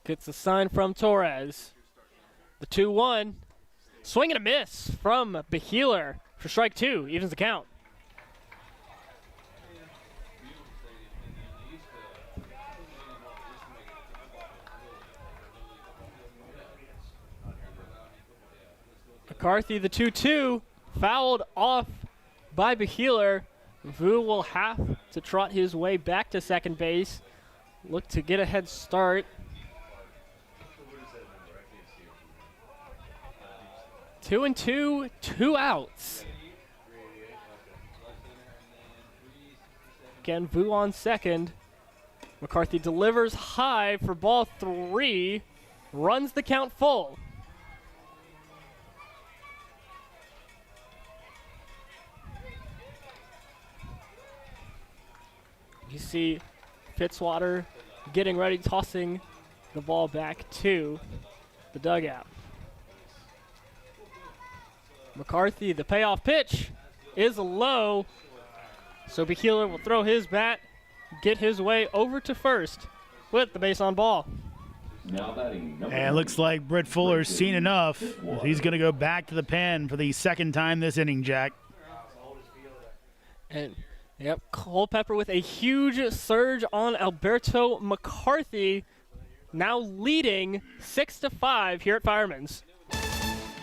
Gets a sign from Torres. The 2-1. Swing and a miss from Beheeler for strike 2. Evens the count. McCarthy the 2-2. Fouled off by Beheeler. Vu will have to trot his way back to second base. Look to get a head start. 2-2, 2 outs. Again, Vu on second. McCarthy delivers high for ball 3. Runs the count full. You see Fitzwater getting ready, tossing the ball back to the dugout. McCarthy, the payoff pitch is low. So Beheeler will throw his bat, get his way over to first with the base on ball. And it looks like Britt Fuller's seen enough. He's going to go back to the pen for the second time this inning, Jack. And yep, Culpeper with a huge surge on Alberto McCarthy, now leading 6-5 here at Fireman's.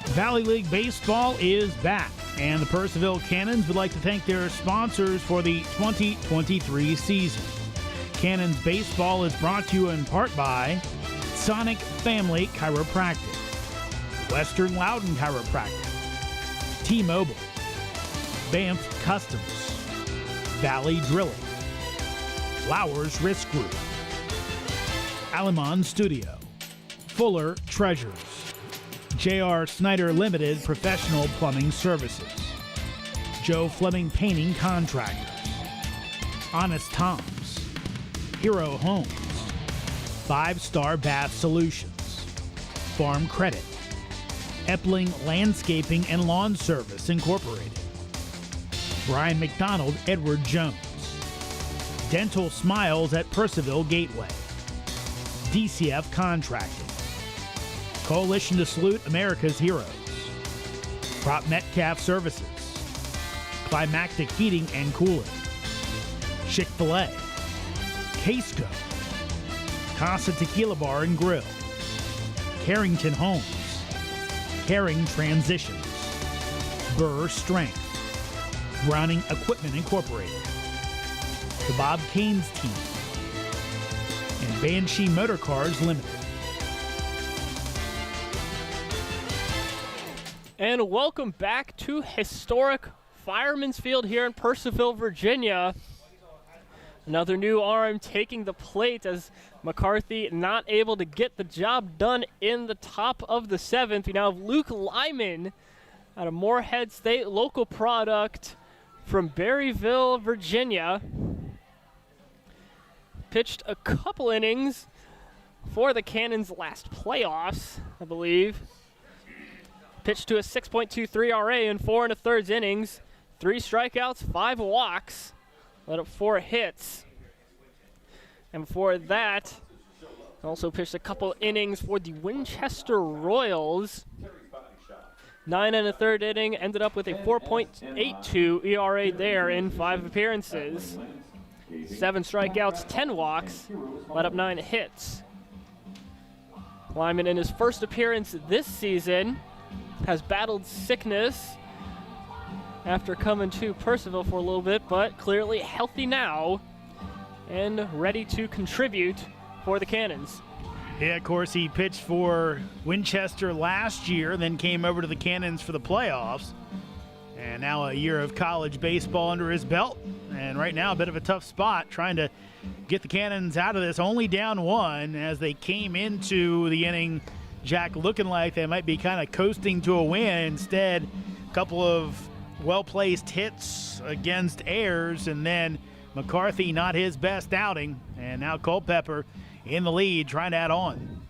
Valley League Baseball is back, and the Purcellville Cannons would like to thank their sponsors for the 2023 season. Cannons Baseball is brought to you in part by Sonic Family Chiropractic, Western Loudon Chiropractic, T-Mobile, Banff Customs, Valley Drilling, Flowers Risk Group, Alamon Studio, Fuller Treasures, J.R. Snyder Limited Professional Plumbing Services, Joe Fleming Painting Contractors, Honest Tom's, Hero Homes, 5-Star Bath Solutions, Farm Credit, Epling Landscaping and Lawn Service Incorporated, Brian McDonald Edward Jones, Dental Smiles at Purcellville Gateway, DCF Contracting, Coalition to Salute America's Heroes, Prop Metcalf Services, Climactic Heating and Cooling, Chick-fil-A, Casco, Casa Tequila Bar and Grill, Carrington Homes, Caring Transitions, Burr Strength, Browning Equipment Incorporated, the Bob Caines Team, and Banshee Motor Cars Limited. And welcome back to historic Fireman's Field here in Purcellville, Virginia. Another new arm taking the plate as McCarthy not able to get the job done in the top of the 7th. We now have Luke Lyman out of Morehead State, local product from Berryville, Virginia. Pitched a couple innings for the Cannons last playoffs, I believe. Pitched to a 6.23 RA in 4 1/3 innings. 3 strikeouts, 5 walks. Let up 4 hits. And before that, also pitched a couple innings for the Winchester Royals. 9 1/3 inning, ended up with a 4.82 ERA there in 5 appearances. 7 strikeouts, 10 walks, let up 9 hits. Lyman in his first appearance this season has battled sickness after coming to Purcellville for a little bit, but clearly healthy now and ready to contribute for the Cannons. Yeah, of course, he pitched for Winchester last year, then came over to the Cannons for the playoffs. And now a year of college baseball under his belt. And right now a bit of a tough spot trying to get the Cannons out of this. Only down 1 as they came into the inning, Jack, looking like they might be kind of coasting to a win. Instead, a couple of well-placed hits against Ayres, and then McCarthy not his best outing. And now Culpeper in the lead, trying to add on.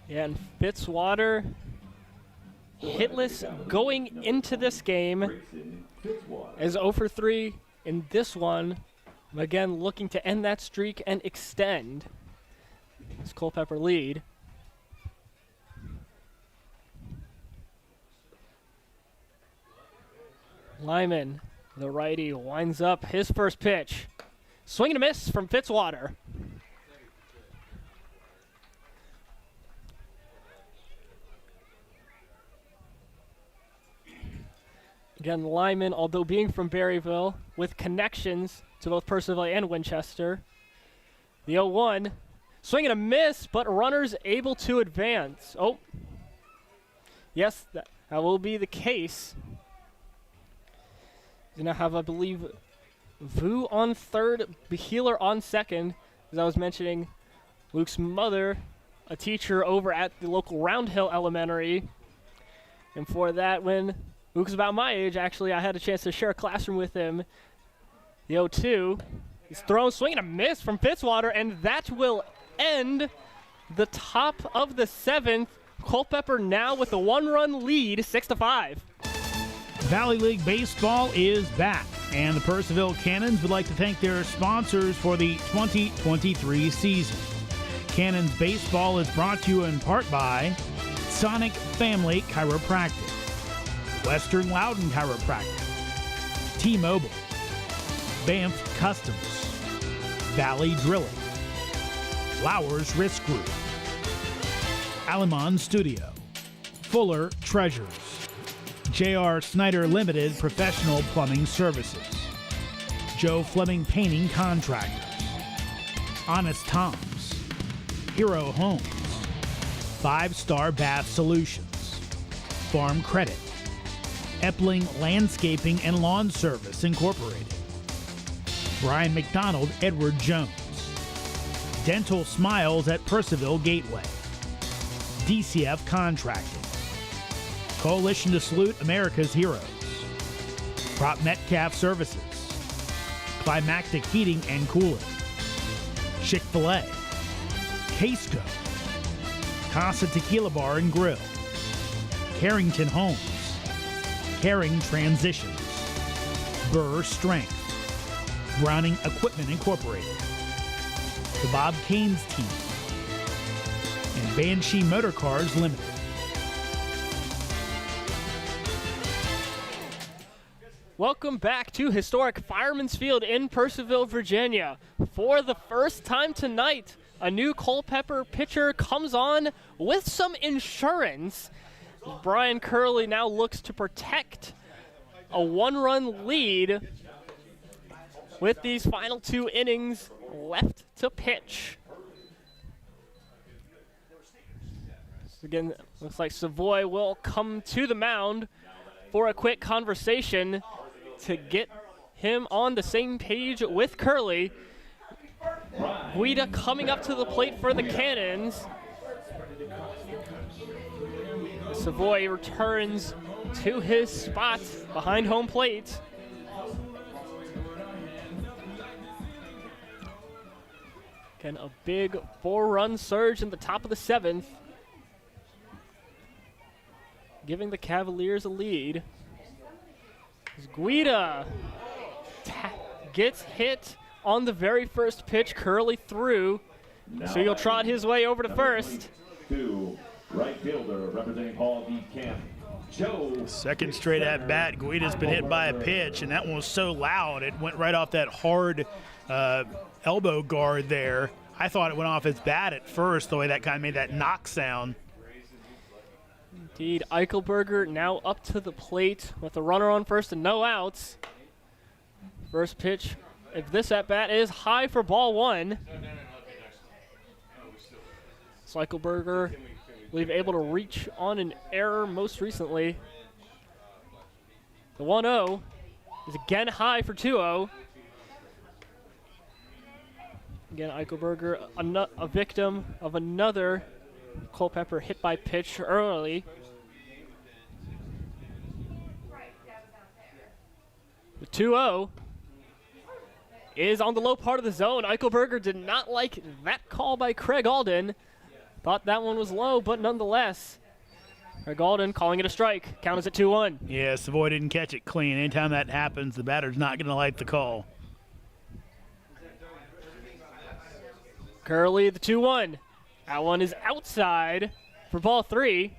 Yeah, and Fitzwater hitless going into this game as 0 for 3 in this one. Again, looking to end that streak and extend this Culpeper lead. Lyman, the righty, winds up his first pitch. Swing and a miss from Fitzwater. Again, Lyman, although being from Berryville, with connections to both Purcellville and Winchester. The 0-1. Swing and a miss, but runners able to advance. Oh. Yes, that will be the case. You now have, I believe, Vu on third, Behealer on second. As I was mentioning, Luke's mother, a teacher over at the local Round Hill Elementary. And for that, when Luke was about my age, actually, I had a chance to share a classroom with him. The 0-2. He's thrown, swing and a miss from Fitzwater, and that will end the top of the 7th. Culpeper now with a 1-run lead, 6-5. Valley League Baseball is back, and the Purcellville Cannons would like to thank their sponsors for the 2023 season. Cannons Baseball is brought to you in part by Sonic Family Chiropractic, Western Loudon Chiropractic, T-Mobile, Banff Customs, Valley Drilling, Flowers Risk Group, Alamon Studio, Fuller Treasures, J.R. Snyder Limited Professional Plumbing Services. Joe Fleming Painting Contractors. Honest Tom's. Hero Homes. 5-Star Bath Solutions. Farm Credit. Epling Landscaping and Lawn Service Incorporated. Brian McDonald Edward Jones. Dental Smiles at Purcellville Gateway. DCF Contracting. Coalition to Salute America's Heroes. Prop Metcalf Services. Climactic Heating and Cooling. Chick-fil-A. Casco. Casa Tequila Bar and Grill. Carrington Homes. Caring Transitions. Burr Strength. Browning Equipment Incorporated. The Bob Caines Team. And Banshee Motor Cars Limited. Welcome back to historic Fireman's Field in Purcellville, Virginia. For the first time tonight, a new Culpeper pitcher comes on with some insurance. Brian Curley now looks to protect a 1-run lead with these final 2 innings left to pitch. So again, looks like Savoy will come to the mound for a quick conversation to get him on the same page with Curley. Guida coming up to the plate for the Cannons. Savoy returns to his spot behind home plate. Again, a big 4-run surge in the top of the 7th, giving the Cavaliers a lead. As Guida gets hit on the very first pitch. Curley threw, so he'll trot his way over to first. 2, right fielder representing Paul D. Camp, Joe. Second straight at bat. Guida's been hit by a pitch, and that one was so loud it went right off that hard elbow guard there. I thought it went off his bat at first, the way that kind of made that knock sound. Indeed, Eichelberger now up to the plate with a runner on first and no outs. First pitch of this at-bat is high for ball 1. So Eichelberger, I believe, able to reach on an error most recently. The 1-0 is again high for 2-0. Again, Eichelberger, a victim of another Culpeper hit by pitch early. The 2-0 is on the low part of the zone. Eichelberger did not like that call by Craig Alden. Thought that one was low, but nonetheless, Craig Alden calling it a strike. Count is at 2-1. Yeah, Savoy didn't catch it clean. Anytime that happens, the batter's not going to like the call. Curley, the 2-1. That one is outside for ball 3.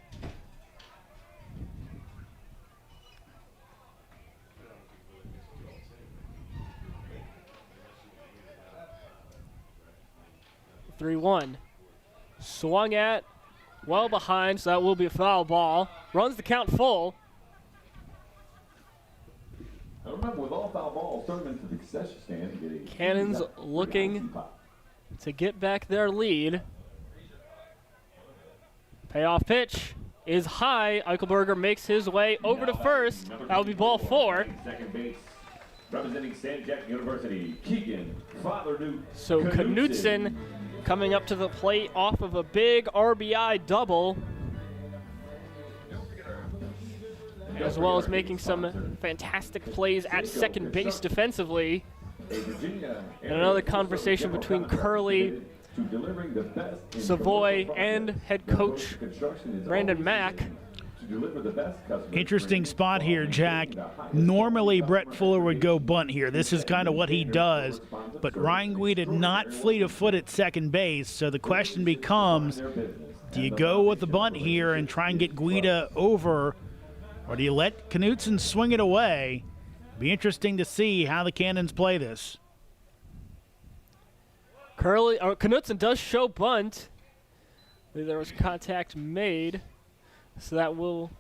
The 3-1. Swung at, well behind, so that will be a foul ball. Runs the count full. Now remember, with all foul balls, turn them into the concession stand and get a Cannons looking to get back their lead. Payoff pitch is high. Eichelberger makes his way over to first. That will be ball 4. Second base, representing San Jack University, Keegan Father So Knudsen coming up to the plate off of a big RBI double, as well as making some fantastic plays at second base defensively. And another conversation between Curley, Savoy, and head coach Brandon Mack. Interesting spot here, Jack. Normally, Brett Fuller would go bunt here. This is kind of what he does. But Ryan Guida did not fleet of foot at second base, so the question becomes, do you go with the bunt here and try and get Guida over, or do you let Knudsen swing it away? Be interesting to see how the Cannons play this. Knudsen does show bunt. I believe there was contact made, so that will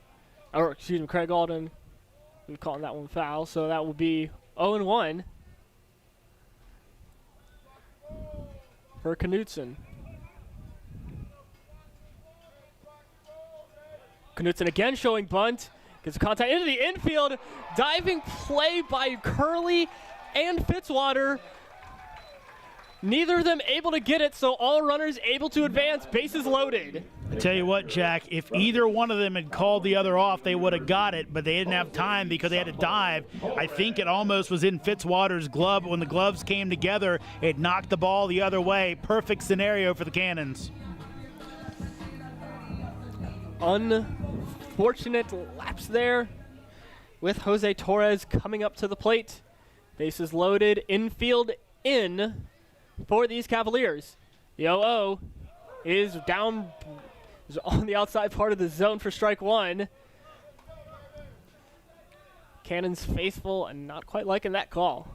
or excuse me, Craig Alden. We're calling that one foul, so that will be 0-1 for Knutson. Knutson again showing bunt. Gets a contact into the infield. Diving play by Curley and Fitzwater. Neither of them able to get it, so all runners able to advance. Bases loaded. I tell you what, Jack, if either one of them had called the other off, they would have got it, but they didn't have time because they had to dive. I think it almost was in Fitzwater's glove, but when the gloves came together, it knocked the ball the other way. Perfect scenario for the Cannons. Unfortunate lapse there with Jose Torres coming up to the plate. Bases loaded, infield in for these Cavaliers. The 0-0 is down, is on the outside part of the zone for strike one. Cannons faithful and not quite liking that call.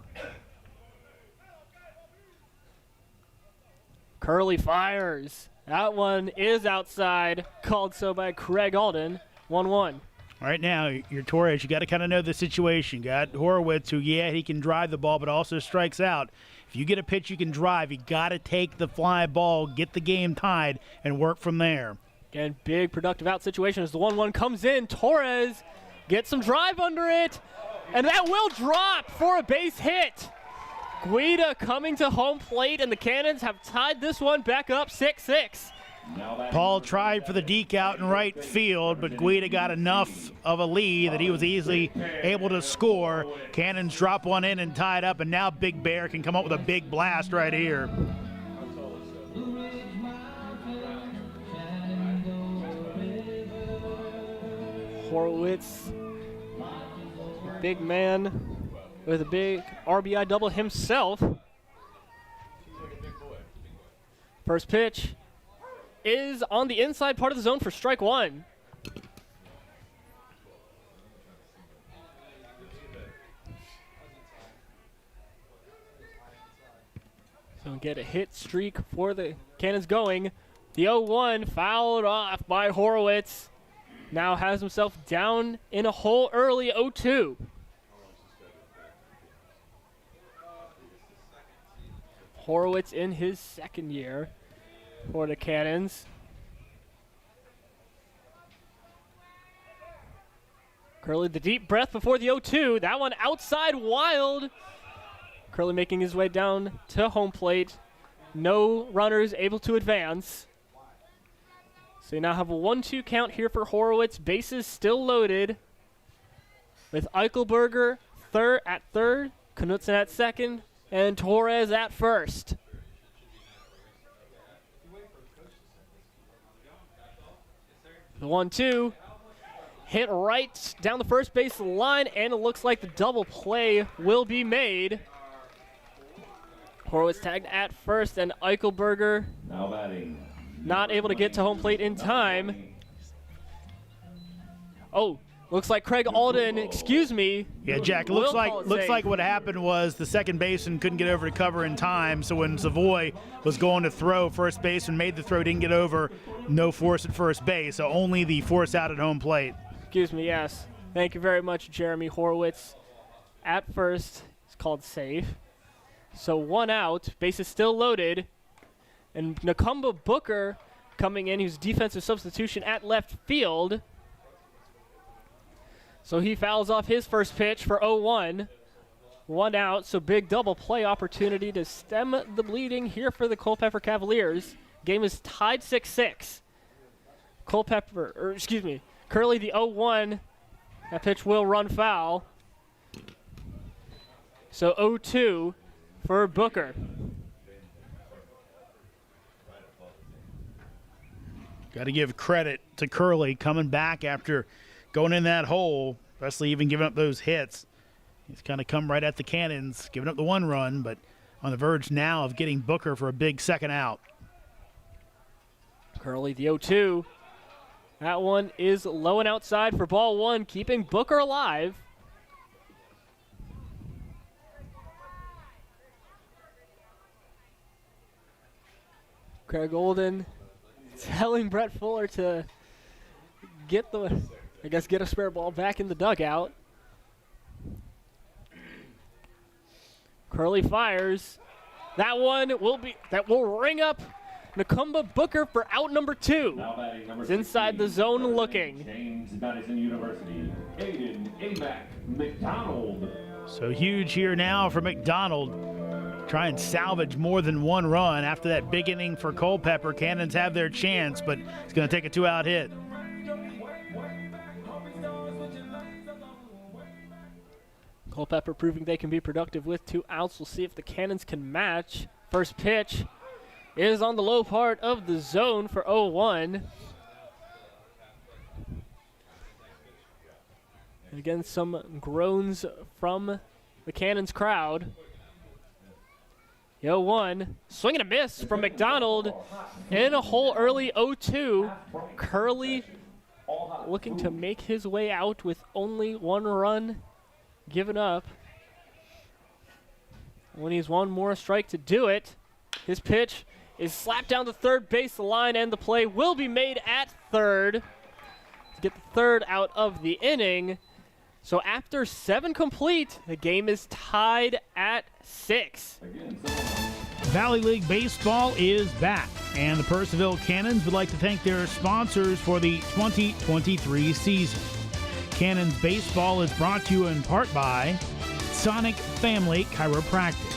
Curley fires. That one is outside, called so by Craig Alden. 1-1. Right now, your Torres, you got to kind of know the situation. Got Horowitz, who, yeah, he can drive the ball, but also strikes out. If you get a pitch you can drive, you got to take the fly ball, get the game tied, and work from there. Again, big productive out situation as the 1-1 comes in. Torres gets some drive under it, and that will drop for a base hit. Guida coming to home plate, and the Cannons have tied this one back up 6-6. Paul tried for the deke out in right field, but Guida got enough of a lead that he was easily able to score. Cannons drop one in and tie it up, and now Big Bear can come up with a big blast right here. Horowitz, big man with a big RBI double himself. First pitch is on the inside part of the zone for strike one. So get a hit streak for the Cannons going. The 0-1 fouled off by Horowitz. Now has himself down in a hole early. 0-2. Horowitz in his second year for the Cannons. Curley the deep breath before the 0-2. That one outside wild. Curley making his way down to home plate. No runners able to advance. So you now have a 1-2 count here for Horowitz. Bases still loaded with Eichelberger at third, Knutson at second, and Torres at first. The 1-2 hit right down the first base line, and it looks like the double play will be made. Horowitz tagged at first, and Eichelberger Now batting. not able to get to home plate in time. Oh, looks like Craig Alden, excuse me. Yeah, Jack, looks like what happened was the second baseman couldn't get over to cover in time, so when Savoy was going to throw, first baseman made the throw, didn't get over, no force at first base, so only the force out at home plate. Excuse me, yes. Thank you very much, Jeremy Horowitz. At first, it's called safe. So one out, bases still loaded. And Nakumba Booker coming in, who's defensive substitution at left field. So he fouls off his first pitch for 0-1. One out, so big double play opportunity to stem the bleeding here for the Culpeper Cavaliers. Game is tied 6-6. Curley the 0-1. That pitch will run foul. So 0-2 for Booker. Got to give credit to Curley coming back after going in that hole, especially even giving up those hits. He's kind of come right at the Cannons, giving up the one run, but on the verge now of getting Booker for a big second out. Curley the 0-2. That one is low and outside for ball one, keeping Booker alive. Craig Alden telling Brett Fuller to get the I guess get a spare ball back in the dugout. Curley fires. That one will ring up Nakumba Booker for out number 2. Now batting number It's inside the zone looking. James Madison University, Aiden Amac McDonald. So huge here now for McDonald. Try and salvage more than one run after that big inning for Culpeper. Cannons have their chance, but it's going to take a 2-out hit. Culpeper proving they can be productive with 2 outs. We'll see if the Cannons can match. First pitch is on the low part of the zone for 0-1. Again, some groans from the Cannons crowd. 0-1, swing and a miss from McDonald in a hole early 0-2. Curley looking to make his way out with only 1 run given up. When he's 1 more strike to do it, his pitch is slapped down the third base line, and the play will be made at third to get the 3rd out of the inning. So after 7 complete, the game is tied at 6. Valley League Baseball is back, and the Purcellville Cannons would like to thank their sponsors for the 2023 season. Cannons Baseball is brought to you in part by Sonic Family Chiropractic,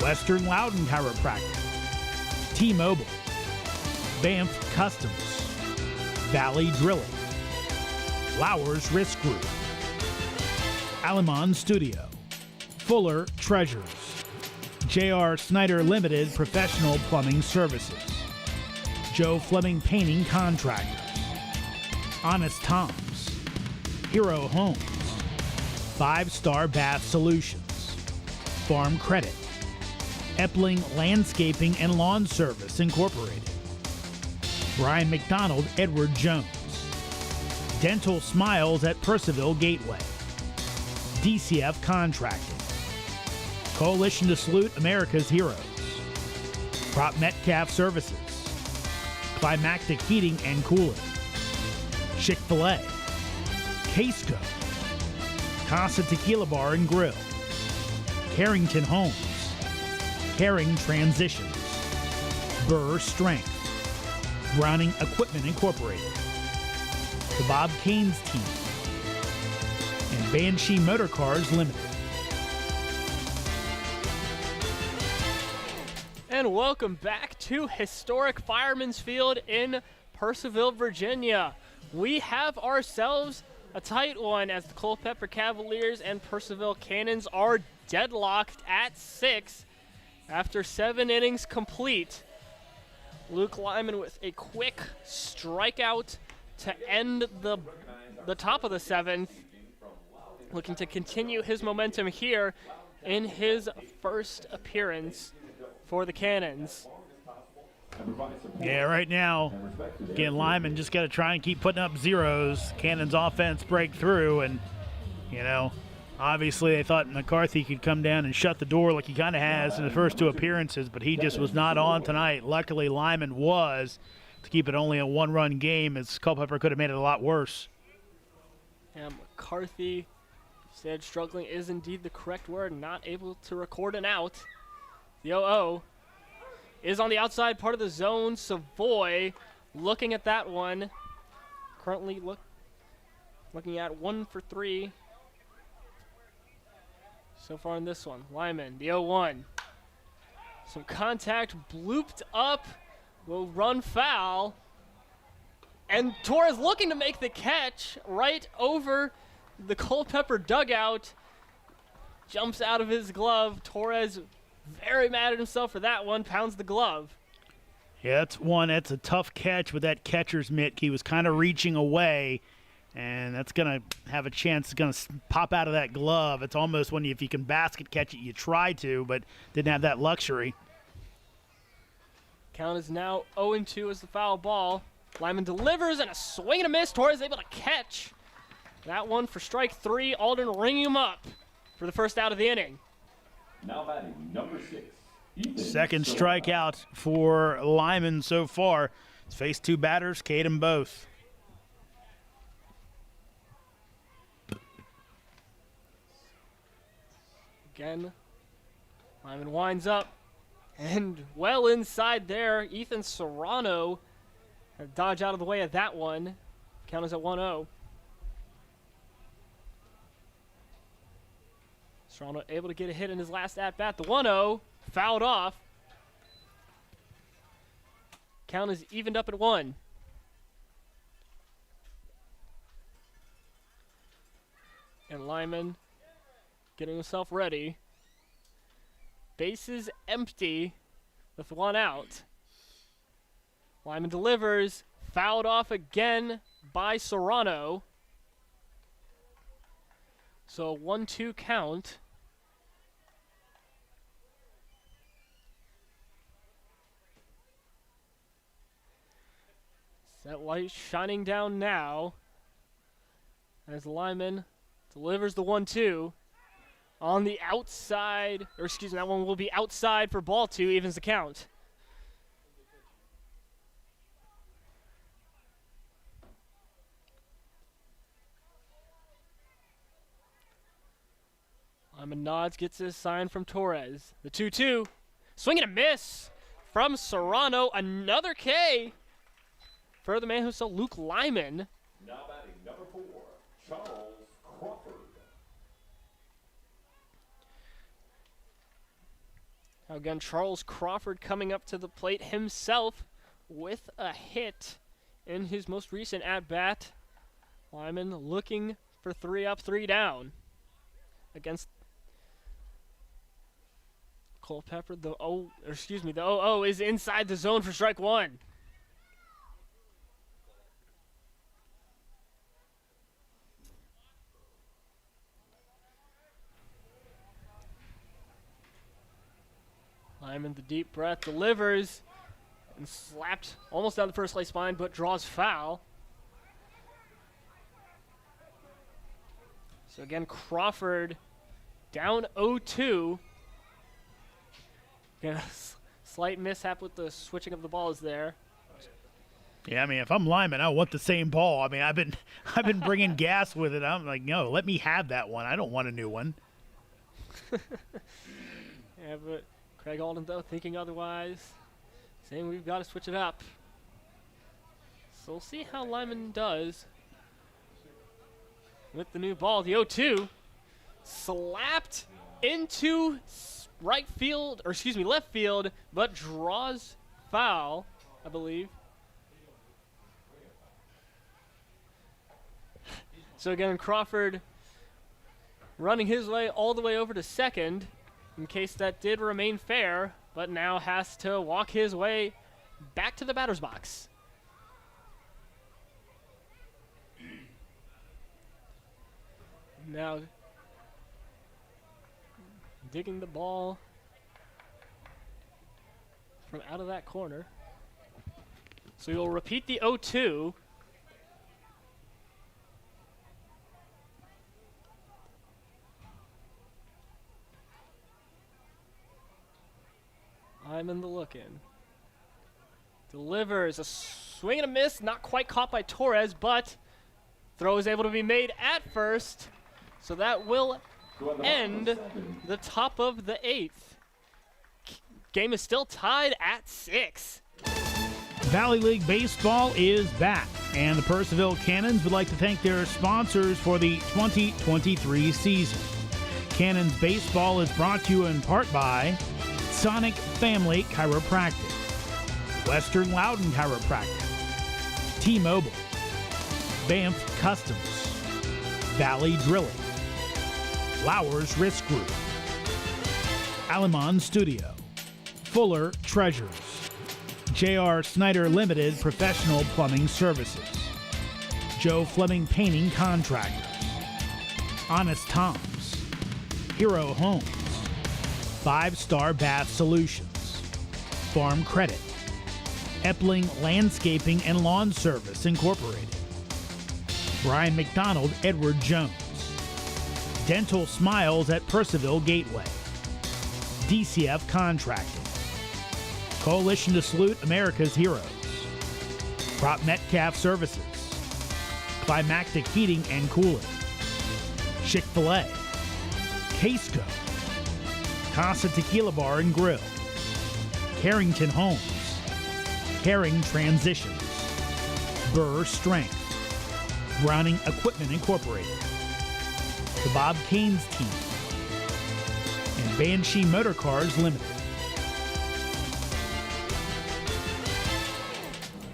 Western Loudon Chiropractic, T-Mobile, Banff Customs, Valley Drilling, Flowers Risk Group, Alamon Studio, Fuller Treasures, J.R. Snyder Limited Professional Plumbing Services, Joe Fleming Painting Contractors, Honest Tom's, Hero Homes, 5-Star Bath Solutions, Farm Credit, Epling Landscaping and Lawn Service Incorporated, Brian McDonald, Edward Jones, Dental Smiles at Purcellville Gateway, DCF Contracting, Coalition to Salute America's Heroes, Prop Metcalf Services, Climactic Heating and Cooling, Chick-fil-A, Casco, Casa Tequila Bar and Grill, Carrington Homes, Caring Transitions, Burr Strength, Browning Equipment Incorporated, the Bob Caines Team, and Banshee Motor Cars Limited. And welcome back to historic Fireman's Field in Purcellville, Virginia. We have ourselves a tight one as the Culpeper Cavaliers and Purcellville Cannons are deadlocked at 6 after 7 innings complete. Luke Lyman with a quick strikeout to end the top of the 7th, looking to continue his momentum here in his first appearance for the Cannons. Yeah, right now, again, Lyman just got to try and keep putting up zeros. Cannons offense break through, and, you know, obviously they thought McCarthy could come down and shut the door like he kind of has in the first 2 appearances, but he just was not on tonight. Luckily, Lyman was to keep it only a 1-run game, as Culpeper could have made it a lot worse. And McCarthy said struggling is indeed the correct word, not able to record an out. The 0-0 is on the outside part of the zone. Savoy looking at that one. Currently looking at 1 for 3 so far in this one. Lyman, the 0-1. Some contact, blooped up, will run foul. And Torres looking to make the catch right over the Culpeper dugout. Jumps out of his glove. Torres very mad at himself for that one, pounds the glove. Yeah, that's a tough catch with that catcher's mitt. He was kind of reaching away, and that's going to have a chance. It's going to pop out of that glove. It's almost when if you can basket catch it, you try to, but didn't have that luxury. Count is now 0-2 as the foul ball. Lyman delivers and a swing and a miss. Torres able to catch that one for strike 3. Alden ringing him up for the first out of the inning. Now batting number 6. Second strikeout for Lyman so far. He's faced 2 batters, K'd them both. Again, Lyman winds up. And well inside there, Ethan Serrano had to dodge out of the way of that one. Count is at 1-0. Serrano able to get a hit in his last at-bat. The 1-0 fouled off. Count is evened up at 1. And Lyman getting himself ready. Bases empty with 1 out. Lyman delivers. Fouled off again by Serrano. So a 1-2 count. That light shining down now as Lyman delivers the 1-2 on the outside, or excuse me, that one will be outside for ball 2, evens the count. Lyman nods, gets his sign from Torres. The 2-2, swing and a miss from Serrano, another K. For the man who saw Luke Lyman. Now batting number 4, Charles Crawford. Now again, Charles Crawford coming up to the plate himself with a hit in his most recent at-bat. Lyman looking for 3 up, 3 down against Culpeper. The 0-0 is inside the zone for strike 1. Lyman, the deep breath, delivers and slapped almost down the first base line, but draws foul. So again, Crawford down 0-2. Again, slight mishap with the switching of the balls there. Yeah, I mean, if I'm Lyman, I want the same ball. I mean, I've been bringing gas with it. I'm like, no, let me have that one. I don't want a new one. Yeah, but Craig Alden, though, thinking otherwise, saying we've got to switch it up. So we'll see how Lyman does with the new ball. The 0-2 slapped into left field, but draws foul, I believe. So again, Crawford running his way all the way over to second, in case that did remain fair, but now has to walk his way back to the batter's box. Now digging the ball from out of that corner. So you'll repeat the 0-2. I'm in the look-in. Delivers a swing and a miss, not quite caught by Torres, but throw is able to be made at first. So that will end the top of the 8th. Game is still tied at 6. Valley League Baseball is back, and the Purcellville Cannons would like to thank their sponsors for the 2023 season. Cannons Baseball is brought to you in part by Sonic Family Chiropractic, Western Loudon Chiropractic, T-Mobile, Banff Customs, Valley Drilling, Flowers Risk Group, Alamon Studio, Fuller Treasures, J.R. Snyder Limited Professional Plumbing Services, Joe Fleming Painting Contractors, Honest Tom's, Hero Homes, 5-Star Bath Solutions, Farm Credit, Epling Landscaping and Lawn Service Incorporated, Brian McDonald, Edward Jones, Dental Smiles at Purcellville Gateway, DCF Contracting, Coalition to Salute America's Heroes, Prop Metcalf Services, Climactic Heating and Cooling, Chick-fil-A, Caseco, Casa Tequila Bar and Grill, Carrington Homes, Caring Transitions, Burr Strength, Browning Equipment Incorporated, the Bob Caines Team, and Banshee Motor Cars Limited.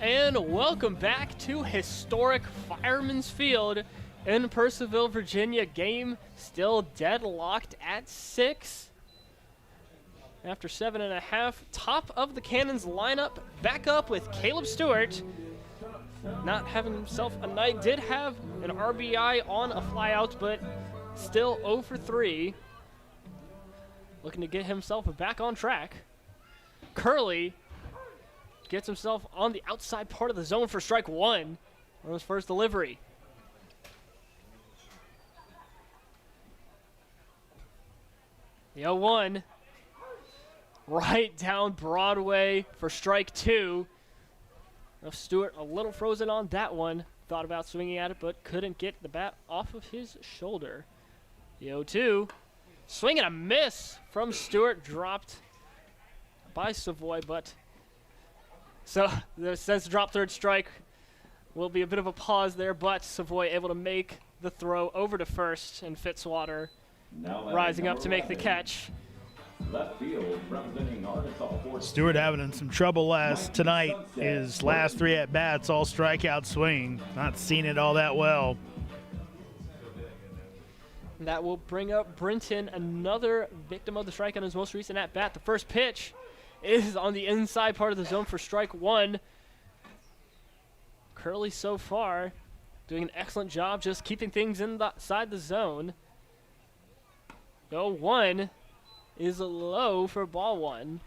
And welcome back to historic Fireman's Field in Purcellville, Virginia. Game still deadlocked at 6. After 7.5, top of the Cannons lineup, back up with Caleb Stewart. Not having himself a night, did have an RBI on a flyout, but still 0 for 3. Looking to get himself back on track. Curley gets himself on the outside part of the zone for strike 1 on his first delivery. The 0-1 right down Broadway for strike 2. Stewart a little frozen on that one. Thought about swinging at it, but couldn't get the bat off of his shoulder. The 0-2. Swing and a miss from Stewart. Dropped by Savoy, but so since drop third strike will be a bit of a pause there, but Savoy able to make the throw over to first, and Fitzwater rising up to make the catch. Left field representing Arkansas. Stewart having some trouble tonight. His last 3 at-bats, all strikeout swing. Not seen it all that well. That will bring up Brinton, another victim of the strike on his most recent at-bat. The first pitch is on the inside part of the zone for strike 1. Curley so far doing an excellent job just keeping things inside the zone. 0-1 is low for ball 1.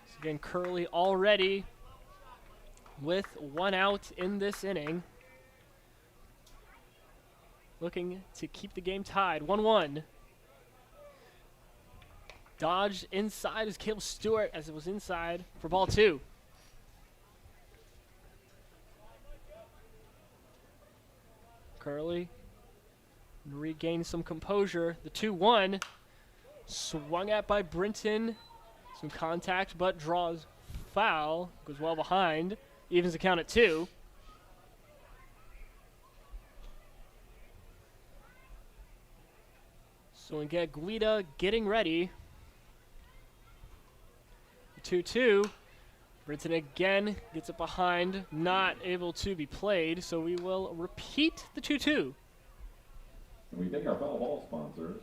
So again, Curley already with 1 out in this inning. Looking to keep the game tied. 1-1. Dodged inside is Caleb Stewart as it was inside for ball 2. Curley regained some composure. The 2-1 swung at by Brinton. Some contact, but draws foul. Goes well behind. Evens the count at 2. So we get Guida getting ready. 2-2. Brinton again gets it behind, not able to be played, so we will repeat the 2-2. We thank our fellow ball sponsors.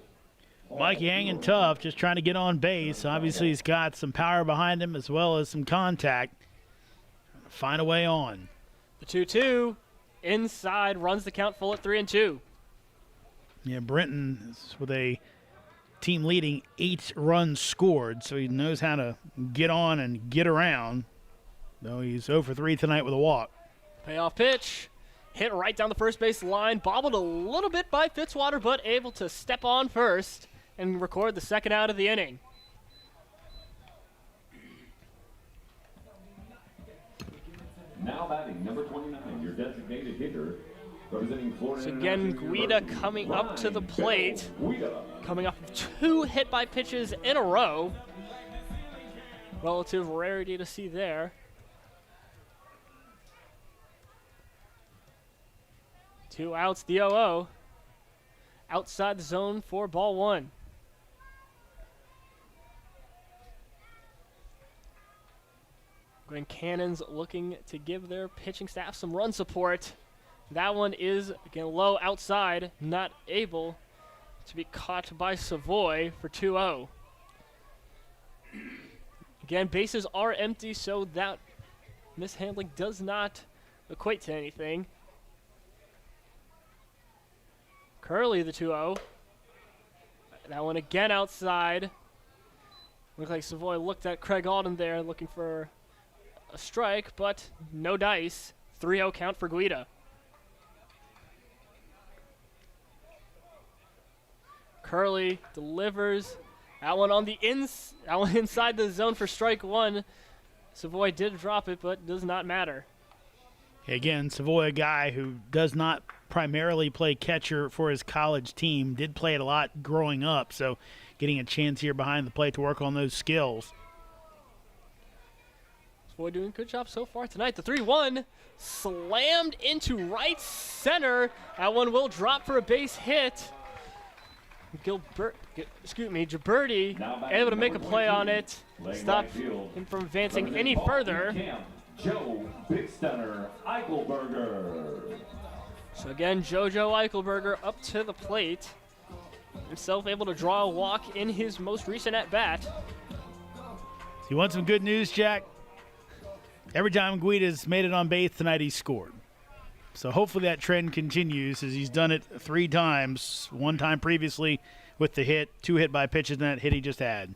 Mikey hanging tough, just trying to get on base. Obviously, he's got some power behind him as well as some contact. Trying to find a way on. The 2-2 inside, runs the count full at 3-2. Yeah, Brinton is with a team leading 8 runs scored, so he knows how to get on and get around. Though he's 0 for 3 tonight with a walk. Payoff pitch. Hit right down the first base line. Bobbled a little bit by Fitzwater, but able to step on first and record the second out of the inning. Now batting number 29, your designated hitter. Representing Florida. So again, Guida coming up to the plate. Coming off of 2 hit-by pitches in a row. Relative rarity to see there. 2 outs, the 0-0. Outside the zone for ball 1. Grand Cannons looking to give their pitching staff some run support. That one is, again, low outside, not able to be caught by Savoy for 2-0. Again, bases are empty, so that mishandling does not equate to anything. Curley, the 2-0. That one again outside. Looked like Savoy looked at Craig Alden there looking for a strike, but no dice. 3-0 count for Guida. Curley delivers. That one on the that one inside the zone for strike 1. Savoy did drop it, but does not matter. Again, Savoy, a guy who does not primarily play catcher for his college team. Did play it a lot growing up, so getting a chance here behind the plate to work on those skills. Boy, doing a good job so far tonight. The 3-1 slammed into right center. That one will drop for a base hit. Gibberti able to make a play on it. Stop him from advancing any further. Joe Big Stunner Eichelberger. So again, JoJo Eichelberger up to the plate. Himself able to draw a walk in his most recent at-bat. You want some good news, Jack? Every time Guida's made it on base tonight, he's scored. So hopefully that trend continues, as he's done it 3 times. 1 time previously with the hit, 2 hit by pitches, and that hit he just had.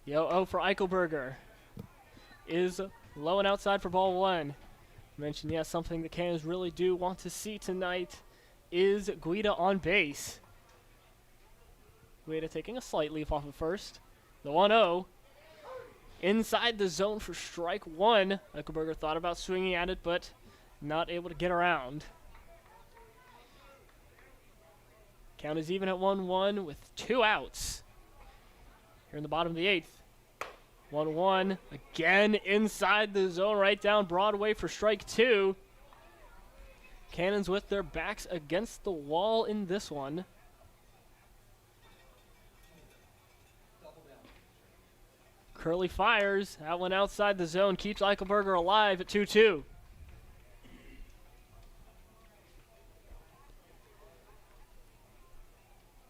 0 for Eichelberger. Is low and outside for ball 1. Mentioned, yeah, something the Cannons really do want to see tonight is Guida on base. Guida taking a slight leaf off of first. The 1-0. Inside the zone for strike 1. Eichelberger thought about swinging at it, but not able to get around. Count is even at 1-1 with 2 outs. Here in the bottom of the 8th. 1-1, again inside the zone, right down Broadway for strike 2. Cannons with their backs against the wall in this one. Curley fires, that one outside the zone, keeps Eichelberger alive at 2-2.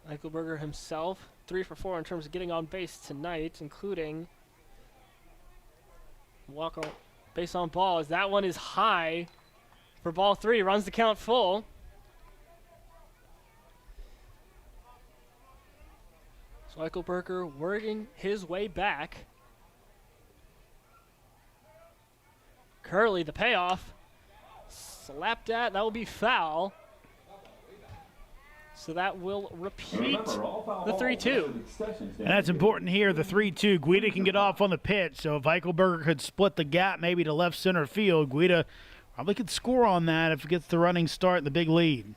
Eichelberger himself, 3 for 4 in terms of getting on base tonight, including walk on base on ball, as that one is high for ball 3, runs the count full. So Eichelberger working his way back. Curley, the payoff, slapped at, that will be foul. So that will repeat the 3-2. And that's important here, the 3-2. Guida can get off on the pitch, so if Eichelberger could split the gap maybe to left center field, Guida probably could score on that if he gets the running start and the big lead.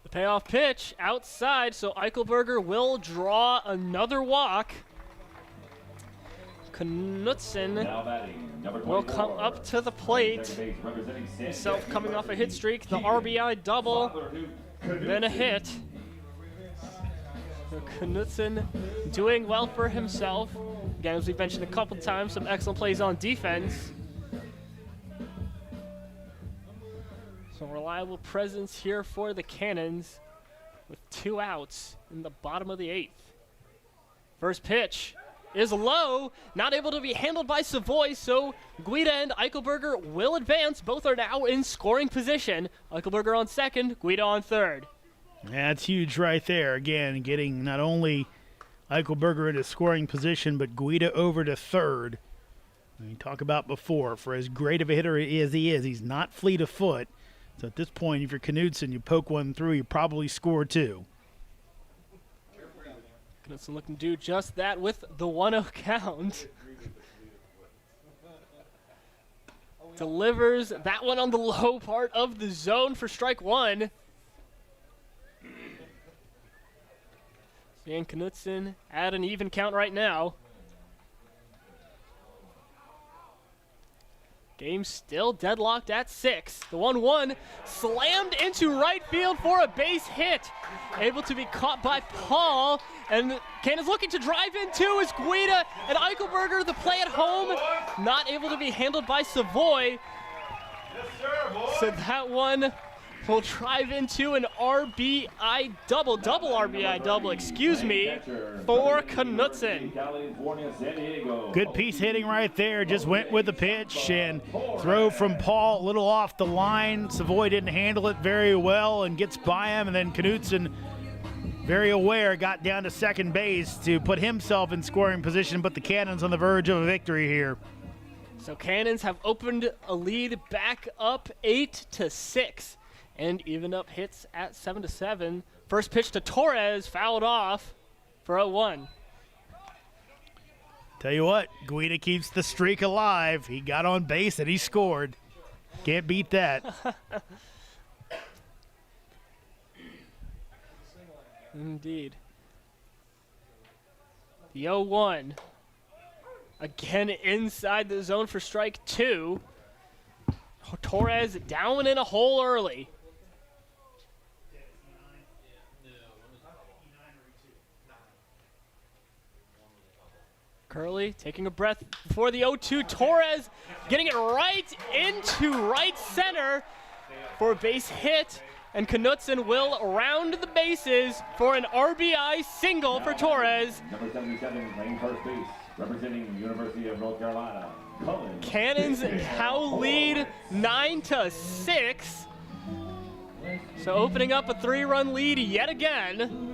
The payoff pitch outside, so Eichelberger will draw another walk. Knutson will come up to the plate. Himself coming off a hit streak, the RBI double. Then a hit. So Knutson doing well for himself. Again, as we've mentioned a couple times, some excellent plays on defense. So reliable presence here for the Cannons with 2 outs in the bottom of the 8th. First pitch is low, not able to be handled by Savoy, so Guida and Eichelberger will advance. Both are now in scoring position. Eichelberger on second, Guida on third. Yeah, that's huge right there. Again, getting not only Eichelberger into scoring position, but Guida over to third. We talked about before, for as great of a hitter as he is, he's not fleet of foot. So at this point, if you're Knutson, you poke one through, you probably score 2. Knutson looking to do just that with the 1-0 count. Delivers that one on the low part of the zone for strike 1. And Knutson at an even count right now. Game still deadlocked at 6. The 1-1 slammed into right field for a base hit. Able to be caught by Paul. And Cannons looking to drive in too is Guida and Eichelberger. The play at home not able to be handled by Savoy. Yes, sir, boy. So that one will drive into an RBI double RBI double, excuse me, for Knutson. Good piece hitting right there. Just went with the pitch and throw from Paul, a little off the line. Savoy didn't handle it very well and gets by him, and then Knutson, very aware, got down to second base to put himself in scoring position, but the Cannons on the verge of a victory here. So Cannons have opened a lead back up 8-6. And even up hits at 7-7. First pitch to Torres, fouled off for 0-1. Tell you what, Guida keeps the streak alive. He got on base and he scored. Can't beat that. Indeed. The 0-1. Again inside the zone for strike 2. Torres down in a hole early. Curley taking a breath before the 0-2. Torres getting it right into right center for a base hit. And Knutson will round the bases for an RBI single for Torres. Number 77, playing first base, representing the University of North Carolina, Cullen. Cannons now lead 9-6. So opening up a 3-run lead yet again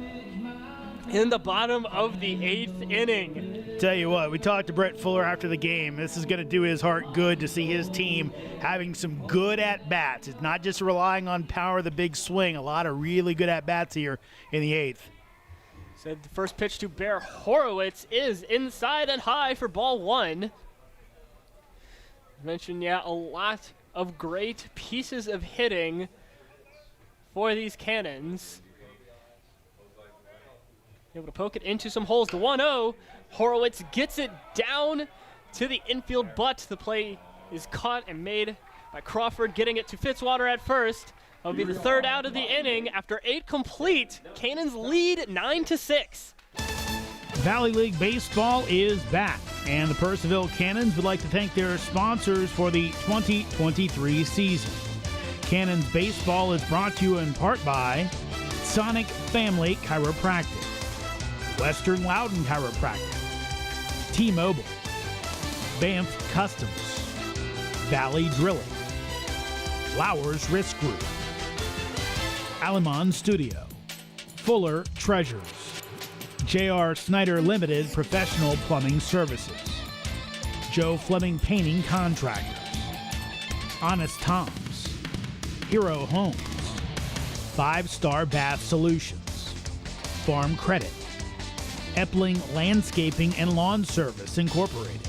in the bottom of the 8th inning. Tell you what, we talked to Brett Fuller after the game. This is going to do his heart good to see his team having some good at-bats. It's not just relying on power of the big swing. A lot of really good at-bats here in the 8th. Said the first pitch to Bear Horowitz is inside and high for ball 1. I mentioned, a lot of great pieces of hitting for these Cannons. Able to poke it into some holes. The 1-0. Horowitz gets it down to the infield, but the play is caught and made by Crawford, getting it to Fitzwater at first. That'll be the 3rd out of the inning. After 8 complete, Cannons lead 9-6. Valley League Baseball is back, and the Purcellville Cannons would like to thank their sponsors for the 2023 season. Cannons Baseball is brought to you in part by Sonic Family Chiropractic, Western Loudon Chiropractic, T-Mobile, Banff Customs, Valley Drilling, Flowers Risk Group, Alamon Studio, Fuller Treasures, J.R. Snyder Limited Professional Plumbing Services, Joe Fleming Painting Contractors, Honest Tom's, Hero Homes, 5-Star Bath Solutions, Farm Credit, Epling Landscaping and Lawn Service Incorporated,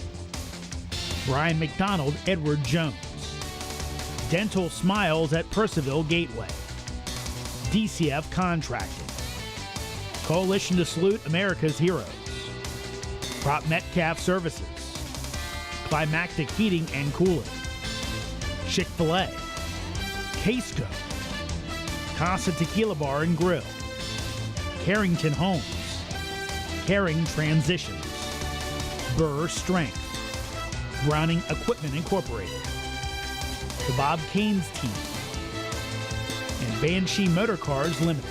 Brian McDonald, Edward Jones, Dental Smiles at Purcellville Gateway, DCF Contracting, Coalition to Salute America's Heroes, Prop Metcalf Services, Climactic Heating and Cooling, Chick-fil-A, Casco, Casa Tequila Bar and Grill, Carrington Homes, Caring Transitions, Burr Strength, Browning Equipment Incorporated, the Bob Caines Team, and Banshee Motor Cars Limited.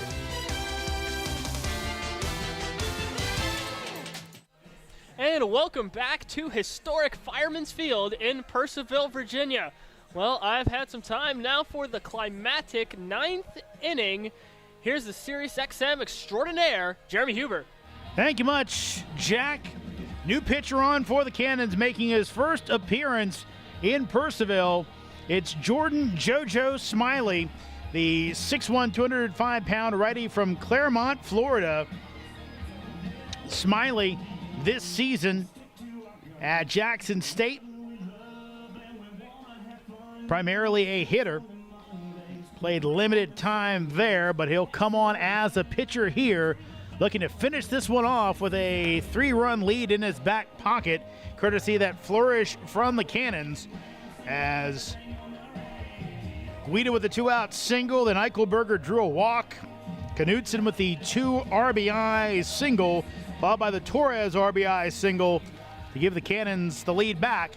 And welcome back to historic Fireman's Field in Purcellville, Virginia. Well, I've had some time now for the climatic 9th inning. Here's the Sirius XM extraordinaire, Jeremy Huber. Thank you much, Jack. New pitcher on for the Cannons, making his first appearance in Purcellville. It's Jordan JoJo Smiley, the 6'1", 205-pound righty from Claremont, Florida. Smiley this season at Jackson State, primarily a hitter. Played limited time there, but he'll come on as a pitcher here, looking to finish this one off with a 3-run lead in his back pocket, courtesy of that flourish from the Cannons, as Guida with the 2-out single, then Eichelberger drew a walk. Knutson with the 2 RBI single, followed by the Torres RBI single to give the Cannons the lead back,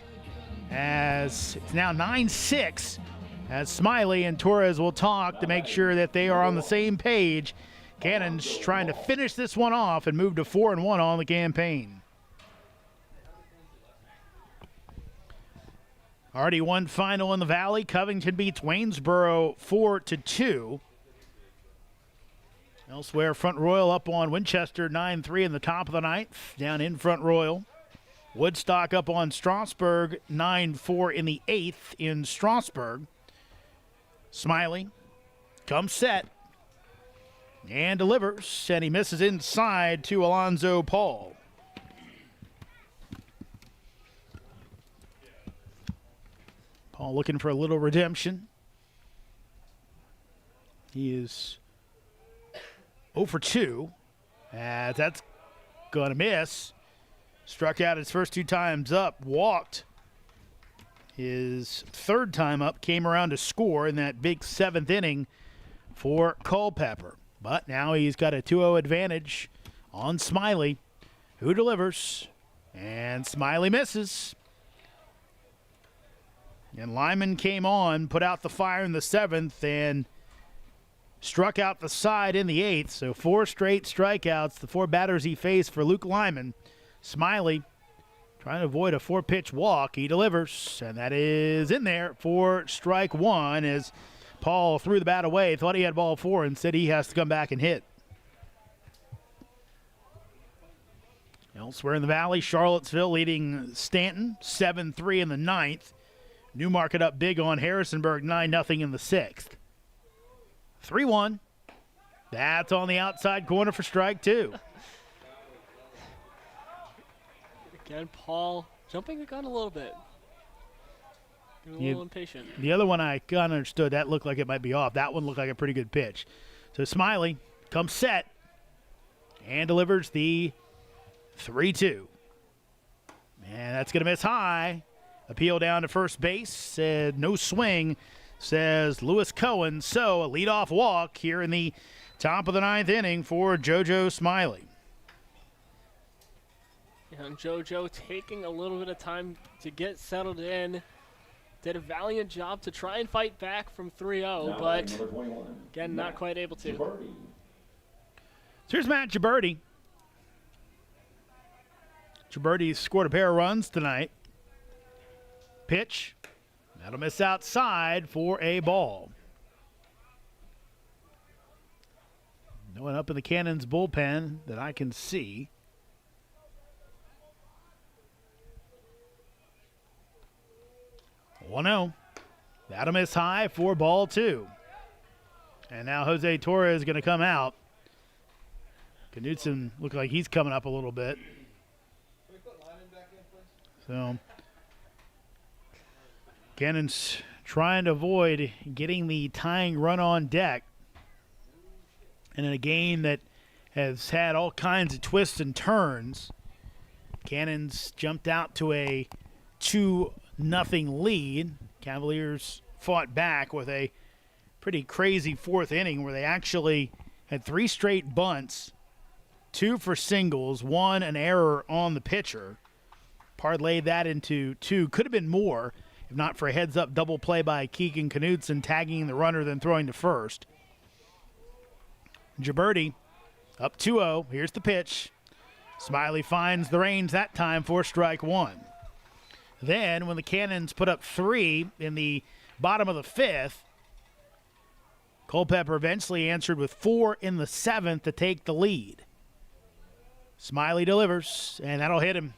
as it's now 9-6, as Smiley and Torres will talk to make sure that they are on the same page. Cannons trying to finish this one off and move to 4-1 on the campaign. Already one final in the Valley. Covington beats Waynesboro 4-2. Elsewhere, Front Royal up on Winchester 9-3 in the top of the 9th. Down in Front Royal. Woodstock up on Strasburg 9-4 in the 8th in Strasburg. Smiley comes set and delivers, and he misses inside to Alonzo Paul. Paul looking for a little redemption. He is 0 for 2. That's going to miss. Struck out his first 2 times up, walked. His 3rd time up, came around to score in that big 7th inning for Culpeper. But now he's got a 2-0 advantage on Smiley, who delivers. And Smiley misses. And Lyman came on, put out the fire in the 7th, and struck out the side in the 8th. So 4 straight strikeouts, the 4 batters he faced for Luke Lyman. Smiley trying to avoid a 4-pitch walk. He delivers, and that is in there for strike 1 as Paul threw the bat away, thought he had ball 4, and said he has to come back and hit. Elsewhere in the Valley, Charlottesville leading Stanton 7-3 in the 9th. Newmarket up big on Harrisonburg 9-0 in the 6th. 3-1. That's on the outside corner for strike 2. Again, Paul jumping the gun a little bit. Getting a little impatient. The other one I kind of understood, that looked like it might be off. That one looked like a pretty good pitch. So Smiley comes set and delivers the 3-2. And that's going to miss high. Appeal down to first base. Said no swing, says Lewis Cohen. So a leadoff walk here in the top of the 9th inning for JoJo Smiley. And JoJo taking a little bit of time to get settled in. Did a valiant job to try and fight back from 3-0, but again, not quite able to. So here's Matt Gibberti. Gibberti scored a pair of runs tonight. Pitch. That'll miss outside for a ball. No one up in the Cannons bullpen that I can see. One-0. That'll miss high for ball 2. And now Jose Torres is going to come out. Knudsen look like he's coming up a little bit. So Cannon's trying to avoid getting the tying run on deck. And in a game that has had all kinds of twists and turns, Cannons jumped out to a 2-0 lead. Cavaliers fought back with a pretty crazy 4th inning where they actually had 3 straight bunts, 2 for singles, 1 an error on the pitcher. Parlayed that into 2. Could have been more if not for a heads-up double play by Keegan Knudsen tagging the runner then throwing to first. Gibberti up 2-0. Here's the pitch. Smiley finds the reins that time for strike 1. Then when the Cannons put up 3 in the bottom of the 5th, Culpeper eventually answered with 4 in the 7th to take the lead. Smiley delivers, and that'll hit him.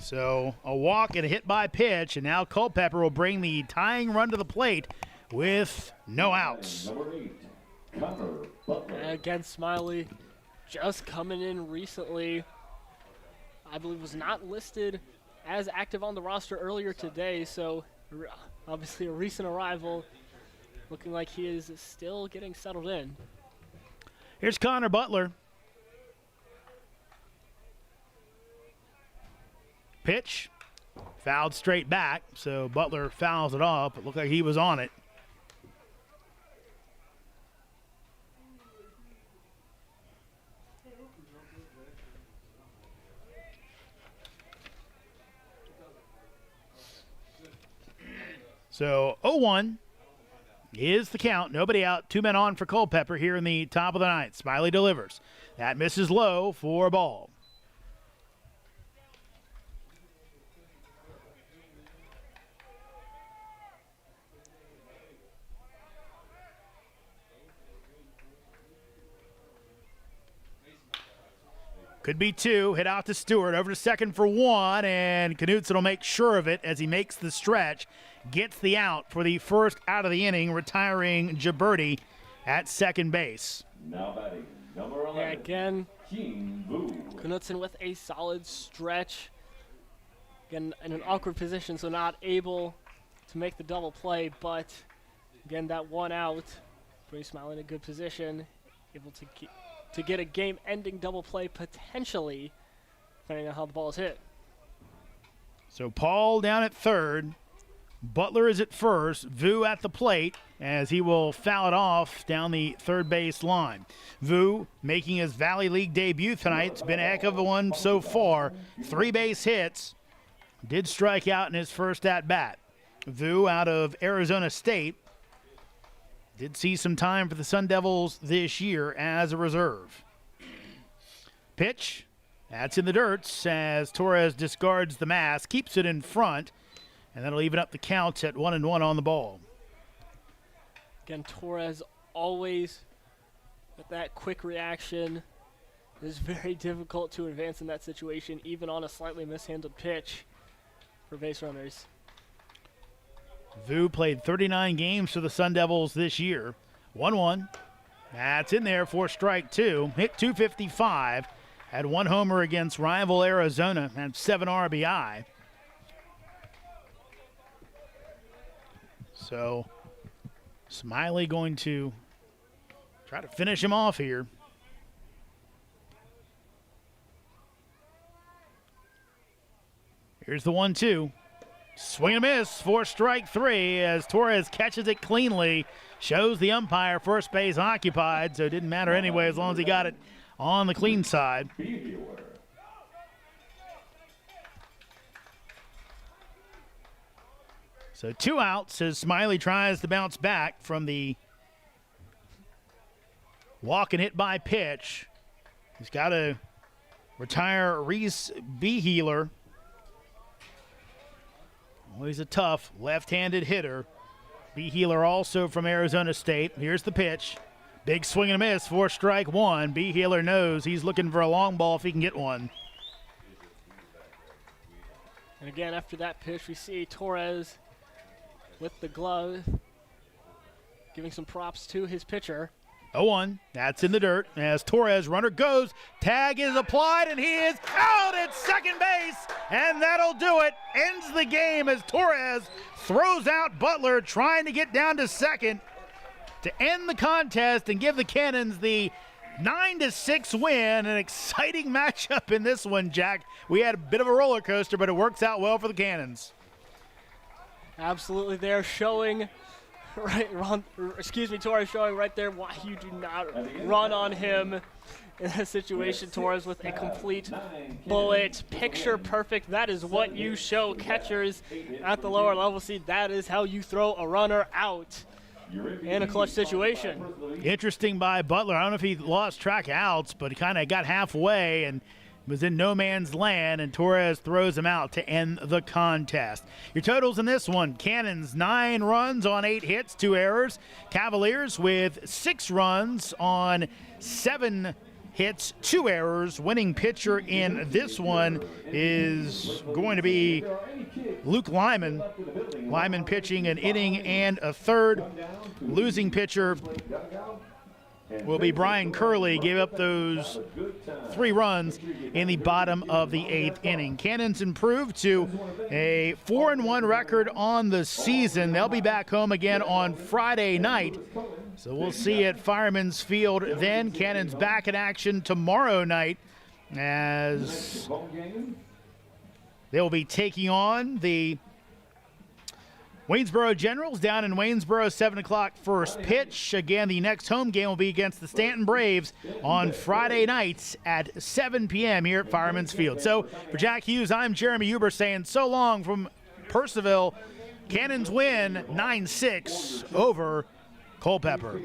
So a walk and a hit by pitch, and now Culpeper will bring the tying run to the plate with no outs. Number 8, Connor Butler. And again, Smiley just coming in recently. I believe was not listed as active on the roster earlier today, so obviously a recent arrival. Looking like he is still getting settled in. Here's Connor Butler. Pitch. Fouled straight back, so Butler fouls it off. It looked like he was on it. So 0-1 is the count. Nobody out. 2 men on for Culpeper here in the top of the 9th. Smiley delivers. That misses low for a ball. Could be 2. Hit out to Stewart. Over to second for 1. And Knudsen will make sure of it as he makes the stretch. Gets the out for the first out of the inning, retiring Gibberti at second base. Now batting, number 11. Yeah, again, King Vu. Knudsen with a solid stretch. Again, in an awkward position, so not able to make the double play, but again, that one out, Brady Smiley in a good position, able to get a game-ending double play potentially, depending on how the ball is hit. So Paul down at third. Butler is at first. Vu at the plate as he will foul it off down the third base line. Vu making his Valley League debut tonight. It's been a heck of a one so far. 3 base hits. Did strike out in his first at-bat. Vu out of Arizona State. Did see some time for the Sun Devils this year as a reserve. Pitch. That's in the dirt as Torres discards the mask, keeps it in front, and that'll even up the count at 1-1 on the ball. Again, Torres always with that quick reaction. It is very difficult to advance in that situation, even on a slightly mishandled pitch for base runners. Vu played 39 games for the Sun Devils this year. 1-1. That's in there for strike 2. Hit .255. Had 1 homer against rival Arizona and 7 RBI. So Smiley going to try to finish him off here. Here's the 1-2. Swing and miss for strike 3 as Torres catches it cleanly. Shows the umpire first base occupied, so it didn't matter anyway as long as he got it on the clean side. So 2 outs as Smiley tries to bounce back from the walk and hit by pitch. He's got to retire Reese Behealer. Always a tough left-handed hitter. Behealer also from Arizona State. Here's the pitch. Big swing and a miss for strike 1. Behealer knows he's looking for a long ball if he can get one. And again, after that pitch, we see Torres with the glove, giving some props to his pitcher. 0-1. That's in the dirt as Torres runner goes. Tag is applied and he is out at second base. And that'll do it. Ends the game as Torres throws out Butler trying to get down to second to end the contest and give the Cannons the 9-6 win. An exciting matchup in this one, Jack. We had a bit of a roller coaster, but it works out well for the Cannons. Absolutely, they're showing Torres showing right there why you do not run on him in a situation. Torres with a complete bullet, picture perfect. That is what you show catchers at the lower level. See, that is how you throw a runner out in a clutch situation. Interesting by Butler. I don't know if he lost track of outs, but he kind of got halfway and was in no man's land, and Torres throws him out to end the contest. Your totals in this one: Cannons 9 runs on 8 hits, 2 errors. Cavaliers with 6 runs on 7 hits, 2 errors. Winning pitcher in this one is going to be Luke Lyman. Lyman pitching an inning and a third. Losing pitcher will be Brian Curley. Gave up those 3 runs in the bottom of the 8th inning. Cannons improved to a 4-1 record on the season. They'll be back home again on Friday night. So we'll see at Fireman's Field then. Cannons back in action tomorrow night as they'll be taking on the Waynesboro Generals down in Waynesboro, 7 o'clock first pitch. Again, the next home game will be against the Stanton Braves on Friday nights at 7 p.m. here at Fireman's Field. So for Jack Hughes, I'm Jeremy Huber saying so long from Purcellville. Cannons win 9-6 over Culpeper.